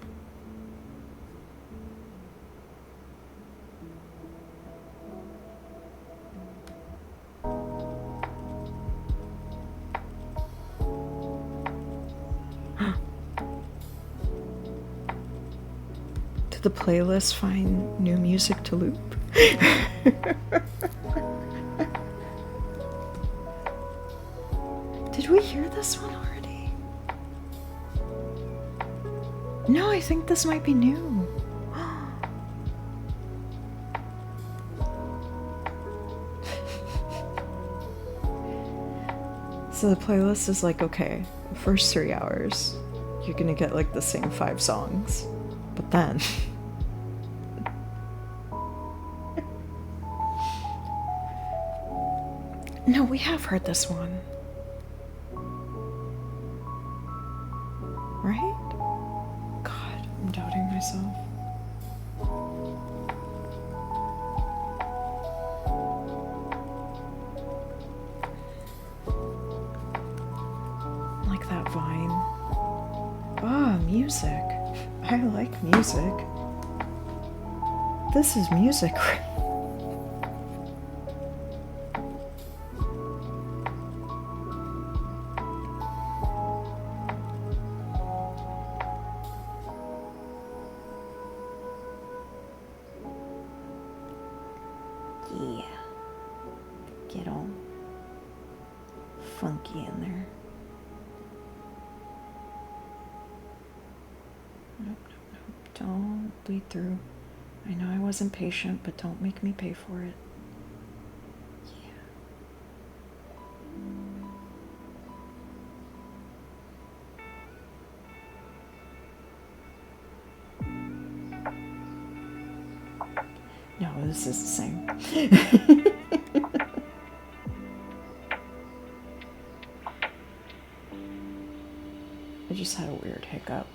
Did the playlist find new music to loop? Did we hear this one already? No, I think this might be new. So the playlist is like, okay, the first 3 hours, you're gonna get like the same 5 songs. But then... No, we have heard this one. Right? God, I'm doubting myself. Like that vine. Ah, music. I like music. This is music. Yeah. Get all funky in there. Nope, nope, nope. Don't bleed through. I know I wasn't patient, but don't make me pay for it. Yeah. Oh, this is the same. I just had a weird hiccup.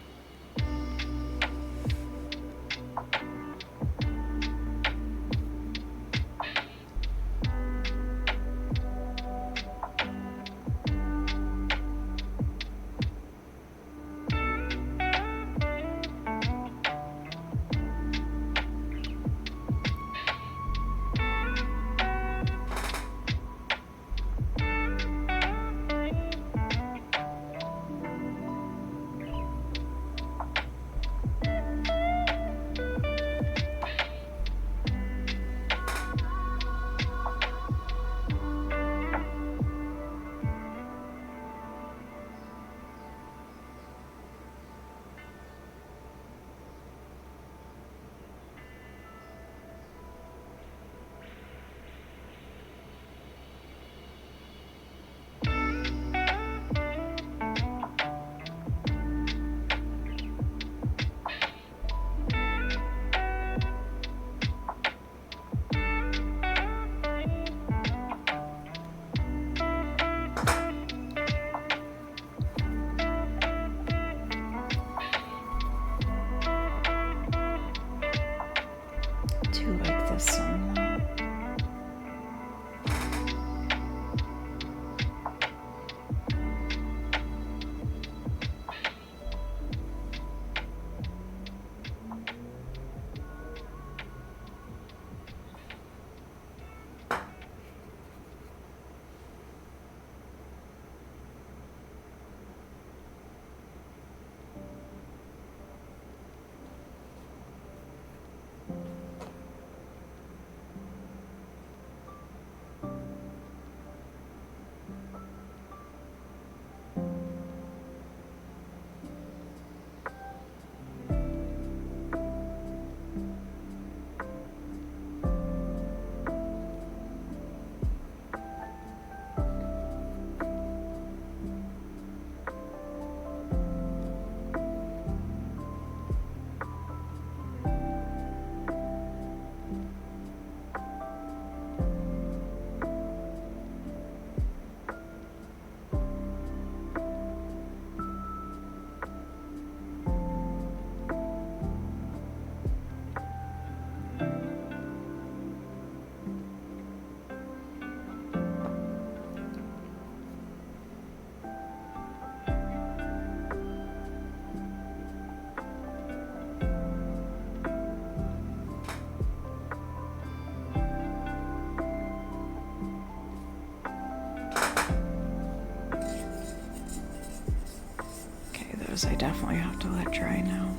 I definitely have to let dry now.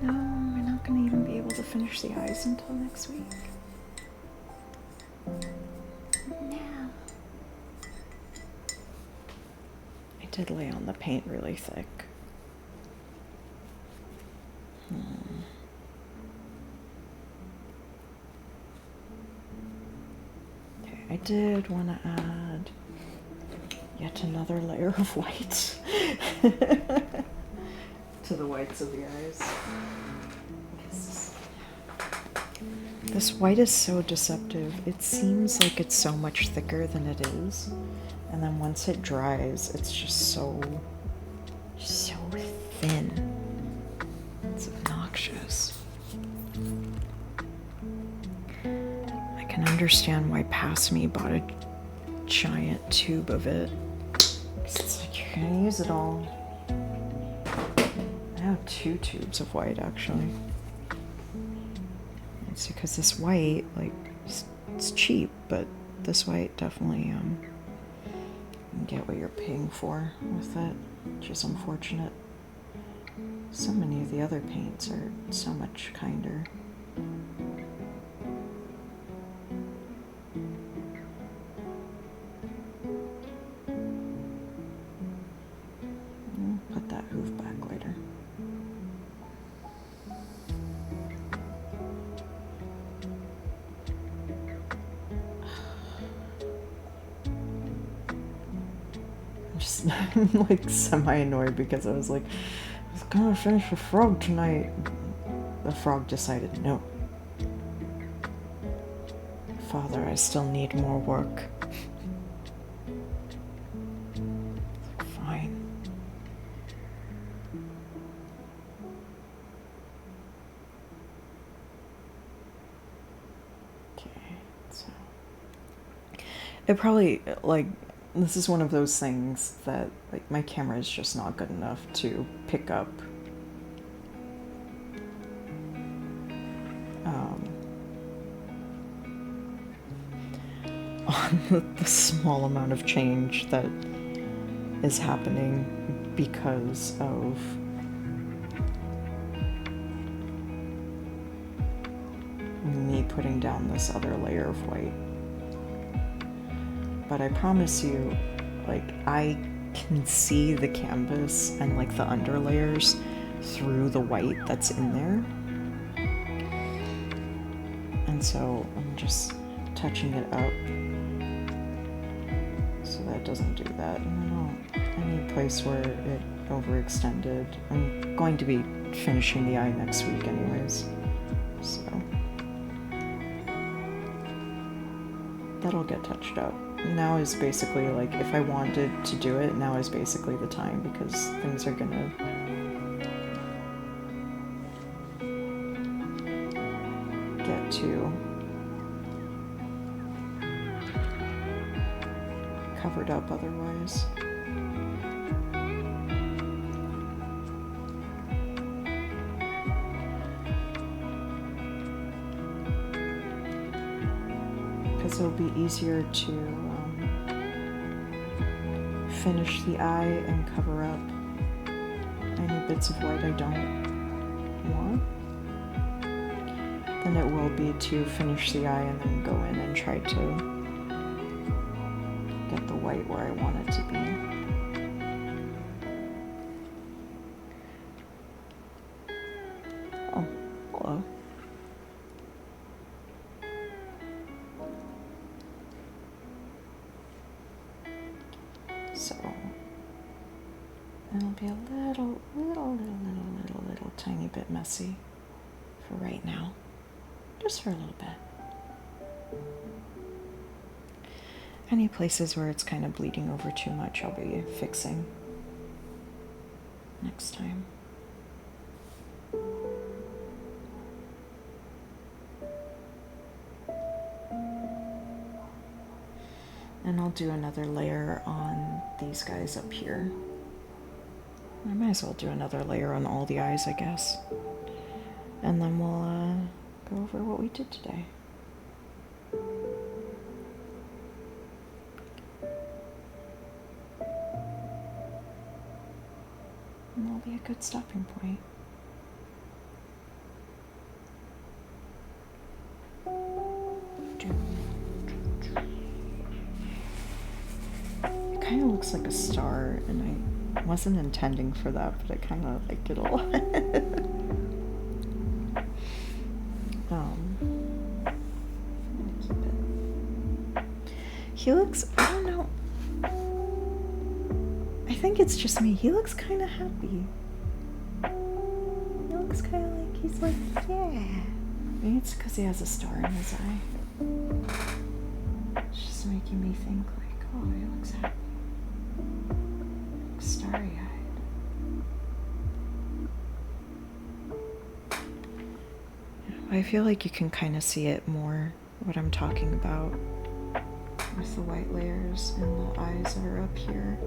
No, we're not going to even be able to finish the eyes until next week. No. I did lay on the paint really thick. Okay, I did want to add yet another layer of white to the whites of the eyes. This white is so deceptive. It seems like it's so much thicker than it is. And then once it dries, it's just so thin. It's obnoxious. I can understand why Past Me bought a giant tube of it. It's like you're gonna use it all. I have 2 tubes of white actually. It's because this white, like, it's cheap, but this white definitely you get what you're paying for with it, which is unfortunate. So many of the other paints are so much kinder. Put that hoof back later. I'm like semi-annoyed because I was gonna finish the frog tonight. The frog decided no. Father, I still need more work. Fine. Okay, so it probably, like, this is one of those things that, like, my camera is just not good enough to pick up on the small amount of change that is happening because of me putting down this other layer of white. But I promise you, like, I can see the canvas and, like, the underlayers through the white that's in there. And so I'm just touching it up so that it doesn't do that. And I don't, any place where it overextended. I'm going to be finishing the eye next week anyways, so that'll get touched up. Now is basically, like, if I wanted to do it, now is basically the time, because things are gonna get too covered up otherwise. Because it'll be easier to finish the eye and cover up any bits of white I don't want than it will be to finish the eye and then go in and try to get the white where I want it to be. Oh, hello. So it'll be a little tiny bit messy for right now. Just for a little bit. Any places where it's kind of bleeding over too much, I'll be fixing next time. And I'll do another layer on these guys up here. I might as well do another layer on all the eyes, I guess. And then we'll go over what we did today. And that'll be a good stopping point. It kind of looks like a star, and I wasn't intending for that, but I kind of like it a lot. He looks, I don't know, I think it's just me, he looks kind of happy. He looks kind of like, he's like, yeah. Maybe it's because he has a star in his eye. It's just making me think like, oh, he looks happy. Looks starry-eyed. I feel like you can kind of see it more, what I'm talking about, with the white layers and the eyes that are up here,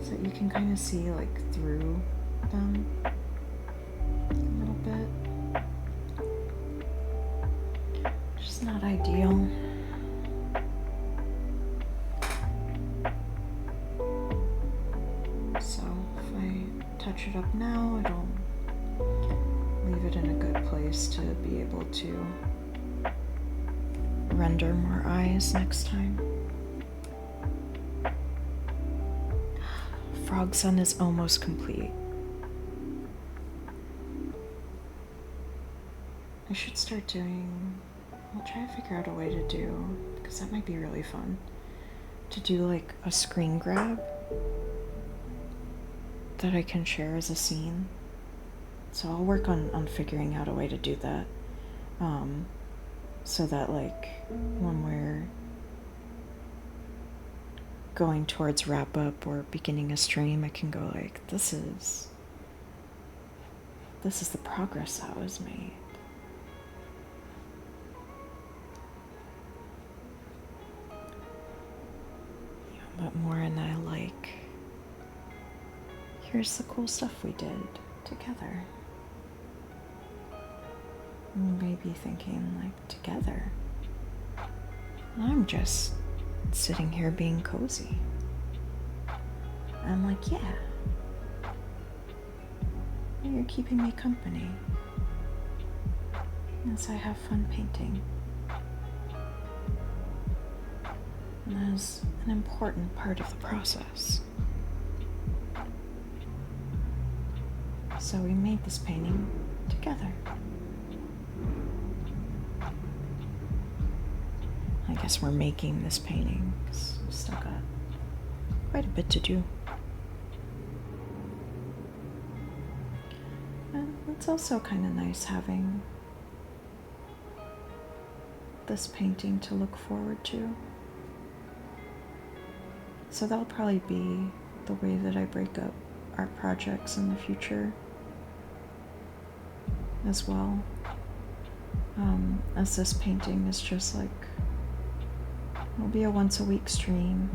so that you can kind of see like through them a little bit. Just not ideal. So if I touch it up now, it'll leave it in a good place to be able to render more eyes next time. Frog Sun is almost complete. I should start doing, I'll try to figure out a way to do, because that might be really fun, to do like a screen grab that I can share as a scene So I'll work on figuring out a way to do that. So that, like, when we're going towards wrap up or beginning a stream, I can go like, this is the progress that was made. But more in that, like, here's the cool stuff we did together. Maybe thinking, like, together. I'm just sitting here being cozy. I'm like, yeah. You're keeping me company as I have fun painting. And that is an important part of the process. So we made this painting together. I guess we're making this painting because we've still got quite a bit to do. And it's also kind of nice having this painting to look forward to. So that'll probably be the way that I break up art projects in the future as well. As this painting is just like, it'll be a once a week stream.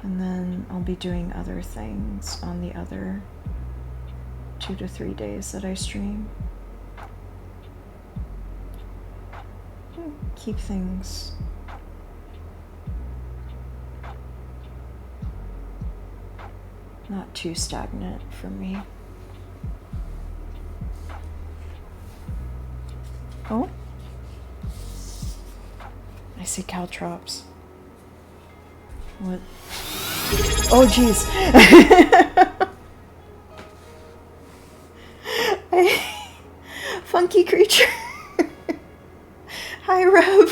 And then I'll be doing other things on the other 2 to 3 days that I stream. Keep things not too stagnant for me. Oh? I see caltrops. What? Oh, jeez. Funky creature. Hi, Reb.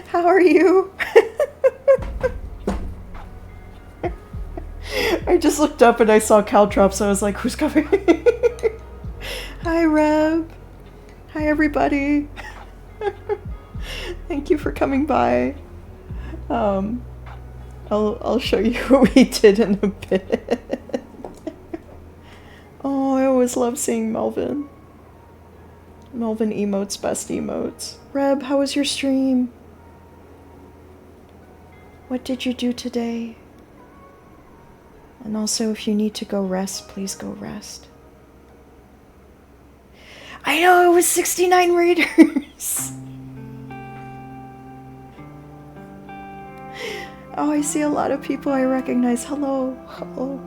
How are you? I just looked up and I saw caltrops. I was like, who's coming? Hi, Reb. Hi, everybody. Thank you for coming by. I'll show you what we did in a bit. Oh, I always love seeing Melvin. Melvin emotes, best emotes. Reb, how was your stream? What did you do today? And also, if you need to go rest, please go rest. I know, it was 69 readers. Oh, I see a lot of people I recognize. Hello, hello.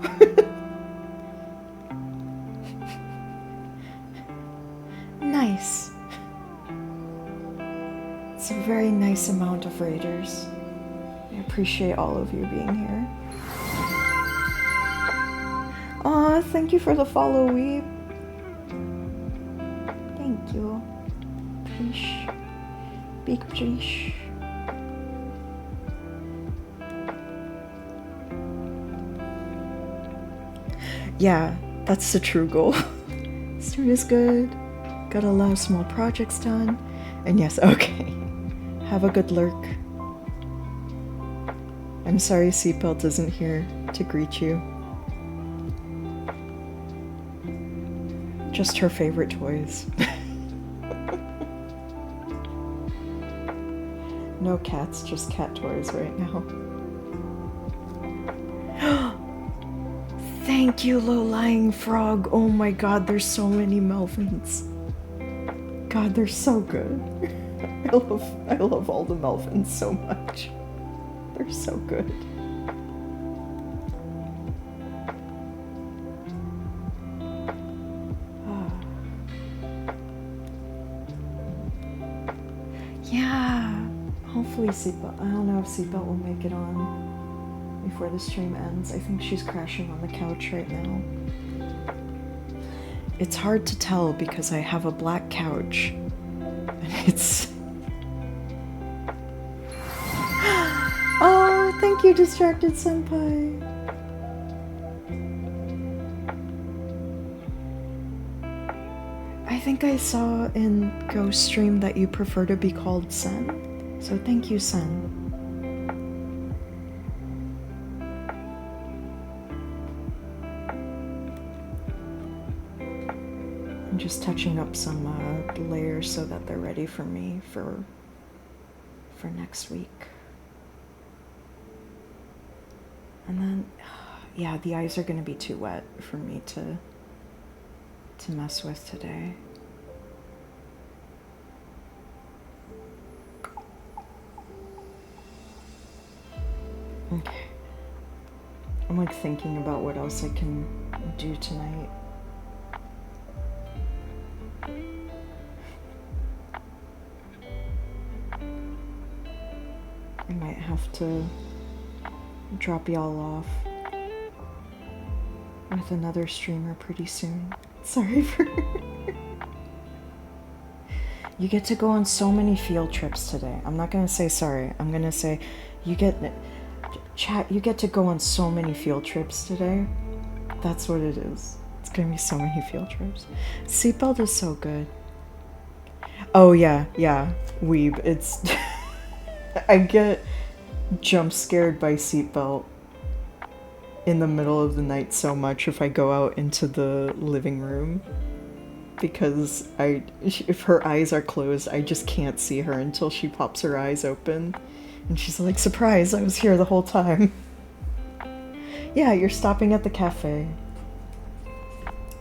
Nice. It's a very nice amount of raiders. I appreciate all of you being here. Aw, thank you for the follow, Weeb. Thank you. Preach. Big preach. Yeah, that's the true goal. Stream is good. Got a lot of small projects done. And yes, okay. Have a good lurk. I'm sorry Seatbelt isn't here to greet you. Just her favorite toys. No cats, just cat toys right now. Thank you, low-lying frog. Oh my god, there's so many Melvins. God, they're so good. I love all the Melvins so much. They're so good. Yeah, hopefully Seatbelt. I don't know if Seatbelt will make it on before the stream ends. I think she's crashing on the couch right now. It's hard to tell because I have a black couch and it's... Oh, thank you, Distracted Senpai. think I saw in Ghost Stream that you prefer to be called Sun. So thank you, Sun. I'm just touching up some layers so that they're ready for me for next week. And then, yeah, the eyes are going to be too wet for me to mess with today. Okay. I'm like thinking about what else I can do tonight. I might have to drop y'all off with another streamer pretty soon. Sorry for... You get to go on so many field trips today. I'm not gonna say sorry. I'm gonna say you get... Chat, you get to go on so many field trips today. That's what it is. It's gonna be so many field trips. Seatbelt is so good. Oh yeah, Weeb. It's... I get jump scared by seatbelt in the middle of the night so much if I go out into the living room, because if her eyes are closed, I just can't see her until she pops her eyes open and she's like, surprise, I was here the whole time. Yeah, you're stopping at the cafe.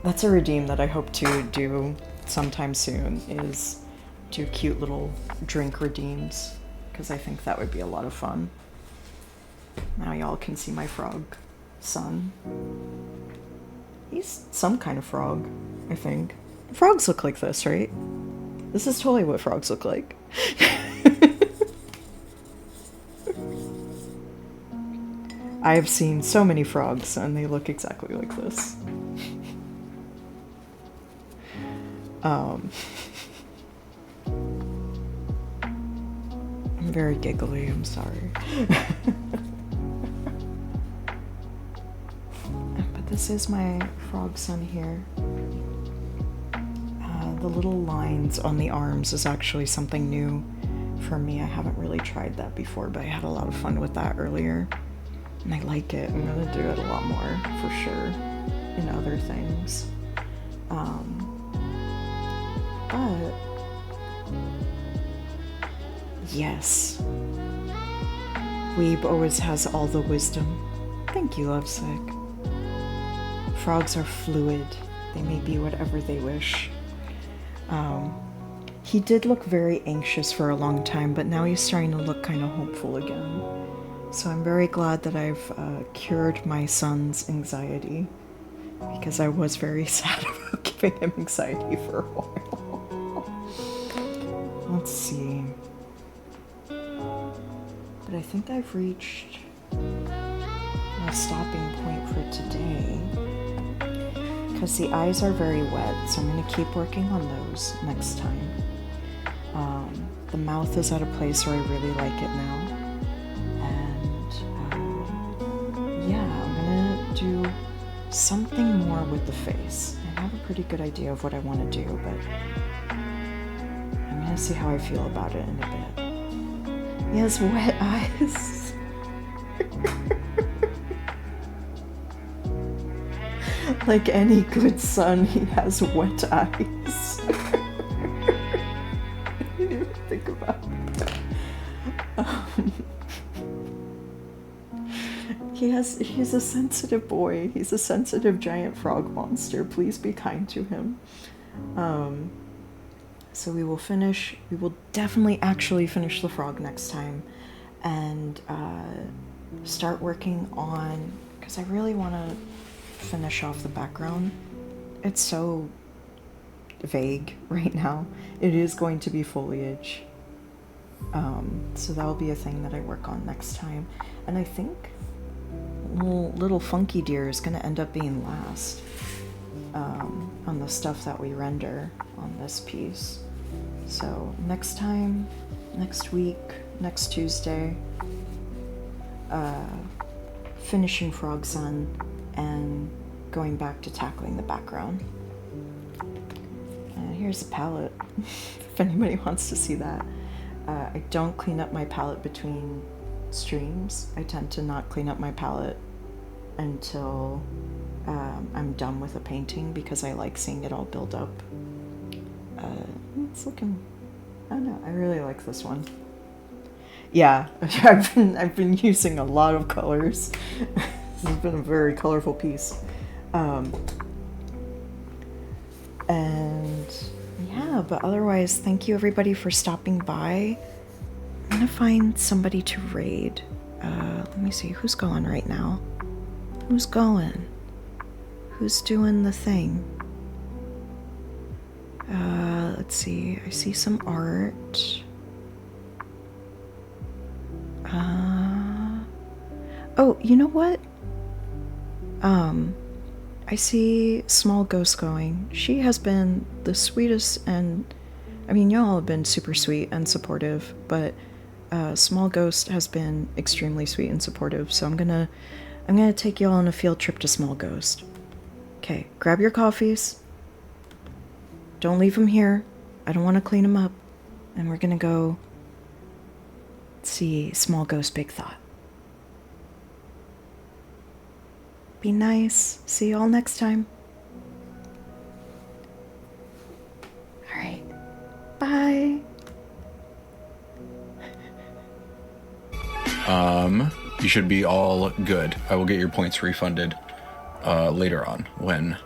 That's a redeem that I hope to do sometime soon, is do cute little drink redeems, because I think that would be a lot of fun. Now y'all can see my frog son. He's some kind of frog, I think. Frogs look like this, right? This is totally what frogs look like. I have seen so many frogs and they look exactly like this. I'm very giggly, I'm sorry. But this is my frog son here. The little lines on the arms is actually something new for me. I haven't really tried that before, but I had a lot of fun with that earlier. And I like it. I'm gonna do it a lot more, for sure, in other things. But... yes. Weeb always has all the wisdom. Thank you, Lovesick. Frogs are fluid. They may be whatever they wish. He did look very anxious for a long time, but now he's starting to look kind of hopeful again. So I'm very glad that I've cured my son's anxiety, because I was very sad about giving him anxiety for a while. Let's see. But I think I've reached my stopping point for today, because the eyes are very wet, so I'm going to keep working on those next time. The mouth is at a place where I really like it now. And yeah, I'm going to do something more with the face. I have a pretty good idea of what I want to do, but I'm going to see how I feel about it in a bit. He has wet eyes. Like any good son, he has wet eyes. I didn't even think about that. He's a sensitive boy. He's a sensitive giant frog monster. Please be kind to him. So we will definitely actually finish the frog next time, and start working on, because I really want to finish off the background. It's so vague right now. It is going to be foliage. So that'll be a thing that I work on next time. And I think little funky deer is going to end up being last on the stuff that we render on this piece. So next time, next week, next Tuesday, finishing Frog Sun and going back to tackling the background. And Here's a palette, if anybody wants to see that. I don't clean up my palette between streams. I tend to not clean up my palette until I'm done with a painting because I like seeing it all build up. It's looking, I don't know, I really like this one. Yeah, I've been using a lot of colors. This has been a very colorful piece. And yeah, but otherwise, thank you everybody for stopping by. I'm gonna find somebody to raid. Let me see, who's going right now? Who's going? Who's doing the thing? Let's see, I see some art. Oh, you know what? I see Small Ghost going. She has been the sweetest, and I mean, y'all have been super sweet and supportive, but Small Ghost has been extremely sweet and supportive, so I'm gonna take y'all on a field trip to Small Ghost. Okay, grab your coffees. Don't leave them here. I don't want to clean them up. And we're gonna go see Small Ghost Big Thought. Be nice. See y'all next time. Alright. Bye. You should be all good. I will get your points refunded later on when